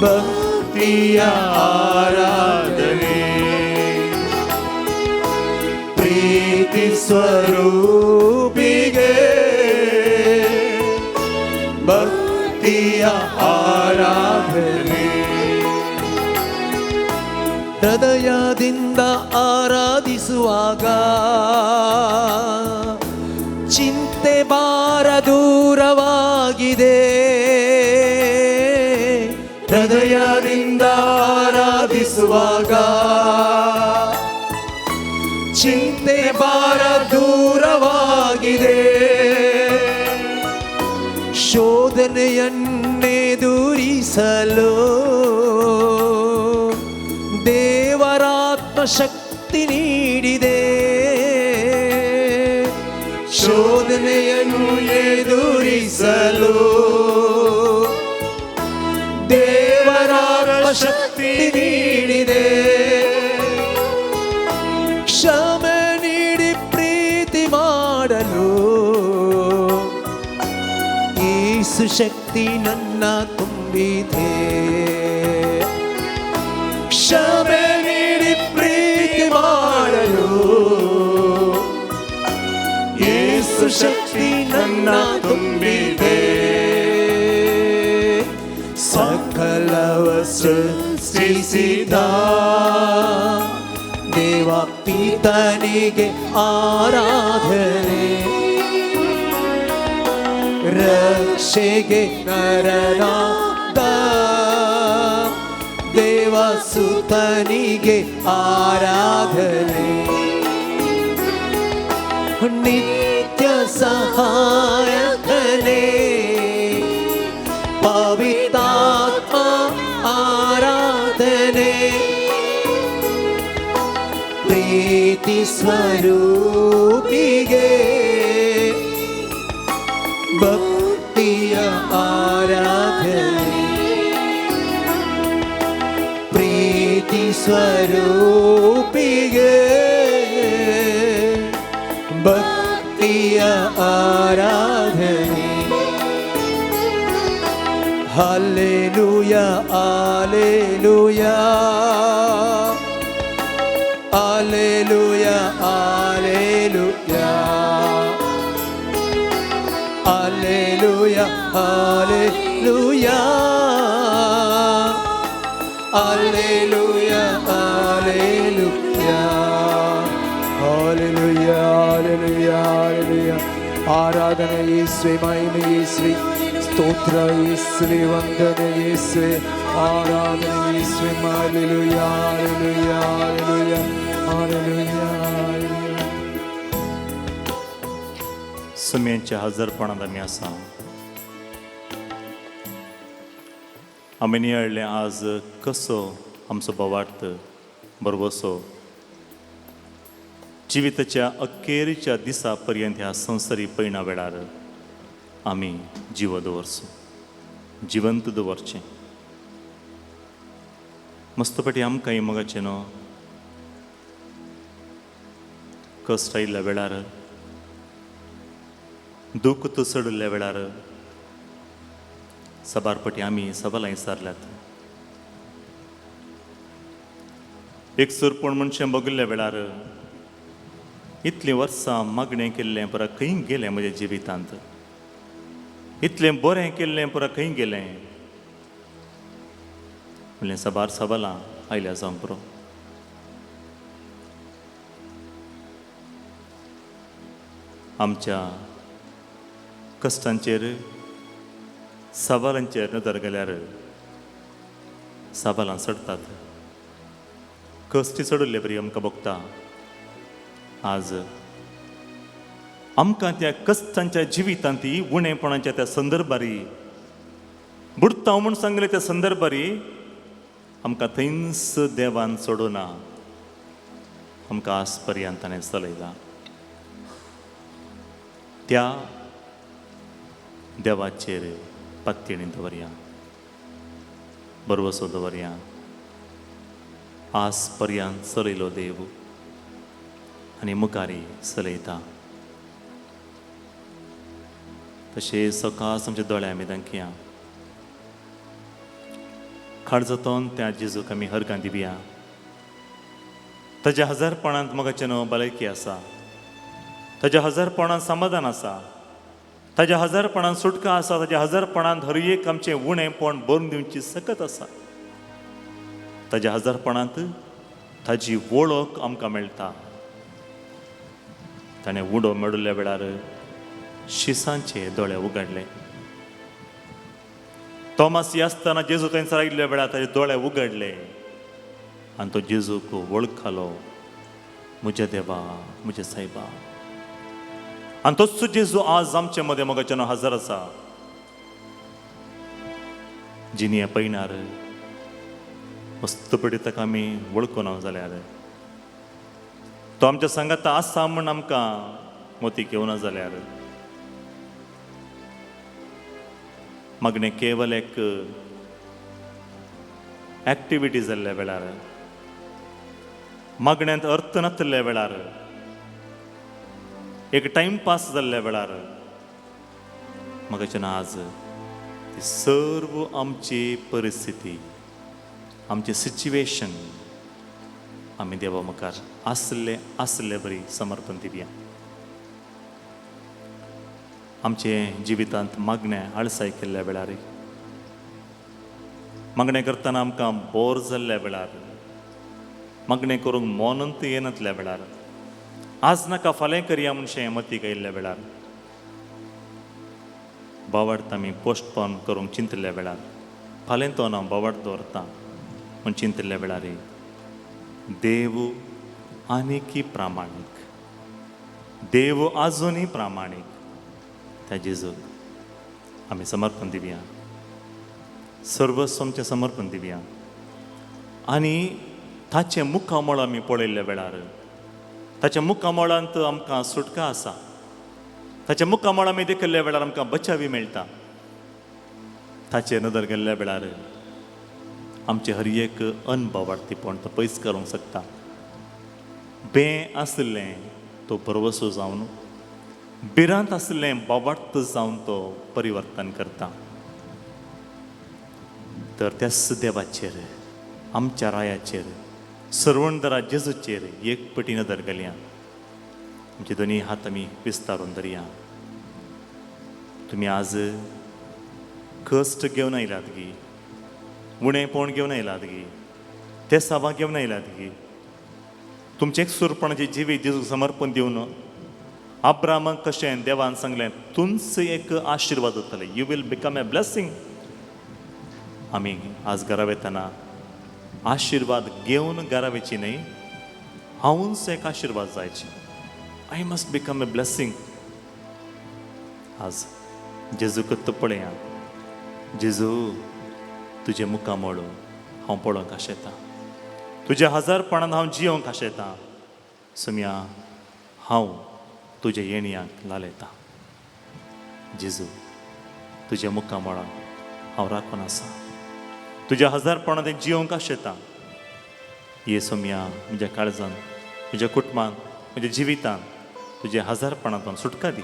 ಭಕ್ತಿಯ ಆರಾಧನೆ ಪ್ರೀತಿ ಸ್ವರೂಪಿಗೆ ಭಕ್ತಿಯ ಆರಾಧನೆ ಹೃದಯದಿಂದ ಆರಾಧಿಸುವಾಗ ಚಿಂತೆ ಭಾರ ದೂರವಾಗಿದೆ ಹೃದಯದಿಂದ ಆರಾಧಿಸುವಾಗ ಚಿಂತೆ ಭಾರ ದೂರವಾಗಿದೆ ಶೋಧನೆಯನ್ನೆದುರಿಸಲು ದೇವರಾತ್ಮ ಶಕ್ತಿ ನೀಡಿದೆ ಶೋಧನೆಯನ್ನು ಎದುರಿಸಲು ದೇವರಾತ್ಮ ಶಕ್ತಿ ನೀಡಿದೆ ಕ್ಷಮೆ ನೀಡಿ ಪ್ರೀತಿ ಮಾಡಲು ಯೇಸು ಶಕ್ತಿ ನನ್ನ ತುಂಬಿದೆ ಕ್ಷಮೆ ನೀಡಿ ಪ್ರೀತಿ ಮಾಡಲು ಯೇಸು ಶಕ್ತಿ ನನ್ನ ತುಂಬಿದೆ ಸಕಲವ ಸೃಷ್ಟಿಸಿದ ದೇವ ಪಿತನಿಗೆ ಆರಾಧನೆ ರಕ್ಷೆಗೆ ನರನಾದ ದೇವ ಸುತನಿಗೆ ಆರಾಧನೆ ನಿತ್ಯ ಸಹಾಯಕನೇ ಪವಿತ್ರಾತ್ಮ ಆರಾಧನೆ ಪ್ರೀತಿ ಸ್ವರೂಪಿಗೆ ಭಕ್ತಿಯ ಆರಾಧನೆ ಪ್ರೀತಿ ಸ್ವರೂಪಿಗೆ ಭಕ್ತಿಯ ಆರಾಧನೆ hallelujah hallelujah Alleluia, Alleluia. Alleluia, Alleluia. Alleluia, Alleluia. Alleluia, Alleluia, Alleluia. ആരാധന യേശുവേ, മഹിമ യേശുവേ, സ്തോത്ര യേശുവേ, വന്ദന യേശുവേ, ആരാധന യേശുവേ. ഹല്ലേലൂയ, ഹല്ലേലൂയ, ഹല്ലേലൂയ, ഹല്ലേലൂയ, ഹല്ലേലൂയ. समेच्या हजरपणात आमी आसा. आमी नियाळ्ळे आज कसो आमचो बोवार्थ बरोवसो जिविताच्या अखेरच्या दिसा पर्यंत ह्या संवसारी पयणा वेळार आमी जीव दवरचो, जिवंत दवरचें. मस्तपटी आमकां ही मोगाचें न्हू, कश्ट आयिल्ल्या वेळार, दूख चडल्या वेळार सबारपटी आमी सबलां विचारल्यात. एक सरपण मनशें बगल्ल्या वेळार इतलीं वर्सां मागणें केल्लें पुरा खंय गेलें म्हज्या जिवितांत, इतलें बरें केल्लें पुरा खंय गेलें म्हणलें. सबार सबलां आयल्या जावं पुरो. आमच्या कश्टांचेर सवालांचेर नदर गेल्यार सवालां चडटात. कश्ट चडले बरी आमकां भोगता. आज आमकां त्या कश्टांच्या जिवितांती उणेपणाच्या त्या संदर्भारी बुडता म्हूण सांगले त्या संदर्भारी आमकां थंयच देवान सोडूना, आमकां आज पर्यंत ताणें चलयला. त्या देवाचेर पत्तिणी दवरया, बरवसो दवरया. आज पर्यंत चलयलो देव आनी मुखारी चलयता. तशें सकाळ आमच्या दोळ्या आमी दांकया. खाडजतोन त्या जेजूक आमी हरकां दिवया. ताच्या हजारपणांत मोगाचें न्हू भलायकी आसा, ताच्या हजारपणांत समाधान आसा, ताच्या हजारपणांत सुटका आसा, ताच्या हजारपणांत हर एक आमचें उणेंपण भरून दिवची सकत आसा. ताच्या हजारपणांत ताची वळख आमकां मेळटा. ताणें उडो मेळिल्ल्या वेळार शिसांचे दोळे उगडले. तोमास आसतना जेजू थंयसर आयिल्ल्या वेळार ताचे दोळे उगडले आनी तो जेजूक वळखलो, म्हज्या देवा, म्हज्या सायबा. आनी तोच जेजू आज आमचे मदें मोगाचें हजर आसा. जिनी पयणार मस्तपडी ताका आमी वळखूना जाल्यार, तो आमच्या सांगात आसा म्हूण आमकां मोती घेवना जाल्यार, मागणें केवल एक एक्टिविटी जाल्ल्या वेळार, मागण्यांत अर्थ नासल्या वेळार, एक टायमपास जाल्ल्या वेळार, म्हाका आज ती सर्व आमची परिस्थिती, आमचे सिच्युएशन आमी देवा मुखार आसले बरी समर्पण दिवया. आमचे जिवितांत मागण्या आळसाय केल्ल्या वेळार, मागणें करतना आमकां बोर जाल्ल्या वेळार, मागणें करूंक मोनंत येनातल्या वेळार, आज नाका फाल्यां करया म्हणशें मतीक आयिल्ल्या वेळार, बावार्थ आमी पोस्टपोन करूंक चिंतल्या वेळार, फाल्यां तो हांव बावार्थ दवरता म्हूण चिंतल्या वेळार, देव आनीक प्रामाणीक, देव आजुनूय प्रामाणीक, त्या जेजूक आमी समर्पण दिवया, सर्वस्व आमचें समर्पण दिवया. आनी ताचें मुखामळ आमी पळयल्ल्या वेळार, ताच्या मुखामळांत आमकां सुटका आसा, ताच्या मुखामळ आमी देखल्ल्या वेळार आमकां बचावी मेळटा. ताचेर नदर गेल्ल्या वेळार आमचे हर एक अनभवार्थीपण तो पयस करूंक शकता. बें आसलें तो बरवसो जावन, बिरांत आसलें बावार्थ जावन तो परिवर्तन करता. तर त्याच देवाचेर, आमच्या रायाचेर सर्वणदरा जेजूचेर एक पटी नदर घालया. आमचे दोनी हात आमी विस्तारून धरया. तुम्ही आज कश्ट घेवन आयलात गी, उणेपण घेवन आयलात गी, ते सभा घेवन आयलात गी. तुमचे एक सुरपणाचे जिवी जेजूक समर्पण दिवन अब्रामाक कशें देवान सांगलें तुमच एक आशिर्वाद जातले. You will become a blessing. आमी आज घरा वेताना आशिर्वाद घेवन घरा वेची न्ही, हांवूच एक आशिर्वाद जायचे. I must become a blessing. आज जेजूक पळया. जेजू तुजे मुखामोळ हांव पळोवंक आशेता. तुज्या हजारपणान हांव जियोंक आशेता. सुम्या हांव तुज्या येणयाक लालयता. जेजू तुज्या मुखामोळां हांव राखून आसा. तुज्या हजारपणान तें जियोंक आशेता. ये सोम्या म्हज्या काळजान, म्हज्या कुटुंबान, म्हज्या जिवितान तुज्या हजारपणांतून सुटका दी.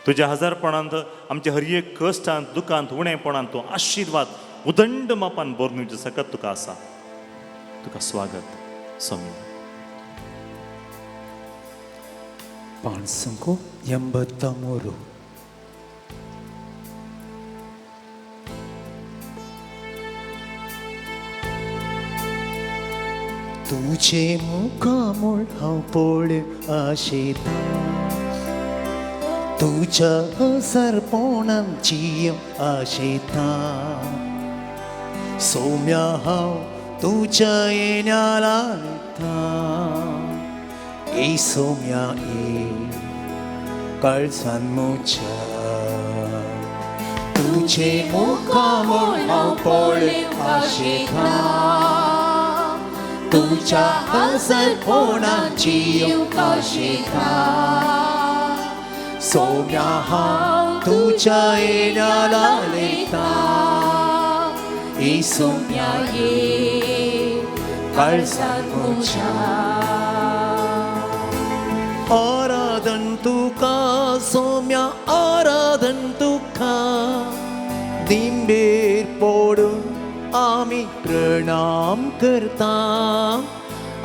तुज्या हजारपणांत आमच्या हर एक कश्टांत, दुखांत, उणेपणांत तूं आशिर्वाद उदंड मापान भरून दिवचे सकत तुका आसा. तुका स्वागत सोम्या. पान संको 83. तुझे मुखामोळ हांव पळोवंक आशेता. तुझ्या हजारपणान जियोंक आशेता. सोम्या हांव तुझ्या येण्या लालयता. ए सोम्या ए काळजान म्हज्या तुझे मुखामोळ हांव पळोवंक आशेता. तुझ्या हजारपणान जियोंक आशेता. सोम्या हांव तुझ्या येण्या लालयता. ए सोम्या ए काळजान म्हज्या आराधन तुका. सोम्या आराधन तुका. दिंबेर पडून आमी प्रणाम करता.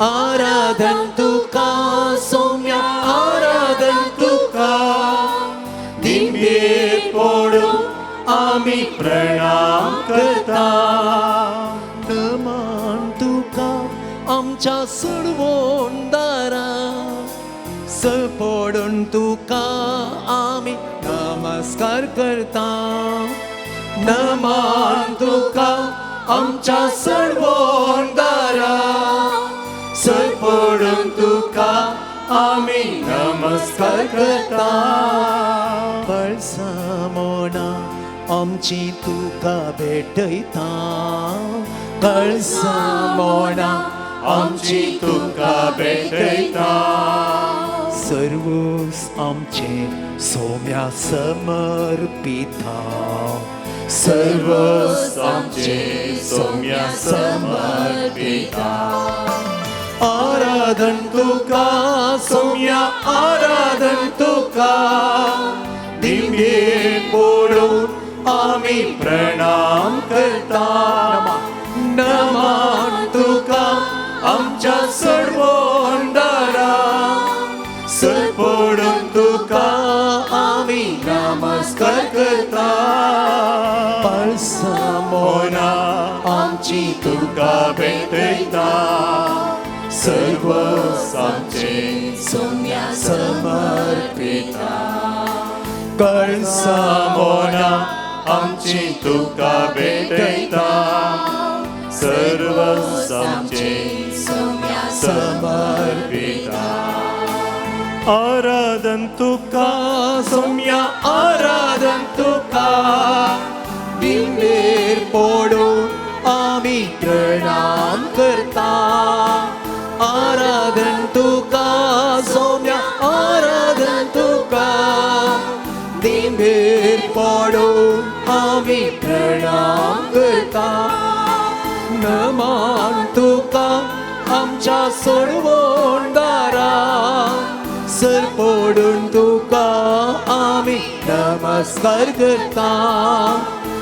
आराधन तुका सोम्या आराधन तुका. दिंबेर पडून आमी प्रणाम करता. नमन तुका आमच्या सुरवंदारा. पडून तुका आमी नमस्कार करता. नमन तुका आमच्या सर्वोंदारा. पडून तुका आमी नमस्कार करता. कळसामोना आमची तुका भेटयता. कळसामोना आमची तुका भेटयता. सर्वस आमचे सोम्या समर्पिता. सर्वस आमचे सोम्या समर्पिता. आराधन तुका सोम्या आराधन तुका. दिंबेर पडून आमी प्रणाम करता. नमन तुका आमच्या सर्वोंदारा. पडून तुका आमी नमस्कार करता. पळसामोना आमची तुका भेटयता. सर्वस आमचे सोम्या समर्पिता. कळसामोना आमची तुका भेटयता. सर्वस आमचे सोम्या समर्पिता. आराधन तुका सोम्या आराधन तुका. दिंबेर पडून आमी प्रणाम करता. आराधन तुका सोम्या आराधन तुका. दिंबेर पडून आमी प्रणाम करता. नमन तुका आमच्या सर्वोंदारा. पडून तुका आमी नमस्कार करता.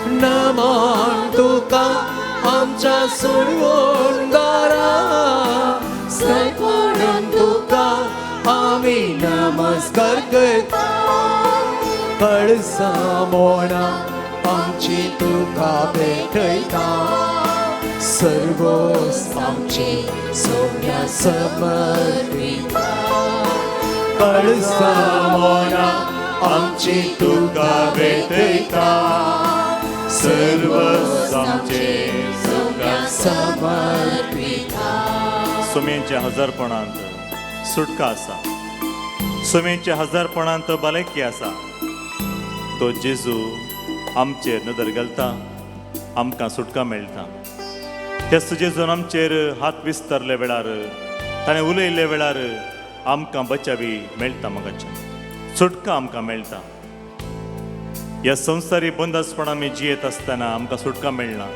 नमन तुका आमच्या सर्वोंदारा. सत म्हणून तुका आम्ही नमस्कार करता कळसा मोना आमची तुका भेटयता सर्वोस आमची सोम्या समर्पिता कळसा मोना आमची तुका भेटयता सर्वोस आमचे सोम्या समर्पिता सुमेच्या हजारपणांत सुटका आसा सुमेच्या हजारपणांत भलायकी आसा तो जेजू आमचेर नदर घालता आमकां सुटका मेळटा तेच जेजून आमचेर हात विस्तारले वेळार ताणें उलयले वेळार आमकां बचावी मेळटा मोगाचें सुटका आमकां मेळटा ह्या संवसारी बंदसपणां आमी जियेत आसतना आमकां सुटका मेळना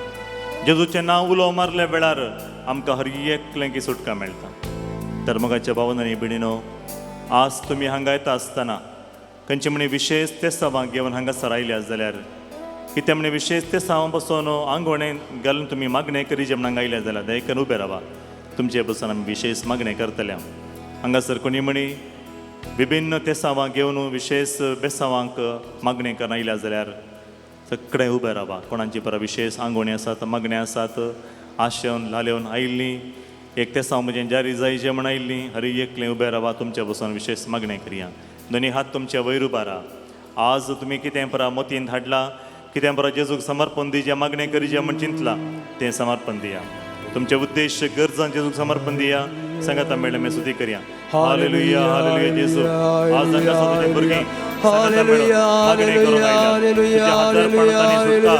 जेजूचें नांव उलो मारले वेळार आमकां हर एकलें सुटका मेळटा तर मोगाच्या भावनांनी बिणीनो आज तुमी हांगा येता आसतना खंयचे म्हणे विशेष ते सभांक घेवन हांगासर आयल्यात जाल्यार कितें म्हणे विशेष ते सभां बसून आंगवणें घालून तुमी मागणें करी जे म्हण आयल्या जाल्यार दयेकन उबे रावा तुमचे बसून आमी विशेष मागणें करतले हांगासर कोणी म्हणी विभिन्न ते सभांक घेवन विशेष बेसांवांक मागणें करून आयल्या जाल्यार सगळे उबे रावा कोणाची परत विशेष आंगवणी आसात मागणी आसात आशेवन लालेवन आयिल्लीं एक ते साव म्हणजे जारी जाय जे म्हण आयिल्लीं हर एकलें उबे रावा तुमच्या बसून विशेष मागणें करया दोनी हात तुमचे वयर उबारा आज तुमी कितें परा मोतीन धाडला कितें परा जेजूक समर्पण दी जे मागणें करी जे म्हण चिंतला तें समर्पण दिया तुमचे उद्देश गरजां जेजूक समर्पण दिया सांगाता मेळ्ळे मे स्तुती करया हालेलुया हालेलुया जेजू आज तांकां सगळे भुरगीं हालेलुया हालेलुया हालेलुया हालेलुया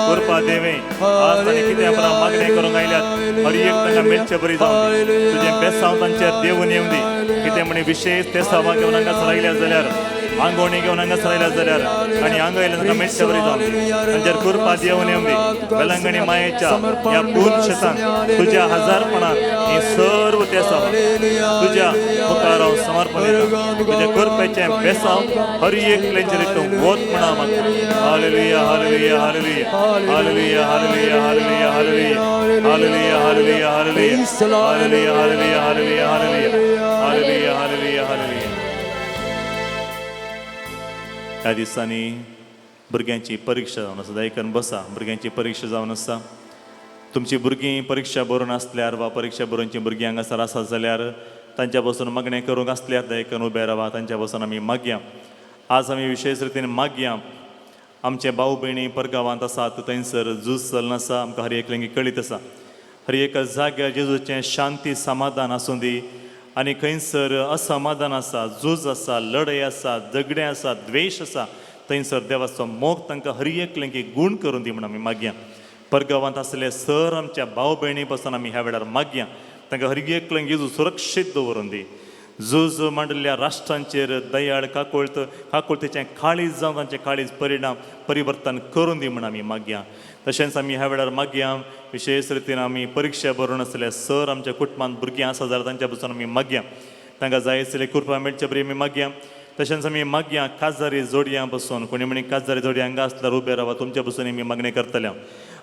कृपा देवे आज तांणी कितें परा मागणें करूंक आयल्यात हर एक तांकां मेळचें बरी जावं तुजें बेसांव तांचेर देवून येवं दी कितें म्हणे विशेष ते सभा घेवन हांगासर आयल्यात जाल्यार आंगवणी घेवन हांगासर आयल्यात जाल्यार आनी हांगा आयल्यार तांकां मेळचें बरी जावं तांचेर कृपा देवून येवं दी वेलंगणी मायेच्या ह्या पूर्ण शेतांत तुज्या हजारपणांत ही सर्व ते सभा तुज्या मुखार हांव समर्पण दिता तुज्या कृपेचें बेसांव हर एकल्याचेर तूं वत म्हणा म्हाका hallelujah hallelujah hallelujah hallelujah hallelujah hallelujah hallelujah hallelujah hallelujah hallelujah hallelujah hallelujah hallelujah hallelujah hallelujah hallelujah ह्या दिसांनी भुरग्यांची परीक्षा जावन आसा दयेकन बसा भुरग्यांची परीक्षा जावन आसा तुमची भुरगीं परीक्षा बरोवन आसल्यार वा परीक्षा बरोवनची भुरगीं हांगासर आसात जाल्यार तांच्या बसून मागणें करूंक आसल्यार दयेकन उबे रावा तांच्या बसून आमी मागया आज आमी विशेश रितीन मागया आमचे भाव भयणी परगांवांत आसात थंयसर झूज चलन आसा आमकां हर एकल्यांगी कळीत आसा हर एका जाग्यार जेजूचें शांती समाधान आसूं दी आनी खंयसर असमाधान आसा झूज आसा लढाई आसा झगडें आसा द्वेश आसा थंयसर देवाचो मोग तांकां हर एकल्यांकी गूण करून दी म्हण आमी मागया परगांवांत आसले सर आमच्या भाव भयणी पासून आमी ह्या वेळार मागया तांकां हर एकल्यांक जेजू सुरक्षीत दवरून दी झूज मांडल्या राष्ट्रांचेर दयाळ काकोळतेचें काळीज जावन तांचें काळीज परिवर्तन करून दी म्हण आमी मागया तशेंच आमी ह्या वेळार मागया विशेश रितीन आमी परीक्षा बरोवन आसले सर आमच्या कुटुंबांत भुरगीं आसा जाल्यार तांच्या पासून आमी मागया तांकां जाय आसले कृपा मेळचे बरी आमी मागया तशेंच आमी मागया काजारी जोडयां बसून कोणी म्हणी काजारी जोडयां हांगा आसल्यार उबे रावा तुमच्या बसून आमी मागणी करतले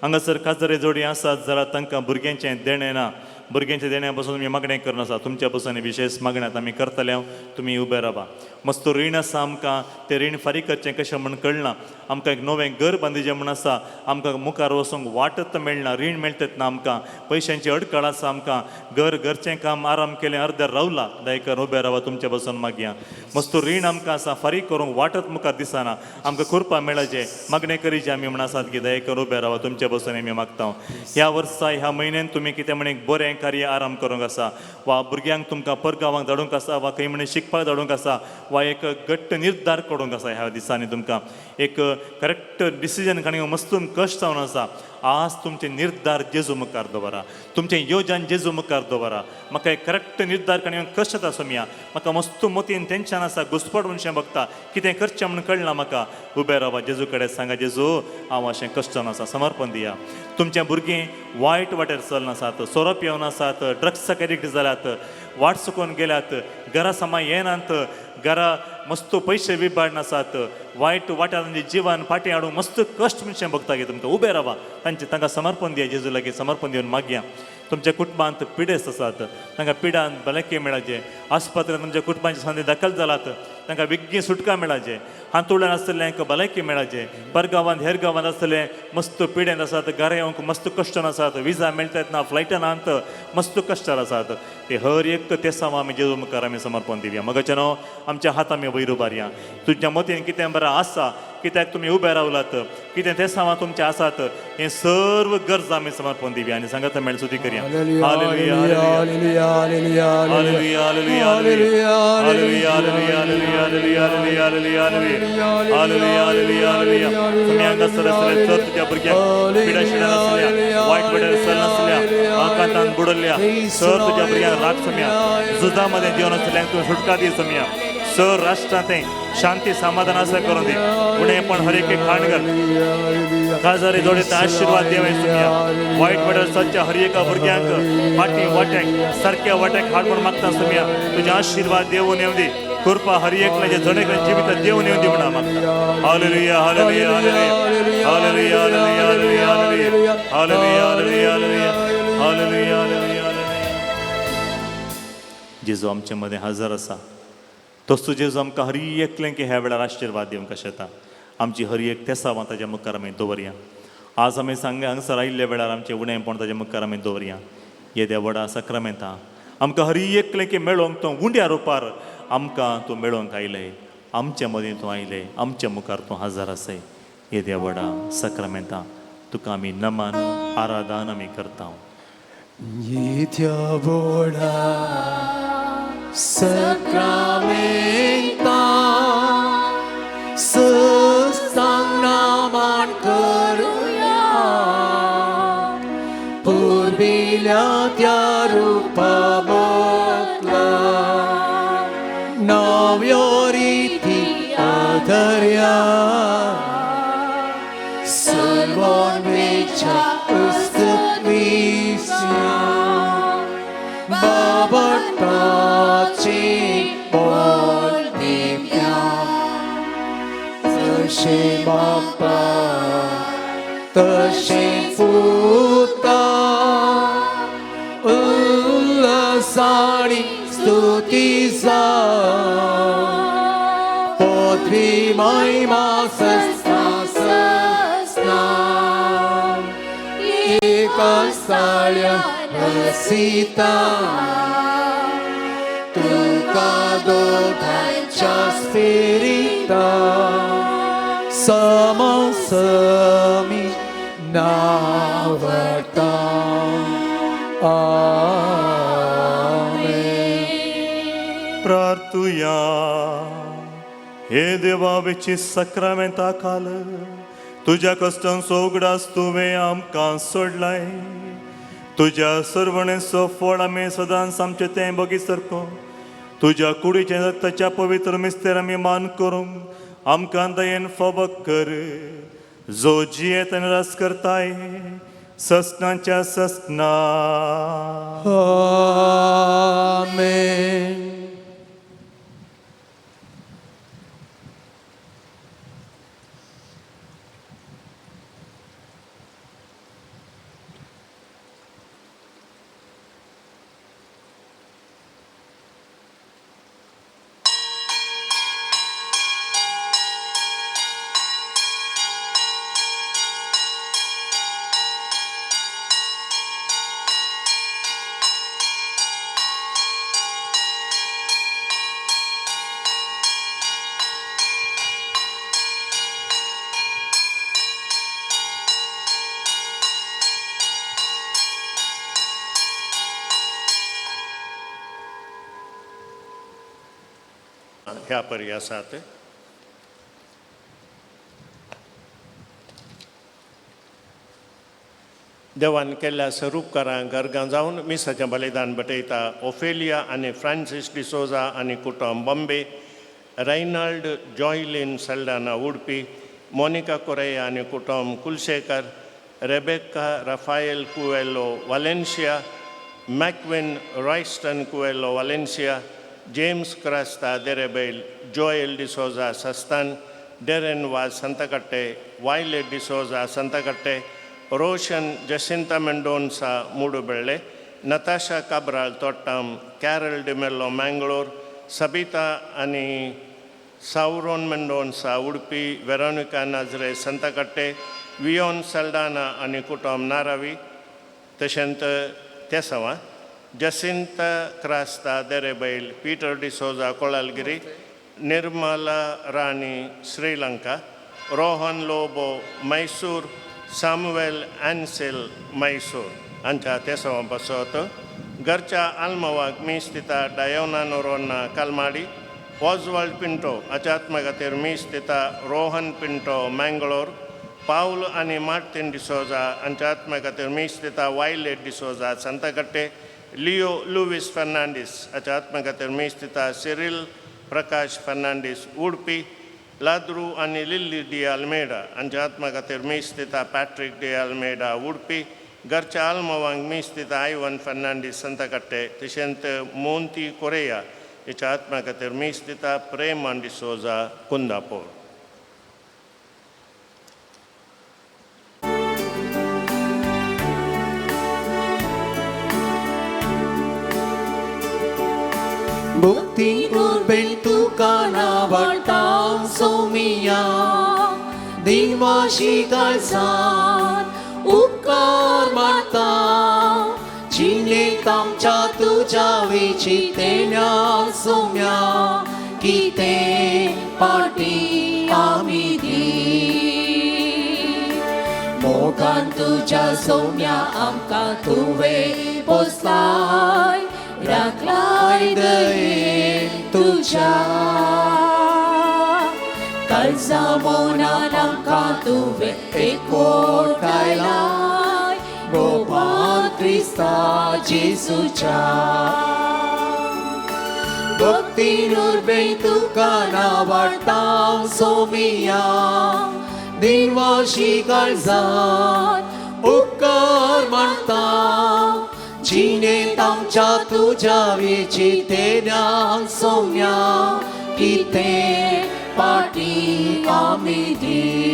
हांगासर काजारी जोडयां आसात जाल्यार तांकां भुरग्यांचें देणें ना भुरग्यांच्या देण्या पासून आमी मागणें करना आसा तुमच्या पासून विशेष मागण्यात आमी करतले तुमी उबे रावा मस्तो रीण आसा आमकां तें रीण फारीक करचें कशें म्हण कळना आमकां एक नवें घर बांदिचें म्हण आसा आमकां मुखार वचूंक वाटत मेळना रीण मेळटत ना आमकां पयशांची अडखळ आसा आमकां घरचें काम आराम केलें अर्दें रावलां दयेकन उबे रावा तुमच्या पासून मागया मस्तो रीण आमकां आसा फारीक करूंक वाटत मुखार दिसना आमकां करपा मेळचें मागणें करीचें आमी म्हण आसात की दयेकन उबे रावा तुमच्या पासून आमी मागता ह्या वर्सा ह्या म्हयन्यान तुमी कितें म्हण एक बरें कार्य आराम करूंक आसा वा भुरग्यांक तुमकां परगांवांक धाडूंक आसा वा खंय म्हण शिकपाक धाडूंक आसा वा एक घट्ट निर्धार करूंक आसा ह्या दिसांनी तुमकां एक करेक्ट डिसिजन काडूंक मस्तून कश्ट जावन आसा आज तुमचे निर्धार जेजू मुखार दवरा तुमचें योजन जेजू मुखार दवरा म्हाका एक करेक्ट निर्धार काडूंक कश्ट जाता सोम्या म्हाका मस्त मोतीन टेन्शन आसा घुसपट म्हणशें बघता कितें करचें म्हण कळना म्हाका उबे रावा जेजू कडेन सांगा जेजू हांव अशें कश्ट जावन आसा समर्पण दिया तुमच्या भुरगीं वायट वाटेर चलना आसात सोरोप येवन आसात ड्रग्साक एडिक्ट जाल्यात वाट चुकून गेल्यात, घरा समा येनात, घरा मस्त पैसे विबाड नसात, वाईट वाट्यात म्हणजे जीवन फाटी हाडूंक मस्त कश्ट मनशां बघता की तुमकां उबे रावा, तांकां समर्पण दिया, जेजू लागीं समर्पण दिवन मागया. तुमच्या कुटुंबांत पिडेस्त आसात, तांकां पिडान भलायकी मेळाचे, आस्पत्रेंत तुमच्या कुटुंबाची संदी दाखल जालात, तांकां बेगीन सुटका मेळाचे, हांतुळ्यान आसतल्यांक भलायकी मेळाचे, परगांवांत हेर गांवांत आसतले मस्त पिडेंत आसात, घरा येवंक मस्त कश्टान आसात, विजा मेळटात ना, फ्लायटान आंत मस्त कश्टार आसात, ते हर एक ते सामा आमी जेजू मुखार आमी समर्पण दिवया. मगाच्या न्हू आमच्या हात आमी वयर उबारया. तुज्या मतीन कितें बरें आसा, कित्याक तुमी उबे रावलात, कितें ते सामा तुमचे आसात, हें सर्व गरज आमी समर्पण दिवया आनी सांगात मेळ स्तुती करया. Hallelujah, hallelujah, hallelujah, hallelujah, hallelujah, hallelujah, hallelujah, hallelujah, hallelujah, hallelujah, hallelujah, hallelujah, hallelujah. तुमी हांगा सरसले तर तुज्या भुरग्यांक पिडा शिडा नासल्या, वायट वेळार सल नासल्या, आकांतान बुडल्ल्या, सर तुज्या भुरग्यांक राग सम्या, झुजा मध्ये जीवन आसतल्यांक तुवें सुटका दी सम्या. सर राष्ट्रांत शांती समाधान आसा करून दी, उणेपण हर एक खाण घाल, काजारी जोडीत आशीर्वाद देवाय सुम्या. वायट वेळार सच्च्या हर एका भुरग्यांक फाटी वाट्याक सारक्या वाट्याक हाड म्हूण मागता सुम्या. तुजे आशीर्वाद देवून येवं दी, कृपा हर एकल्याच्या जणेकल्या जिवितांत देवून येवं दी म्हणून मागता. Hallelujah, hallelujah, hallelujah, hallelujah, hallelujah, hallelujah, hallelujah, hallelujah, hallelujah, hallelujah, hallelujah, hallelujah. जेजू आमचे मदें हजर आसा, तसो जेजू आमकां हर एकलें की ह्या वेळार आशिर्वाद दिवंक शेता. आमची हर एक तेसांवां ताच्या मुखार आमी दवरया. आज आमी हांगसर आयिल्ल्या वेळार आमचें उणेंपण ताच्या मुखार आमी दवरया. येद्या व्हडा सक्रमेंता आमकां हर एकलें की मेळोंक तो उंड्या रुपार आमकां तूं मेळोंक आयलें, आमच्या मदीं तूं आयलें, आमच्या मुखार तूं हजर आसय. येद्या व्हडा सक्रमेंता तुका आमी नमन आराधन आमी करता. येद्या व्हडा Sacramenta Sustangnaman करूया पूर्विल्या त्या रूपाबतला नव्यो रीती आदर्या सर्वांवेच्या अस्तित्वीस्या बाबटाची बोल दिव्या तशे बाप्पा तशे पुता उल्हासाणी स्तुतीचा पृथ्वी महिमा सस्ता सस्ता एका साळ्या सीता तुका दोघांच्या स्पिरिता समसमी नावता. आमेन. प्रार्थुया. हे देवा वेची सक्रमेंता काल तुझ्या कष्टां सोगडास तुवें आमकां सोडलाय. तुझ्या सर्वणेचो फळ आमी सदांच आमचें तें बगीसरको तुझ्या कुडीचे रक्ताच्या पवित्र मिस्तेर आमी मान करूंक आमकां दयेन फावो कर. जो जियेत आनी रस करताय ससनाच्या ससना. आमेन. ह्या पर्यासात देवान केल्ल्या स्वरूपकारांक अर्गां जावन मिसाचें बलिदान भेटयता. ओफेलिया आनी फ्रांसीस डिसोजा आनी कुटुंब बॉम्बे, रेनाल्ड जॉयलिन सल्डाना उडपी, मोनिका कोरेया आनी कुटुंब Kulshekar, Rebecca Raphael Coelho Valencia, Macwin Royston Coelho Valencia, James Crasta Derebel, Joel D'Souza Sastan, Darren was Santacatte, Violet D'Souza Santacatte, Roshan Jacinta Mendonça Mudubelle, Natasha Cabral Tottam, Carol De Mello Mangalore, Sabita Ani Sauron Mendonça Udupi, Veronica Nazare Santacatte, Vion Saldana Ani Kutom Naravi, Tashanta Tesawa, Jacinta Crasta Derebel, Peter D'Souza Kolalgiri, Nirmala Rani Sri Lanka, Rohan Lobo Mysore, Samuel Ansel Mysore, Ancha Tesawa Basoto, Garcha Almawak Mistita Diana Norona Kalmadi, Oswald Pinto, Achatmagatir Mistita Rohan Pinto Mangalore, Paul Ani Martin D'Souza, Anchatmagatir Mistita Violet D'Souza Santacatte, Leo Luis Fernandez, Achatmagatir Mistita Cyril Prakash Fernandez Udupi, Ladru Ani Lily de Almeida, Anchatmagatir Mistita Patrick de Almeida Udupi, Garcha Almawang Mistita Ivan Fernandez Santacatte, Tishente Monti Correa, Achatmagatir Mistita Preman D'Souza Kundapur. Bukti urbentu kana wartang somia Dinwashi kalsan upkar marta Chine tamcha tuja vichitenya somya Kite parti amidi Mokan tuja somya amka tuve postai Raklay dahin tuja Kalsa mo na lang katuve Ekor kailay Gopan Krista Jesu cha Bhakti nurbay tu kana vartang somia Dinwashi kalzan Upkar martang Chine tamcha tuja vichitenya somya Kite parti amidi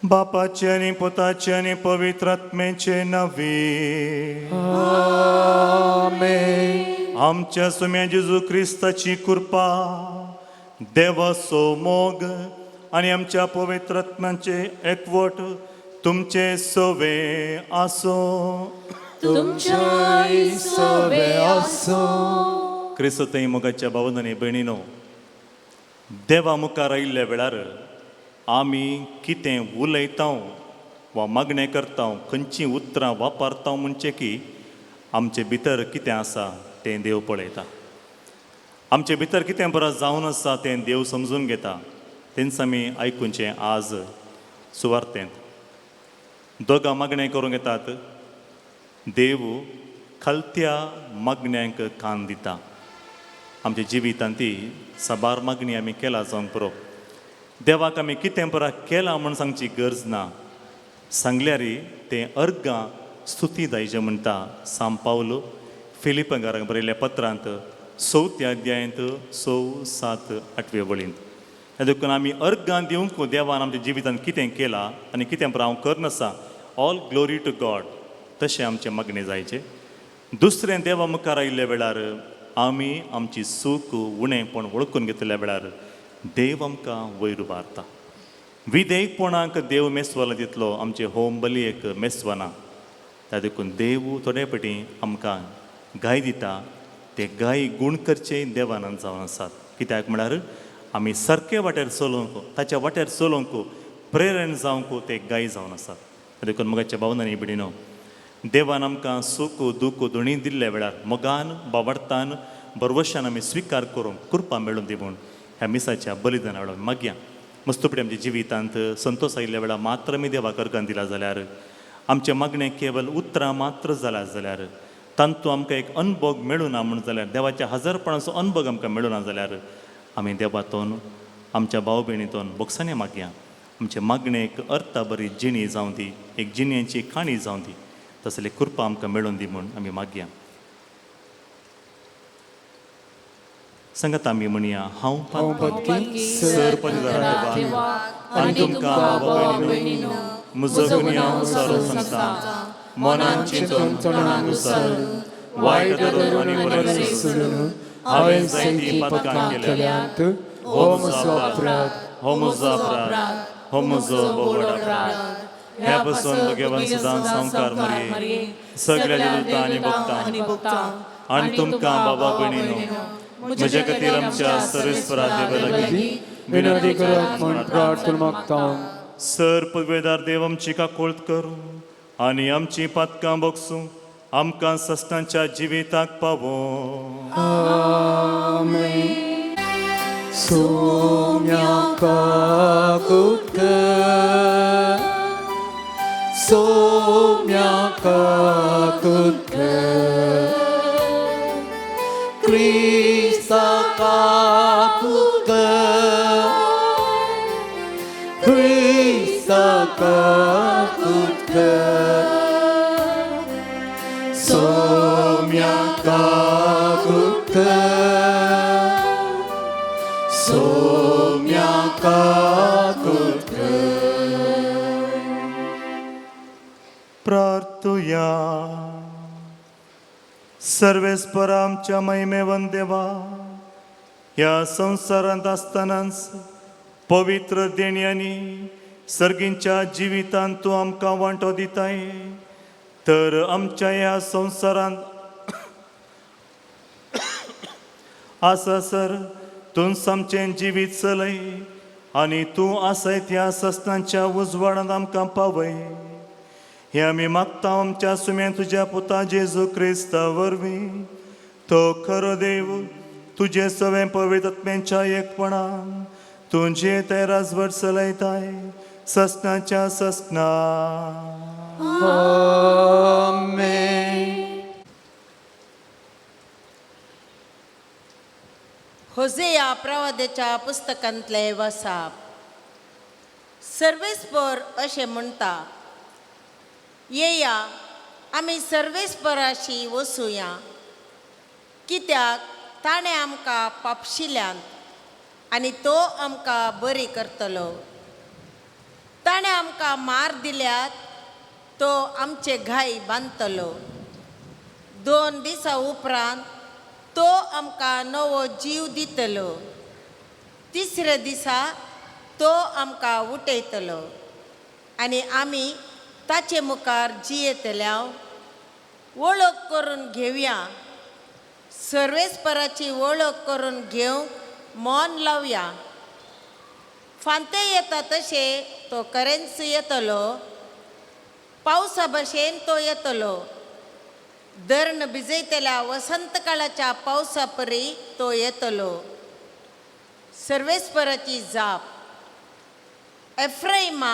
बापाचे आणि पुताचे आणि पवित्र आत्म्याचे नवे Amen. आमच्या सुम्या जेजू ख्रिस्ताची कृपा देवाचो मोग आणि आमच्या पवित्र आत्म्याचे एकवट तुमचे सवे आसो तुमच्या सवे आसो क्रिस्तय मोगाच्या भावनांनी भयणीनो देवा मुखार आयिल्ल्या वेळार आमी कितें उलयता वा मागणें करता खंयचीं उतरां वापरता म्हणजे की आमचे भितर कितें आसा तें देव पळयता आमचे भितर कितें बरें जावन आसा तें देव समजून घेता तेंच आमी आयकुचें आज सुवार्तेंत दोगां मागणें करूंक येतात देव खालत्या मागण्यांक कान दिता आमच्या जिवितांत ती साबार मागणी आमी केला जावंक पुरो देवाक आमी कितें बरां केलां म्हूण सांगची गरज ना सांगल्यार तें अर्गां स्तुती दायजें म्हणटा सांब पावलो फिलिपांकारांक बरयल्ल्या पत्रांत 4 अध्यायांत 6, 7, 8 वळींत ह्या देखून आमी अर्गां दिवंक देवान आमच्या जिवितांत कितें केलां आनी कितें बरां हांव करनासा ऑल ग्लोरी टू गॉड तशें आमचें मागणें जायचें दुसरें देवा मुखार आयिल्ल्या वेळार आमी आमची सूख उणेंपण वळखून घेतल्या वेळार देव आमकां वयर उबारता विधेयकपणाक देव मेस्वाला दितलो आमचे होम बलयेक मेस्वाना त्या देखून देव थोडे फावटी आमकां गाय दिता ते गाय गूण करचे देवानंद जावन आसात कित्याक म्हळ्यार आमी सारके वाटेर चलोवंक ताच्या वाटेर चलोवंक प्रेरण जावंक ते गाय जावन आसात त्या देखून मोगाच्या भावनांनी बिडिनो देवान आमकां सूख दूख दोणी दिल्ल्या वेळार मोगान बावडतान बरवशान आमी स्विकार करूंक कृपा मेळून दी म्हूण ह्या मिसाच्या बलिदाना वेळार मागया मस्तुपडी आमच्या जिवितांत संतोश आयिल्ल्या वेळार मात्र आमी देवाक अर्गां दिला जाल्यार आमचे मागणें केवल उतरां मात्र जाल्या जाल्यार तांतूं आमकां एक अनुभव मेळूना म्हूण जाल्यार देवाच्या हजरपणाचो अनुभव आमकां मेळूना जाल्यार आमी देवातून आमच्या भाव भयणीतून बोगसांनी मागया आमच्या मागणेक अर्था बरी जिणी जावं दी, एक जिणेची काणी जावं दी, तसले कृपा आमकां मेळून दी म्हूण आमी मागया. सांगात आमी म्हणया, हांव पत्की सर पदवीधराक देवा, आनी तुमकां बाबा भयणीनो, म्हजो गुन्य हांव उसारो सांगता, मनान चिंतून तोंडान विसरून, वायट धरून आनी बरें सोडून हांवें जायतीं पातकां केल्यात. हो म्हजो अपराध, हो म्हजो अपराध, हो म्हजो व्हड अपराध. ह्या पासून भगवान सदां संवकार मरये, सगळ्या दुतां आनी भक्तां, आनी तुमकां बाबा भयणीनो, म्हजे खातीर आमच्या सर्वेस्परा देवा लागीं विनंती करत म्हूण प्रार्थना मागता. सर पदवेदार देव आमची काकोळट करूं आनी आमची पातकां बगसूं आमकां सस्तांच्या जिविताक पावो. आमेन. सोम्याका कुटक, सोम्याका कुटक, क्रिस्ताका कुटक, क्रिस्ताका कुटक, सोम्याका कुटक, सोम्याका कुटक. प्रार्थुया. सर्वेस्परा आमच्या महिमेवन देवा, ह्या संवसारांत आसतनाच पवित्र देणयांनी सर्गींच्या जिवितांत तूं आमकां वांटो दिताय, तर आमच्या ह्या संवसारांत आसा सर तूं सामचें जिवीत चलय आनी तूं आसयत ह्या सस्तांच्या उजवाडांत आमकां पावय. हे आमी मागता आमच्या सुमें तुज्या पुता जेजू क्रिस्ता वरवीं. तो खरो देव तुजे सवें पवित्र आत्म्याच्या एकपणान तुजे ते राजवट चलयताय सस्नाच्या सस्ना. आमेन. होसेया प्रवादेच्या पुस्तकांतले वसाप. सर्वेस्पर अशें म्हणटा, येया आमी सर्वेस्पराशी वचुया, कित्याक ताणें आमकां पापशिल्यांत आनी तो आमकां बरी करतलो. ताणें आमकां मार दिल्यात, तो आमचे घाई बांदतलो. 2 दिसां उपरांत तो आमकां नवो जीव दितलो. 3ऱ्या दिसा तो आमकां उठयतलो आनी आमी ताचे मुखार जियेतल्या. वळख करून घेवया, सर्वेस्पराची वळख करून घेवंक मोन लावया. फांते येता तशे तो करेंच येतलो, पावसा भशेन तो येतलो. धरण भिजयतल्या वसंत काळाच्या पावसा परी तो येतलो. सर्वेस्पराची जाप. एफ्राइमा,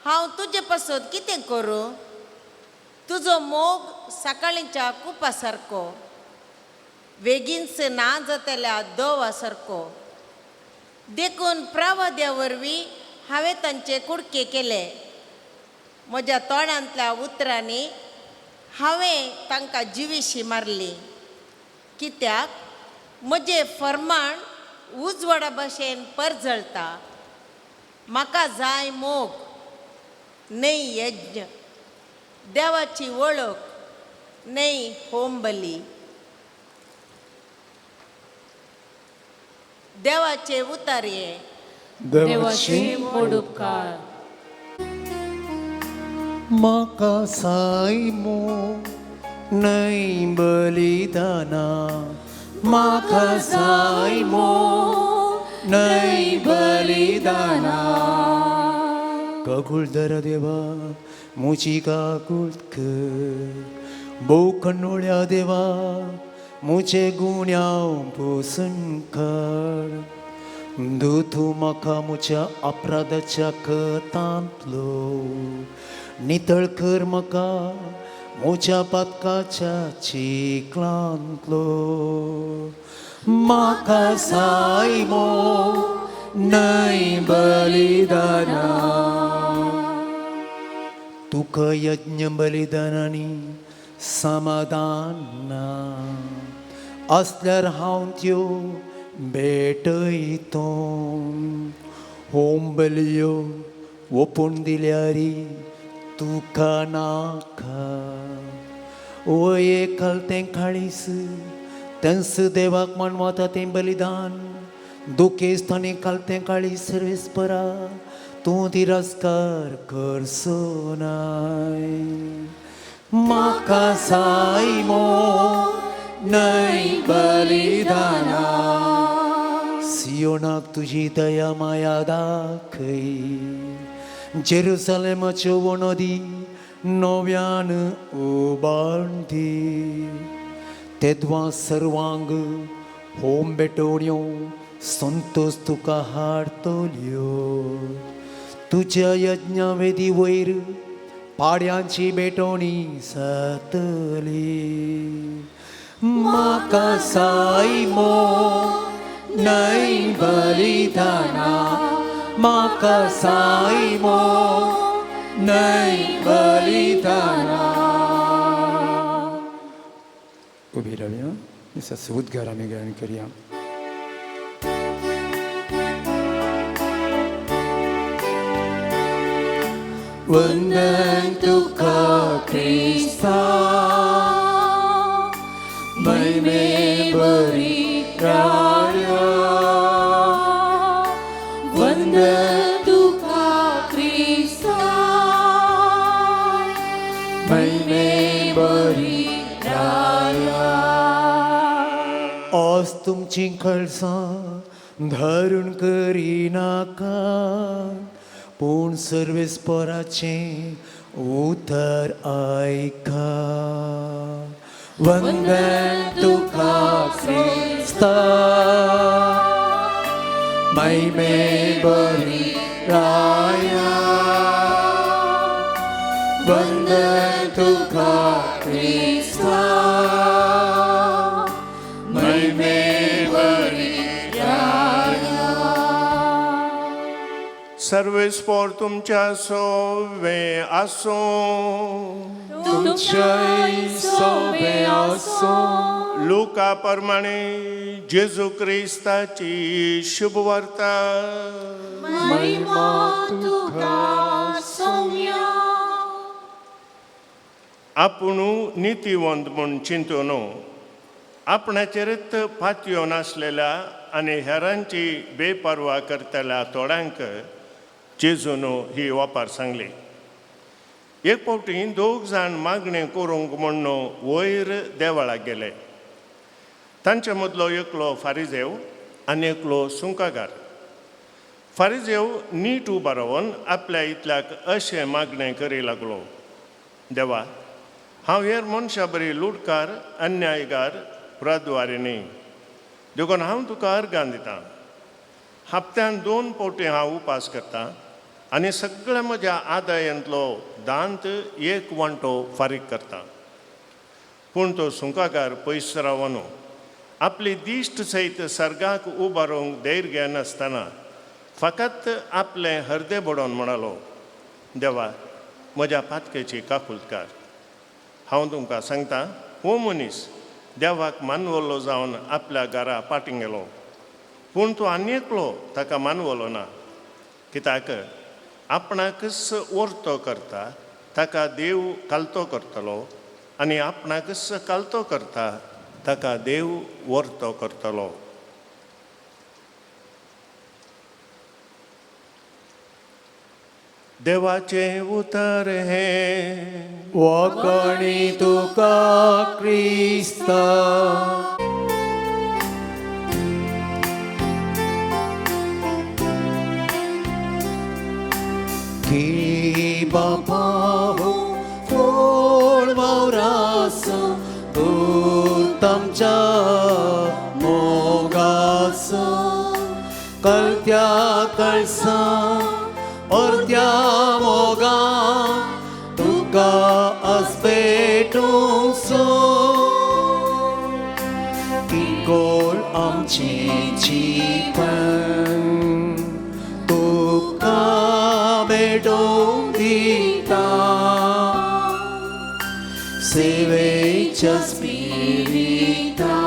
हांव तुजे पासून कितें करूं? तुजो मोग सकाळींच्या कुपा सारको, बेगीनच ना जातल्या दवा सारको. देखून प्रवाद्या वरवीं हांवें तांचे कुडके केले. म्हज्या तोंडांतल्या उतरांनी हांवें तांकां जिवीशी मारली. कित्याक म्हजें फर्माण उजवाडा भशेन परजळटा. म्हाका जाय मोग, न्हय यज्ञ, देवाची वळख, न्हय होमबली. देवाचे उतार्ये. देवाची मोडुपकार. म्हाका जाय मोग, न्हय बलिदाना. म्हाका जाय मोग, न्हय बलिदाना. काकुळदर देवा मुची काकुळट कर. बोकणोळ्या देवा मुचे गुण्याव पुसून काड. तूं म्हाका मुच्या अपराधाच्या कतांतलो. नितळ कर म्हाका मुच्या पातकाच्या चिखलांतलो. म्हाका जाय मोग, नाही बलिदाना तुका यज्ञ बलिदानानी समाधान ना असल्यार हांव त्यो भेटयतो होम बलियो ओपून दिल्यारी तुका नाका वये कलतें काळीस तेंस देवाक म्हण वता तें बलिदान दुखेस्तांनी कलतें काळीस सर्वेस्परा तूं तिरस्कार करचो नाय म्हाका सायमो नाही बलिदाना सियोनाक तुजी दया माया दाखय जेरुसलेमाच्यो वणदी नव्यान उबांदी तेदवा सर्वांग होम बेटोण्यो संतोष तुका हाडतल्यो तुज्या यज्ञा वेदी वयर पाड्यांची बेटोणी जातली म्हाका सायमो नाही बलिदाना म्हाका सायमो नाही बलिदाना उभी रावया दिसा उद्गार आमी गायन करया वंदन तुका क्रिस्ता महिमे बरी राया वंदन तुका क्रिस्ता महिमे बरी राया आज तुमची कळसां धरून करिनाका पूण सर्वेस्पराचें उतर आयका वंदन तुका क्रिस्ता महिमे बरी राया वंदन तुका क्रिस्ता महिमे बरी सर्वेस्पोर तुमच्या सोवे आसो तुमच्या सोबे आसो लुका प्रमाणे जेजू क्रिस्ताची शुभ वार्ता महिमा तुका सौम्या आपुण नितीवंत म्हूण चिंतून आपणाचेरच फातयो नासलेल्या आनी हेरांची बेपरवा करतल्या थोड्यांक जेजून ही वापार सांगली एक फावटी दोग जाण मागणें करूंक म्हण वयर देवळाक गेले तांचे मदलो एकलो फारिजेव आनी एकलो सुंकागार फारिजेव नीट उबो रावन आपल्या इतल्याक अशें मागणें करी लागलो देवा हांव हेर मनशां बरी लुटकार अन्यायगार प्रद्वारी न्ही देखून हांव तुका अर्गां दितां हप्त्यान 2 फावटी हांव उपास करतां आनी सगळ्या म्हज्या आदायांतलो दांत 1 वांटो फारीक करता पूण तो सुंकागार पयस रावन आपली दिश्ट सयत सर्गाक उबो रावंक धैर्य नासतना फकत आपलें हृदय बडोवन म्हणलो देवा म्हज्या पातकेची काकुलत कर हांव तुमकां सांगतां हो मनीस देवाक मानवलो जावन आपल्या घरा पाटी गेलो पूण तूं आनी एकलो ताका मानवलो ना कित्याक आपणाकच वर्तो करता ताका देव कालतो करतलो आनी आपणाकच कालतो करता ताका देव वर्तो करतलो देवाचे उतर हे वकणी तुका क्रिस्ता की बापा हो फोड वावरास दूर तमच्या मोगास कळत्या कळसा अर्द्या मोगा तुका अस्पेटूंक सो की गोल आमची जीवन सेवेच्या स्पिरिता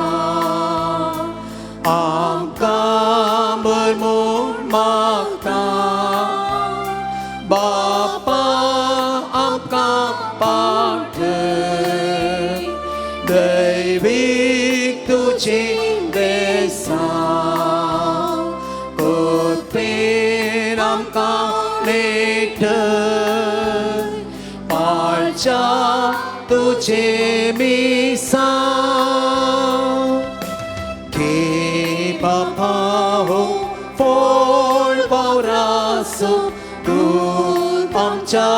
आमकां बरमून मागता बापा आमकां पाठय दैवीक तुजी बेसांव कोतपेन आमकां मेळटय पाळच्या तुजे मिसांव के बापा हो फोड पावरासो तूं आमच्या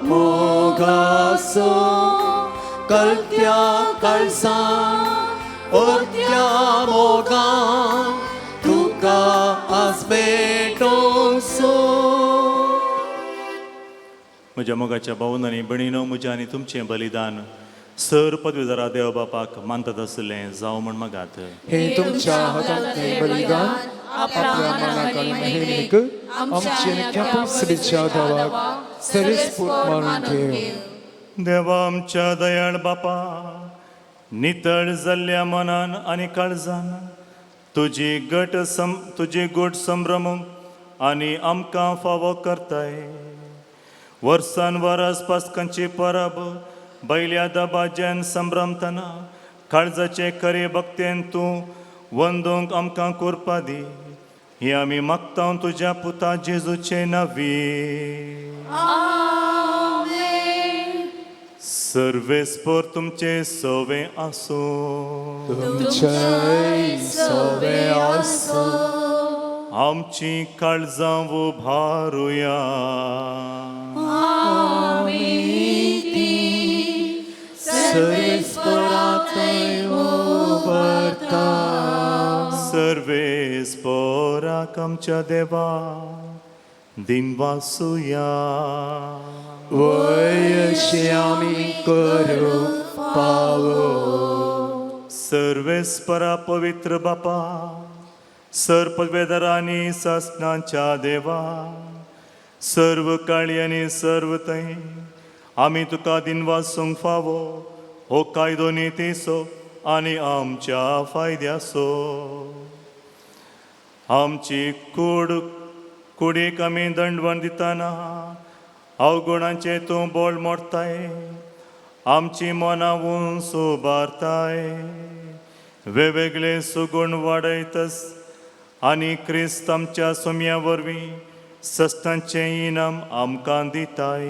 मोगासो कळत्या कळसां ओर्त्या मोगां तुका आज भेटोंसो. म्हज्या मोगाच्या भावन आनी भणीनो म्हजें आनी तुमचें बलिदान सर पदवीधरा देव बापाक मानतात आसलें जावं म्हण मागात. हे तुमच्या हातांतलें बलिदान आपल्या मनाक आनी मेहनीक आमचे नित्य पवित्रीच्या देवाक सरीसपूत मारून ठेव. देवा आमच्या दयाळ बापा नितळ जाल्ल्या मनान आनी काळजान तुजी गोड संभ्रम आनी आमकां फावो करताय. वर्सान वरस पास्कांची परब बैल्या दबाज्यान संभ्रमतना काळजाचे खरे भक्तेन तूं वंदूंक आमकां कोरपा दी. ही आमी मागता तुज्या पुता जेजूचे नांवी. सर्वेस्पर तुमचे सवे आसूं तुमचे सवे आसूं आमची काळजां उबारुया. सर्वेस्परांतय उबरता सर्वेस्पराक आमच्या देवा दिनवासुया. वयशे आमी करूंक पावो. सर्वेस्परा पवित्र बापा सर पदवेदारांनी सासणाच्या देवा सर्व काळी आनी सर्व थंय आमी तुका दिनवासूंक फावो हो कायदो नितीसो आनी आमच्या फायद्याचो. आमची कुडीक आमी दंडवण दितना अवगुणांचे तूं बोळ मोडताय. आमची मनां उंच उबारताय. वेगवेगळे सुगूण वाडयतस आनी क्रिस्त आमच्या सोम्या वरवीं सस्तांचें इनाम आमकां दिताय.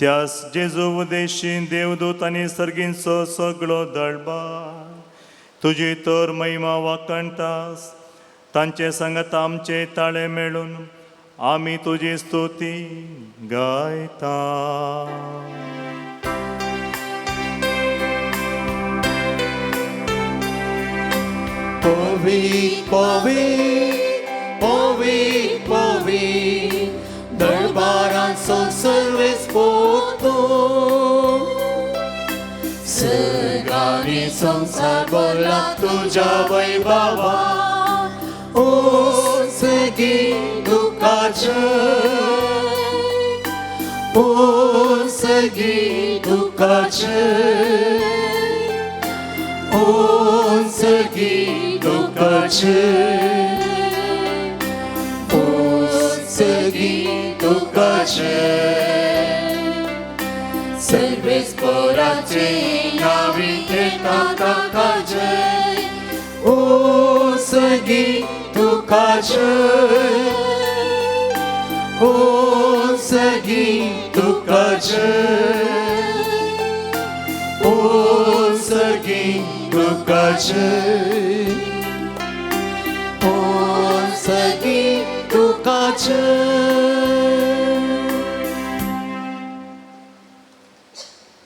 त्यास जेजू उदेशी देवदूत आनी सर्गींचो सगळो दळबार तुजी तर महिमा वाकणटास. तांचे सांगत आमचे ताळे मेळून आमी तुजी स्तुती गायता. पवित्र पवित्र पवित्र पवित्र दरबारांचो सर्वेस्पर तूं. सगळ्यांनी संसार भरला तुज्या वैभवान. ओ सगी दुखाचे ओ सगी दुखाचे ओ सगी दुखाचे ओ सगी दुखाचे सर्वेस्पराचे नावी घेता ताका जय. ओ सगी दुखाचे ओ सगी दुखाचे ओ सगी दुखाचे ओ सगी दुखाचे.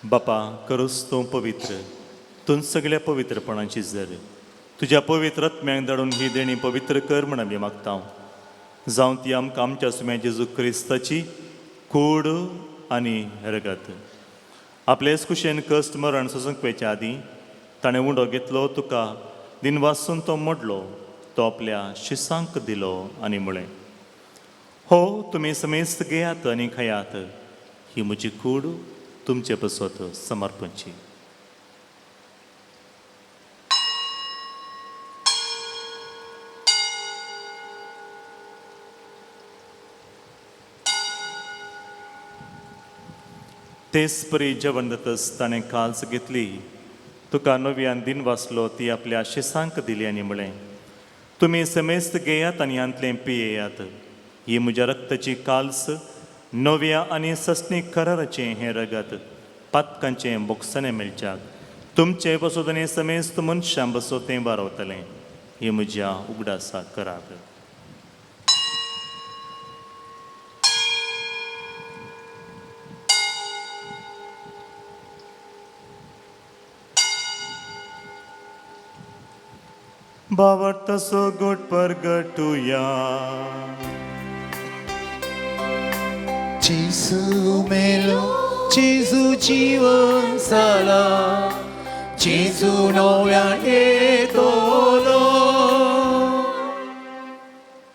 बापा करूस तूं पवित्र तूं सगळ्या पवित्रपणाची जर तुज्या पवित्र आत्म्याक धाडून ही देणी पवित्र कर म्हण आमी मागता. जावं ती आमकां आमच्या सुम्या जेजू क्रिस्ताची कूड आनी रगत. आपलेच कुशेन कश्ट मरण सोसूंक पेच्या आदीं ताणें उंडो घेतलो तुका दिनवासून तो मोडलो तो आपल्या शिसांक दिलो आनी म्हळें हो तुमी समेस्त घेयात आनी खयात ही म्हजी कूड तुमचे पसवत समर्पणची. तेच परी जेवण जातस ताणें काल्स घेतली. तुका नव्यान दिन वाचलो ती आपल्या शिसांक दिली आनी म्हळें, तुमी समेस्त घेयात आनी हांतलें पियेयात. ही म्हज्या रक्ताची काल्स नव्या आनी सस्नीक कराराचें हें रगत पातकांचें बोगसणें मेळच्याक तुमचे बसोत आनी समेस्त मनशां बसो तें वारवतलें. ही म्हज्या उगडासा करार. बावर तसो गोट परगटुया. जेजू मेलो, जेजू जीवन जाला, जेजू नव्यान येतलो.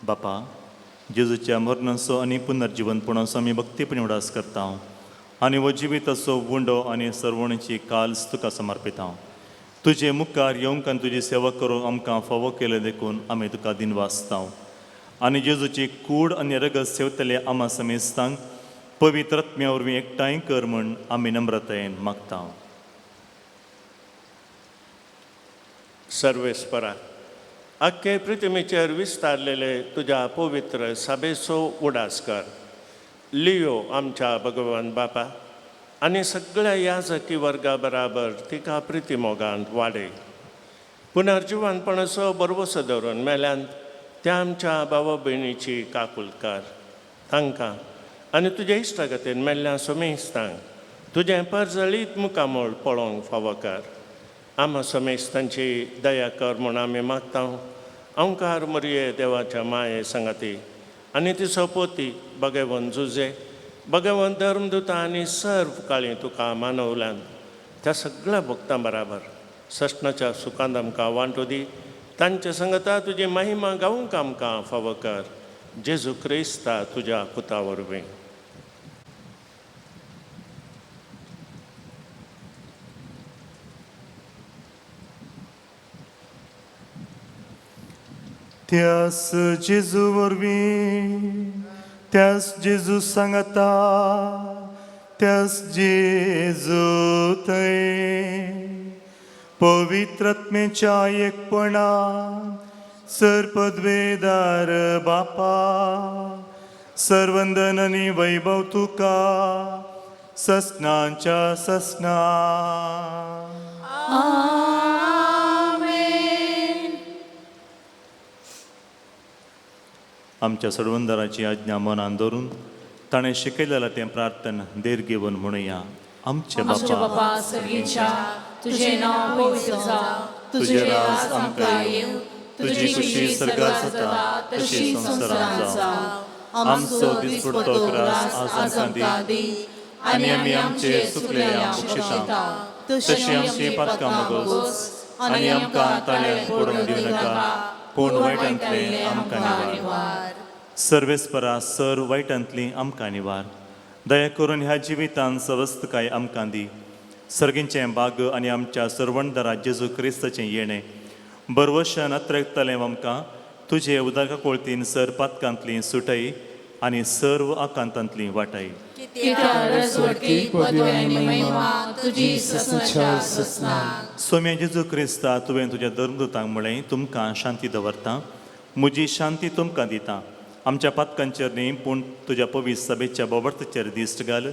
बापा, जेजूच्या मरणाचो आनी पुनर्जीवनपणाचो आमी भक्तीपणी उडास करता आनी हो जिविताचो वुंडो आनी सरवणीची काल्स तुका समर्पिता. तुजे मुखार येवंक आनी तुजी सेवा करूंक आमकां फावो केले देखून आमी तुका दिन वाचता आनी जेजूची कूड आनी रगत सेवतले आमा समेस्तांक पवित्र आत्म्या वरवीं एकठांय कर म्हूण आमी नम्रतायेन मागता. सर्वेस्परा, आख्खे पृथ्वीचेर विस्तारलेले तुज्या पवित्र सभेचो उडास कर. लियो आमच्या भगवान बापा आनी सगळ्या याजकी वर्गा बराबर तिका प्रितीमोगांत वाडय. पुनर्जीवनपणाचो बरवसो धरून मेल्यांत त्या आमच्या भावा भयणीची काकुलकार तांकां आनी तुज्या इश्टागतीन मेल्ल्या समेस्तांक तुजें परजळीत मुखामोळ पळोवंक फावो कर. आमा समेस्तांची दया कर म्हूण आमी मागता. ओंकार मरिये देवाच्या माये संगती आनी तिचो पोती भगवन जुजे भगवन धर्मदूता आनी सर्व काळी तुका मानवल्यान त्या सगळ्या भक्तां बराबर सष्णाच्या सुखांत आमकां वांटो दी. तांच्या संगता तुजी महिमा गावूंक आमकां फावो कर. जेजू क्रिस्ता तुज्या पुता वरवीं. त्यास जेजू वरवीं, त्यास जेजू सांगता, त्यास जेजू थंय पवित्र आत्मेच्या एकपणा सरपदवेदार बापा सर्वंदन आनी वैभव तुका ससनांच्या ससना. आमच्या सडवंदराची आज्ञा मनान दवरून ताणें शिकयलेलें तें प्रार्थना देर घेवन म्हणुया. आमचे बापा सर्गीच्या तुझे नाव पवित्र जावं, तुझे राज आमकां येवं, तुजी खुशी स्वर्गांत जाता तशी संवसारांत जावं. आमचो दिसपडटो ग्रास आज आमकां दी आनी आमी आमचे चुकलेल्यांक बक्षिता तशी आमची पातकां मागोस आनी आमकां ताळ्यात पडूंक दिवं नाका पूण वायटांतले आमकां निवार. सर्वेस्परा सर वायटांतली आमकां निवार. दया करून ह्या जिवितान सवस्तकाय आमकां दी. सर्गींचें बाग आनी आमच्या सरवणदारा जेजू क्रिस्ताचें येणें बरवशान अत्रेकतलें आमकां तुजे उदका कोळतीन सर पातकांतली सुटय आनी सर्व आकांतांतली वाटाय. सोम्या जेजू क्रिस्ता तुवें तुज्या धर्मदूतांक म्हळें तुमकां शांती दवरता, म्हजी शांती तुमकां दिता. आमच्या पातकांचेर न्ही पूण तुज्या पवित्र सभेच्या बोबर्तेचेर दिश्ट घाल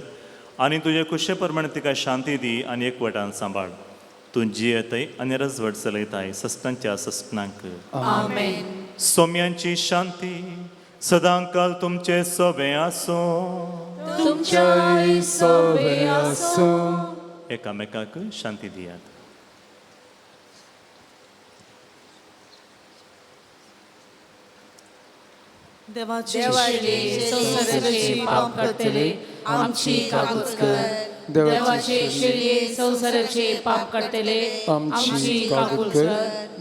आनी तुजे कुशे प्रमाणे तिका शांती दी आनी एकवटान सांबाळ. तूं जियेताय आनी रजवट चलयताय सस्तांच्या सस्नांक. सोम्यांची शांती सदांकाल तुमचे सोबे आसूं. तुमच्या सोबे आसूं. एकामेकाक शांती दियात. देवाची संसाराची पाप करतले आमची काकूच कर. देवाचे शेळये संसाराचे पाप करतले आमची काकूच कर.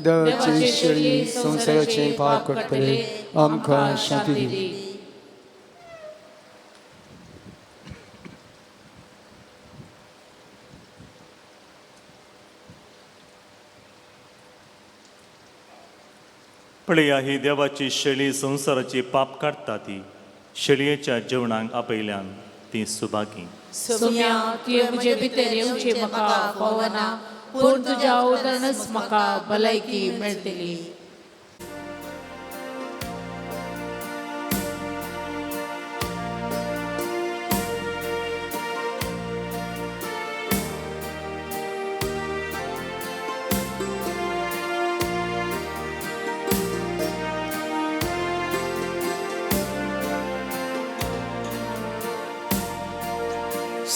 देवाचे शेळये संसाराचे पाप करतले आमकां शांती दी. पळया ही देवाची शेळी संवसाराची पाप काडटा ती शेळयेच्या जेवणाक आपयल्यान ती सुभागी सोम्या तुवें म्हजे भितर येवचें म्हाका फावना पूण तुज्या उदरनच म्हाका भलायकी मेळटली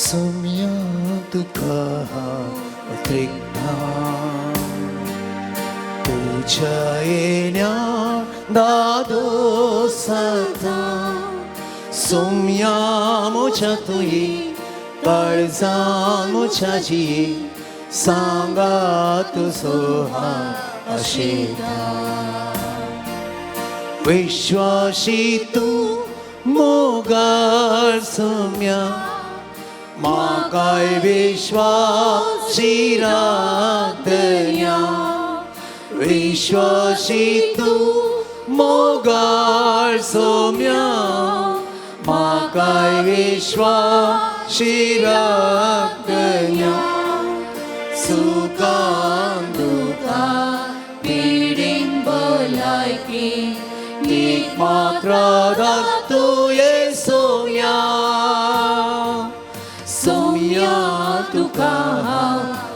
सम्या तुका अतिरिक्ता तुझ्या येण्या दादो सदा सम्या मोच्या तुई काळजान मोच्या जी सांगा तुझो हा आशिता विश्वासी तू मोगाळ सम्या म्हाकाय विश्वासी रातया विश्वासी तू मोगाळ सोम्या म्हाकाय विश्वासी रातया सुखान दुखान पिडीन भलायकी नीक मात्र तुये सोम्या सोम्या तुका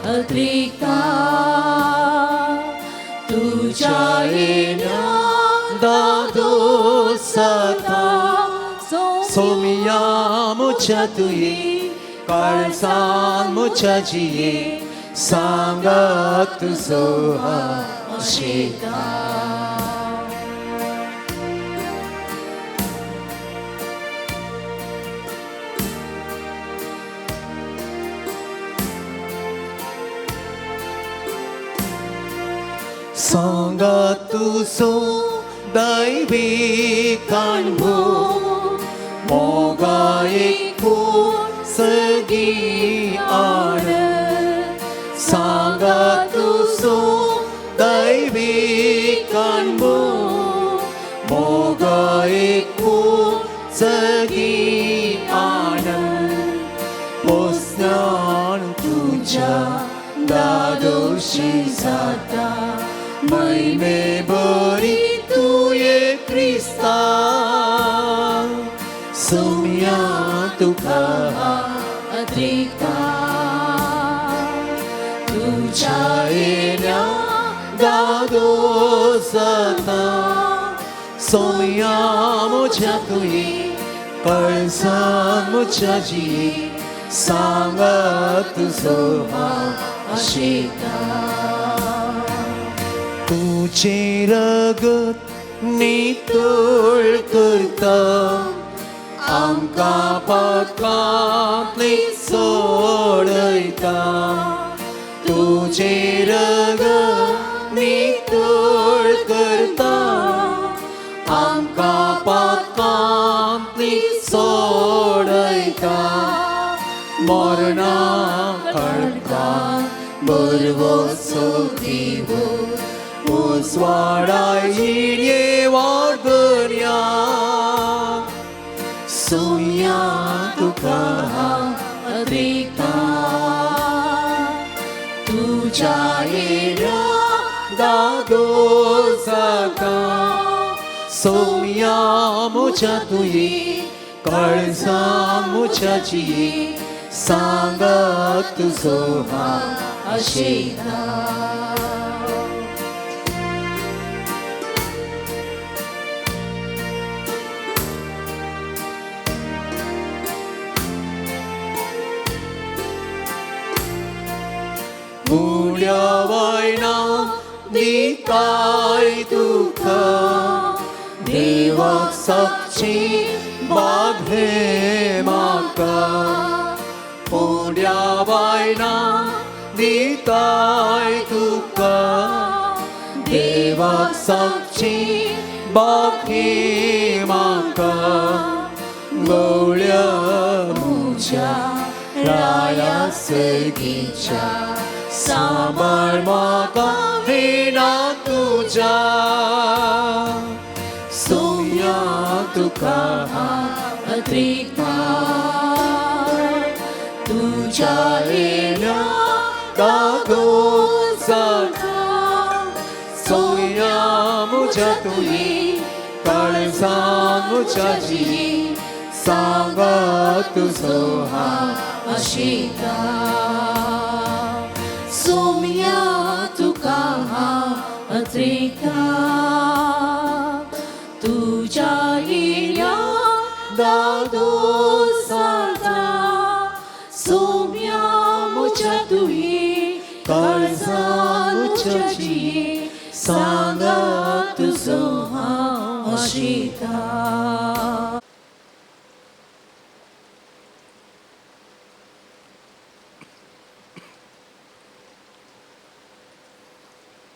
अतिरिक्ता तुझ्या येण्या दादो सदा सोम्या मुच्या तुये काळजान मुच्या जिये सांगात तुझो आशिता सांगा तुझो दैविक अनुभव मोगा ऐकून सगळी आण सांगा तुझो दैविक अनुभव मोगा ऐकून सगळी आण पोसण्यान तुझ्या दादोशी जाता महिमे बरी तुये क्रिस्ता सोम्या तुका अतिरिक्ता तुझ्या येण्या दादो सदा सोम्या मोच्या तुये काळजान मोच्या जिये सांगात तुझो आशिता तुझे रगत नितळ करता आमकां पातकांतली सोडयता तुझे रगत नितळ करता आमकां पातकांतली सोडयता मरणा खडकान बरवो सोदिवो उस्वाडाय ये वार्दर्या सोम्या तुका अतिरिक्ता तुझ्या येण्या दादो सदा सोम्या मोच्या तुये काळजान मोच्या जिये सांगात तुझो आशिता मुड्या वायना दिताय तुका देवाक साक्षी बाघे म्हाका मुड्या वायना दिताय तुका देवाक साक्षी बाघे म्हाका गवळ्या मुच्या राया सगीच्या सांबाळ म्हाका विना तुझा सोम्या तुका अत्रिका तुझ्या येण्या दागोसाचा सोया मुझ्या तुही काळजान मुझ्याची सांगा तुझो हा अशिका सोम्या तुका अत्रिका तुझ्या येण्या दागोसाचा सोम्या मुझ्या तुही काळजान मुझ्याची सांगा तुझो हा अशिका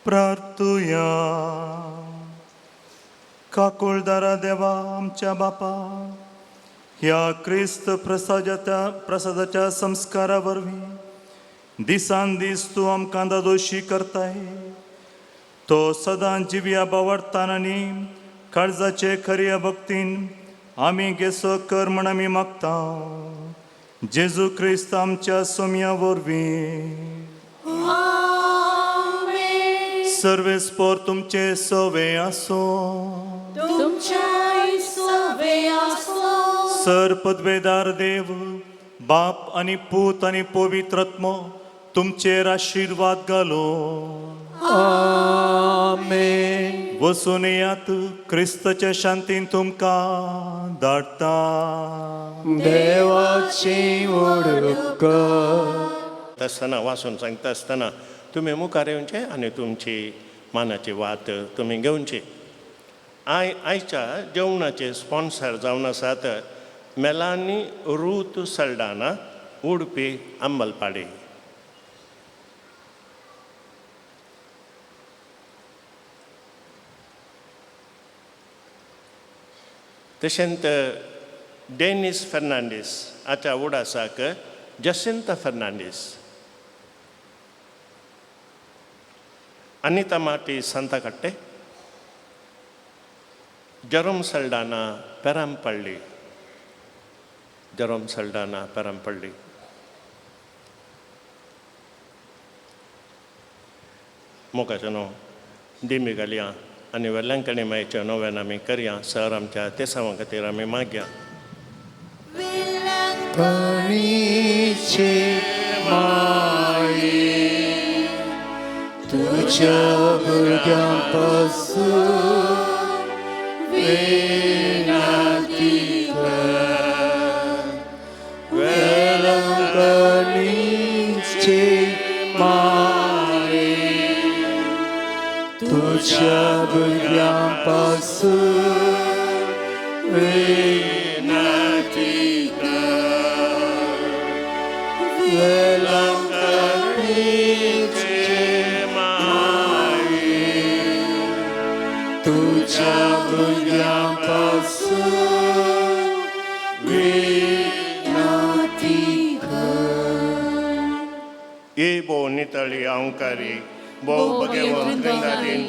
प्रार्थूया. काकुळदारा देवा आमच्या बापा, ह्या क्रिस्त प्रसादाच्या संस्कारावरवीं दिसान दीस तूं आमकां दोशी करताय. तो सदां जिव्या बावरतान आनी काळजाचे खऱ्या भक्तीन आमी गेसो कर म्हण आमी मागता. जेजू क्रिस्त आमच्या सोम्या वरवीं. सर्वेस्पोर तुमचे सवे आसो. तुमच्या सवे आसो. सर पदवेदार देव, बाप आनी पूत आनी पवित्रत्म तुमचेर आशीर्वाद घालो. आमेन. वसून येयात, क्रिस्ताच्या शांतीन तुमकां धाडटा. देवाची ओळख आसतना वाचून सांगता आसतना तुमी मुखार येवचे आनी तुमची मानाची वात तुमी घेवची. आयच्या जेवणाचे स्पॉन्सर जावन आसात मेलानी रूथ सल्डाना, उडपी अंबलपाडी. तशेंच डेनिस फर्नांडीस हाच्या उडासाक जसिंता फर्नांडीस, अनिता माटी सांताकट्टे, जरोम सल्डाना पेरांपल्ली, जरोम सल्डाना पेरांपल्ली. मोगाचें न्हू दिमी घालया आनी वेल्यांकणी मायेचें नव्यान आमी करया. सर आमच्या तेसांवा खातीर आमी मागया. कणीचे माये तुझ्या भुरग्यांपासून विनंती कर. वेलंकणीचे माये तुझ्या भुरग्यांपासून विनंती कर. वेलंकणीचे तुझ्या भुरग्यांपासून विनंती कर. ये बो नितळी अहंकारी, भोव बगेवन द्रिंगालीन,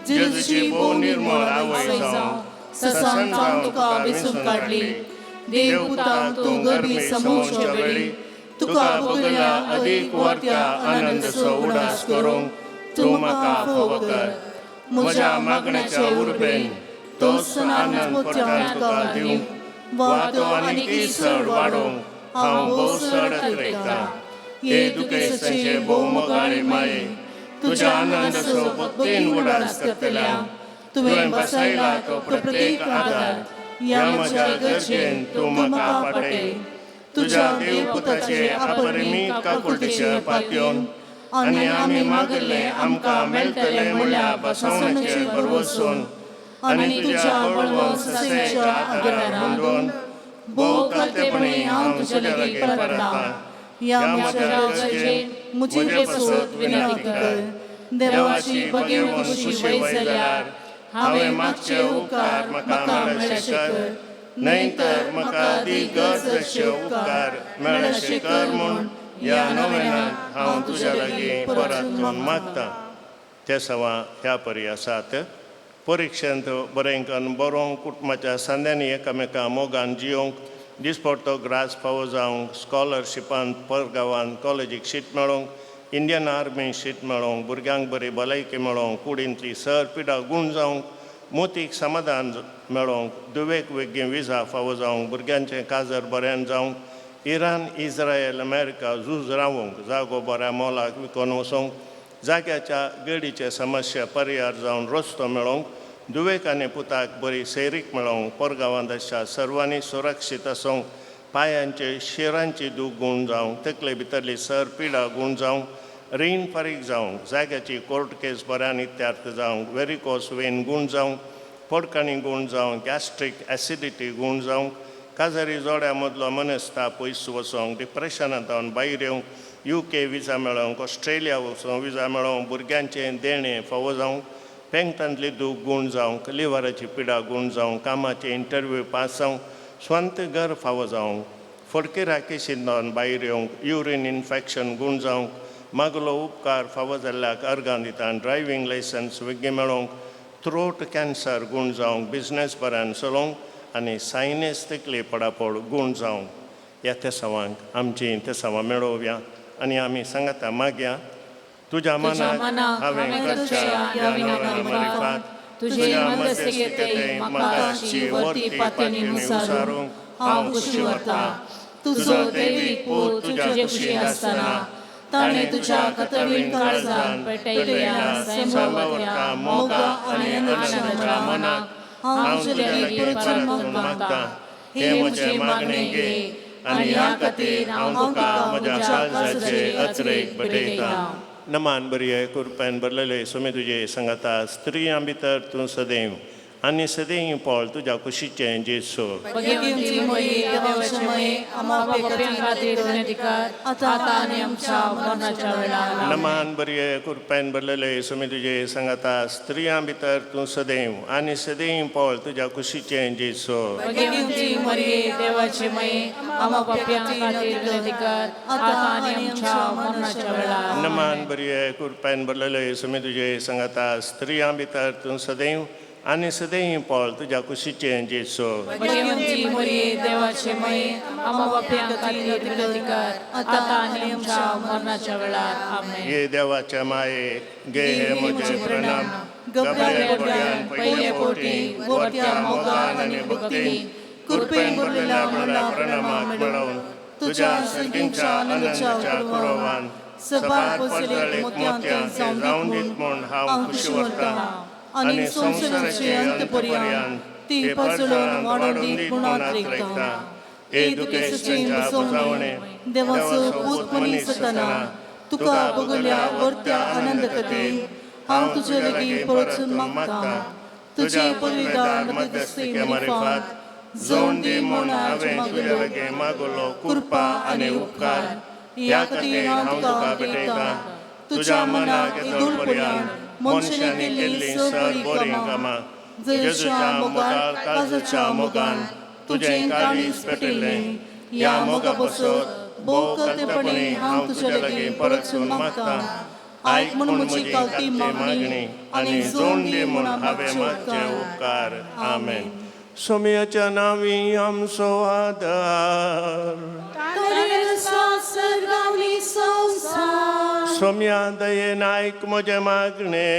जेजूची भोव निर्मळ आवय जावं ससन जावं तुका विसून काडली. देव पुता तूं गरमी समोरच्या वेळी तुका बगल्या अदीक वर्त्या आनंदसो उडास करूंक तूं म्हाका फोव कर. म्हज्या मागण्याच्या उर्बेन तोच आनंद परतान तुका दिवंक वातो आनी इसड वाडोवंक हांव भोव सडत रयता. हे दुखेसाचे भोव मोगाळे माये तुझ्या आनंदसो भक्तीन उडास करतल्या. तुवें बसयला तो प्रत्येक आदार ह्या म्हज्या गरजेन तूं म्हाका पाटय. तुझ्या देवपुताचे अपरिमीत काकुळटीचे पातयोन आनी आमी मागले आमकां मेळटले म्हणल्यार बसवण्याचे भरवसून आनी तुज्या बळवंत ससेच्या आदारार बांदून भोव कालतेपणी हांव तुजे लागीं परतां. या म्हज्या गरजेन मुझे पसून विनंती कर. देवाची बगेवन खुशी वय जाल्यार हांवें मागचे उपकार म्हाका मेळचे कर. न्हयतर म्हाका दी गरजेचे उपकार मेळचे कर म्हूण ह्या नोवेनांत हांव तुज्या लागीं परतून मागतां. ते सवा ह्या परी आसात. परीक्षेंत बरेंकन बरोवंक कुटुंबाच्या सांद्यांनी एकामेका मोगान जियोंक दिसपडटो ग्रास फावो जावंक स्कॉलरशिपान परगांवांत कॉलेजीक शीट मेळोवंक इंडियन आर्मी शीट मेळोवंक भुरग्यांक बरी भलायकी मेळोवंक कुडींतली सर पिडा गूण जावंक मोतीक समाधान मेळोवंक दुवेक वेगळी विजा फावो जावंक भुरग्यांचें काजर बऱ्यान जावंक इराण इस्रायल अमेरिका झूज रावंक जागो बऱ्या मोलाक विकून वचोंक जाग्याच्या गडीचे समस्या पर्याय जावन रस्तो मेळोवंक दुवेक आनी पुताक बरी सैरीक मेळोवंक परगांवांत अशा सर्वांनी सुरक्षीत आसूंक पांयांचे शिरांची दूख गूण जावंक तकले भितरली सर पिडा गूण जावंक रीण फारीक जावंक जाग्याची कोर्ट केस बऱ्यान इत्यार्थ जावंक वेरिकोस वेन गूण जावंक पडकणी गूण जावंक गॅस्ट्रीक एसिडिटी गूण जावंक काजरी जोड्या मदलो मनस्ताप पयस वचोंक डिप्रेशनांत जावन भायर येवंक UK विजा मेळोवंक ऑस्ट्रेलिया वचोंक विजा मेळोवंक भुरग्यांचें देणें फावो जावंक पेंगतांतली दूख गूण जावंक लिव्हराची पिडा गूण जावंक कामाचे इंटरव्यू पास जावंक स्वंत घर फावो जावंक फडकेरा केशींत जावन भायर येवंक युरीन इन्फेक्शन गूण जावंक मागलो उपकार फावो जाल्ल्याक अर्गां दिता ड्रायव्हिंग लायसन्स वेगळी मेळोवंक थ्रोट कॅन्सर गूण जावंक बिझनेस बऱ्यान चलोवंक आनी सायनेस तकली पडापड गूण जावंक ह्या तेसावांक आमची तेसावां मेळोवया आनी आमी सांगाता मागया तुज्या मनाक हांवें करच्या ह्या विनवणी तुझे मध्यस्थीकेतय म्हाका वर्ती पातयेनी मुसारूंक हांव खुशी व्हरता. तुजो दैवीक पूत तुजे कुशी आसतना ताणें तुज्या कतबीण काळजान पेटयल्या संभावता मोगा आनी आनंदाच्या मनाक हांव तुजे लागीं परतून मागता. हे म्हजे मागणे घे आनी ह्या खातीर हांव तुका म्हज्या काळजाचे अचरेक भेटयता. नमान बरी कुरपेन बरलेले सुमे तुजे सांगाता स्त्रियां भितर तूं सदैव आनी सदैव पोळ तुज्या कुशीचें जेसू. भगिनी मोई देवाचे मोई आम्हा पापियां खातीर विनंती कर आता आनी आमच्या मरणाच्या वेळार. नमान बरी कुरपेन बरलेले सुमे तुजे सांगाता स्त्रियां भितर तूं सदैव आनी सदैव पोळ तुज्या कुशीचें जेसू. भगिनी मोई देवाचे मोई आम्हा पापियां खातीर विनंती कर आता आनी आमच्या मरणाच्या वेळार. नमान बरी कुरपेन बरलेले सुमे तुजे सांगाता स्त्रियां भितर तूं सदैव आनी सदैव पोळ तुज्या कुशीचें जेसू. भगिनी मोई देवाचे मोई आम्हा पापियां खातीर विनंती कर आता आनी आमच्या मरणाच्या वेळार. आमेन. ये देवाच्या माये गे हे म्हजे प्रणाम गबऱ्यान पयले पोटी वर्त्या मोगान आनी भक्तीन कृपेन भरलेल्या मला प्रणामाक मेळोवन तुज्या सर्गींच्या आनंदाच्या कुरवान सबार पसरलेक मोत्यां जावन दीत म्हूण हांव खुशी व्हरता आनी संवसाराचे अंतपर्यंत ती पसळून वाडून दीत म्हूण आत्रेकता. एदुकेशनाच्या बुजावणे देवाचो पूत मनीस जातना तुका बगल्या वर्त्या आनंद खातीर हांव तुजे लागीं परतून मागता. तुजी पदवीदार मध्यस्थीके मार्फत जोड दी म्हूण हांवें तुजे लागीं मागलो कृपा आनी उपकार ह्या खातीर हांव तुका भेटयता. तुज्या मनाक येदोळ पर्यंत मनशांनी केल्ली सर बरी कामां जेजूच्या मोगाल काळजाच्या मोगान तुजें काळीज पेटयलें ह्या मोगा बसत भोव कर्तेपणी हांव तुजे लागीं परतून मागता. आयक म्हूण म्हजी कालती मागणी आनी जोड दी म्हूण हांवें मागचे उपकार. आमेन. सोम्याच्या नांवी आमचो आदार सोम्या दयेन आयक म्हजे मागणे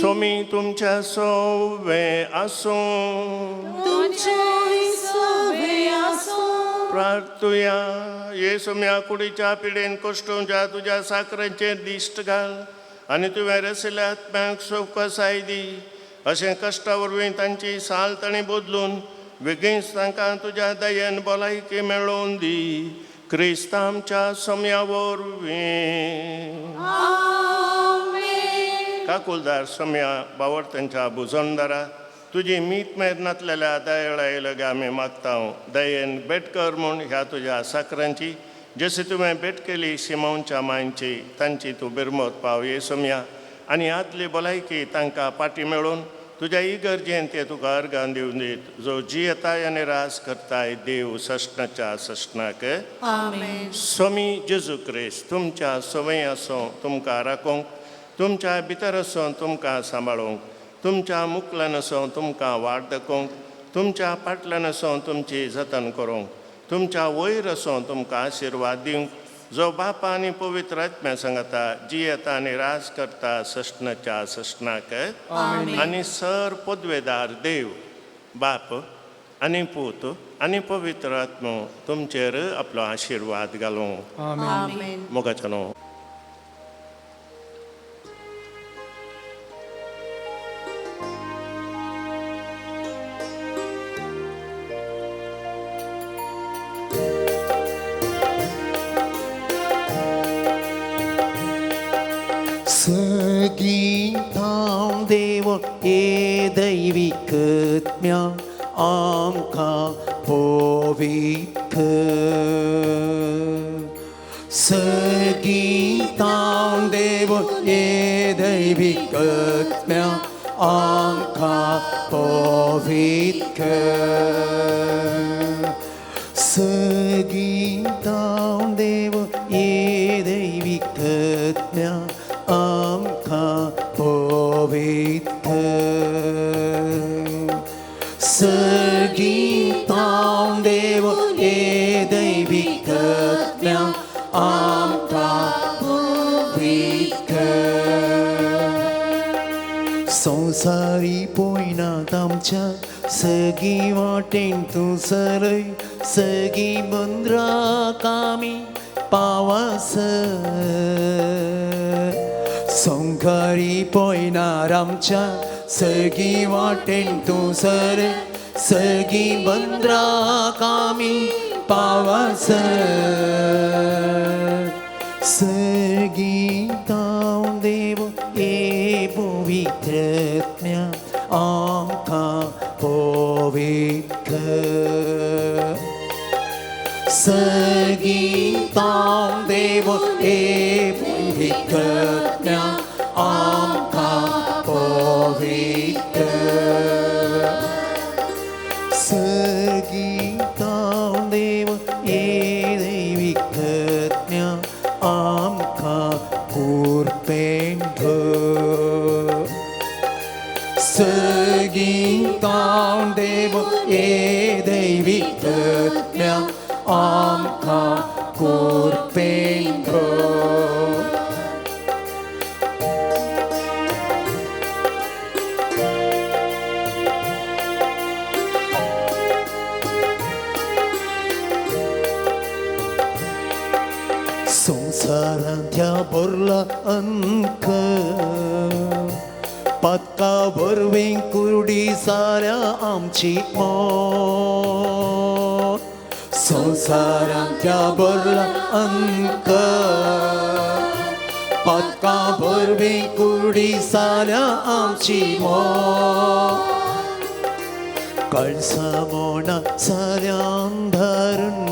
सोमी तुमच्या सोवे आसूं प्रार्थुया. ये सोम्या कुडीच्या पिडेन कश्टूंच्या तुज्या साकरेचेर दिश्ट घाल आनी तुवें रसिल्ल्या आत्म्याक सोवकसाय दी. अशें कश्टा वरवीं तांची साल ताणें बदलून बेगीनच तांकां तुज्या दयेन भलायकी मेळोवन दी. क्रिस्त आमच्या सोम्या वरवीं. काकुलदार सोम्या बावर्तांच्या बुजोनदारा तुजी मीत मेद नातलेल्या दयेळाय लगे आमी मागता. दयेन भेट कर म्हूण ह्या तुज्या साकरांची जशी तुवें भेट केली शिमोनच्या मांयची तांची तूं बिरमत पाव ये सोम्या आनी आदली भलायकी तांकां पाटी मेळून तुझ्या इगर्जेन ते तुका अर्गान दिवन दीत जो जियेताय आनी रास करताय देव सष्णाच्या सष्णाक आमेन. स्वामी जेजू क्रिस्त तुमच्या सवय आसूं तुमकां राखोंक, तुमच्या भितर आसूं तुमकां सांबाळूंक, तुमच्या मुखल्यान आसूं तुमकां वाट दाखोवंक, तुमच्या फाटल्यान आसूं तुमची जतन करूंक, तुमच्या वयर आसूं तुमकां आशिर्वाद दिवंक, जो बापा आनी पवित्र आत्म्या सांगता जियेता आनी रास करता सष्णाच्या सष्णाक आनी सर पदवेदार देव बाप आनी पूत आनी पवित्र आत्मो तुमचेर आपलो आशिर्वाद घालूं. आमेन. मोगाचो न्हू. सगीतां देव ये दैविकत्म्या आमकां पोवीक. सगीतां देव ये दैविकत्म्या आमकां पोवीक. सगीतां देव ये दैविकत्म्या आमकां पोवीक. सगीतां देव ये दैविकत्म्या आमकां पोवीक. संवसारी पळयनात आमच्या सगळीं वाटेन तूं सरय, सगळीं बंदराक आमी पावस. संवसारी पळयनार आमच्या सगळीं वाटेन तूं सरय, सगळीं बंदराक आमी पावस. सगीतां देव ये पवित्रत्म्या आमकां पोवीक. सगीतां देव ये पवित्रत्म्या आमकां पोवीक. सगीतां देव ये दैविकत्म्या आमकां कुरपेन भर. सगीतां देव ये दैविकत्म्या आमकां कुरपेन भर. संसारांतल्या बोरला अंक पत्का बरवें कुर्डी साऱ्या आमची मोत. संसारांतल्या बोरला अंक पत्का बरवें कुर्डी साऱ्या आमची मोत. कळसा मोना साऱ्या अंधारून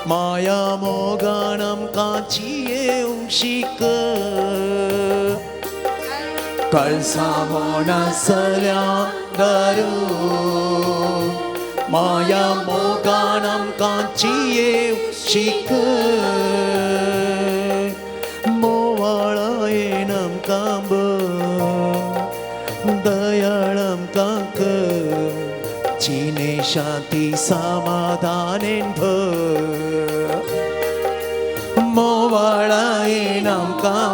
माया मोगान आमकां जियेवंक शिक. कळसा मोना साऱ्या अंधारून माया मोगान आमकां जियेवंक शिक. मोवाळायेन आमकां दयाळ आमकां कर. जिणे शांती समाधानेन भर. मोवाळायेन आमकां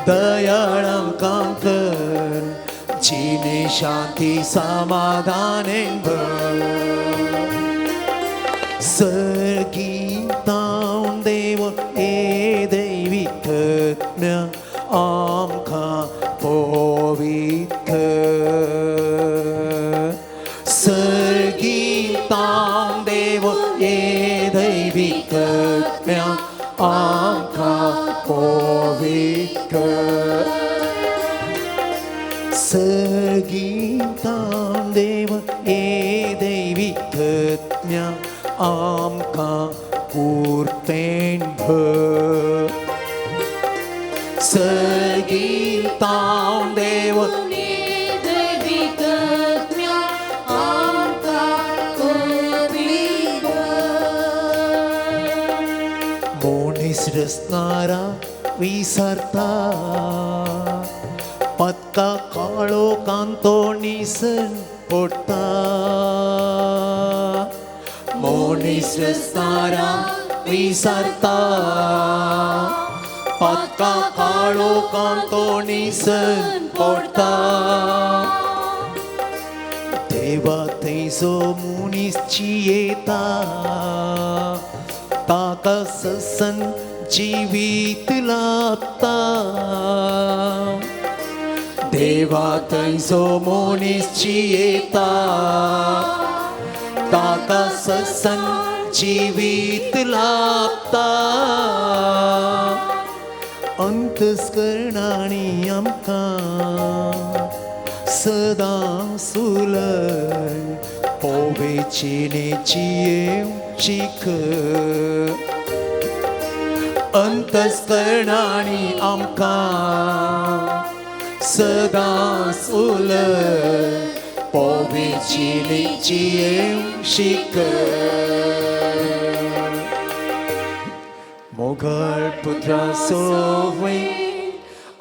दयाळ आमकां कर. जिणे शांती समाधानेन भर. सगीतां देव ये दैविकत्म्या आमकां पोवीक. सगीतां देव ये दैविकत्म्या आमकां पोवीक. सगीतां देव ये दैविकत्म्या आमकां कुरपेन भर. सगीतां निसरसणारा विसरता पत्का काळो कांतो निसन पोटा मोनीस रस्तारा विसरता पत्का काळो कांतो निसन पोटा देवा थैसो मुनीसची येता ताका ससन जीवित लागता देवा थैसो मुनीसची येता ताका ससन जीवित लागता अंतस्करणानी आमकां सदा सुलय पोवेचीनेची येवचीक अंतस्करणानी आमकां सदा सुलय पोवेचीनेची येवचीक मोगळ पुत्रा सोवे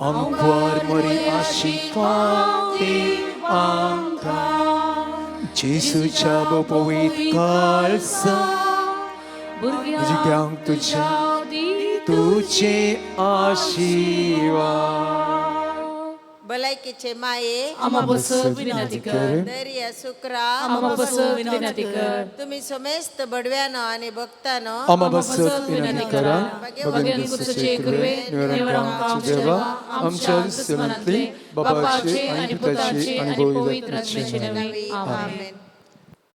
आमकां मरी आशिकाते आमकां जेसूच्या पवित काळसा भुरग्यांक तुझे आशिर्वाद भलायकीचे माये आम्हा बसत विनंती कर दर्या शुक्रा आम्हा बसत विनंती कर तुम्ही समेस्त बडव्यानो आणि भक्तानो आम्हा बसत विनंती करा भगवान कुसचे कुरवे निवडणूक देवा आमच्या दिसमनातले बाबाचे आणि पुत्राचे आणि पवित्र आत्म्याचे नावे आमेन.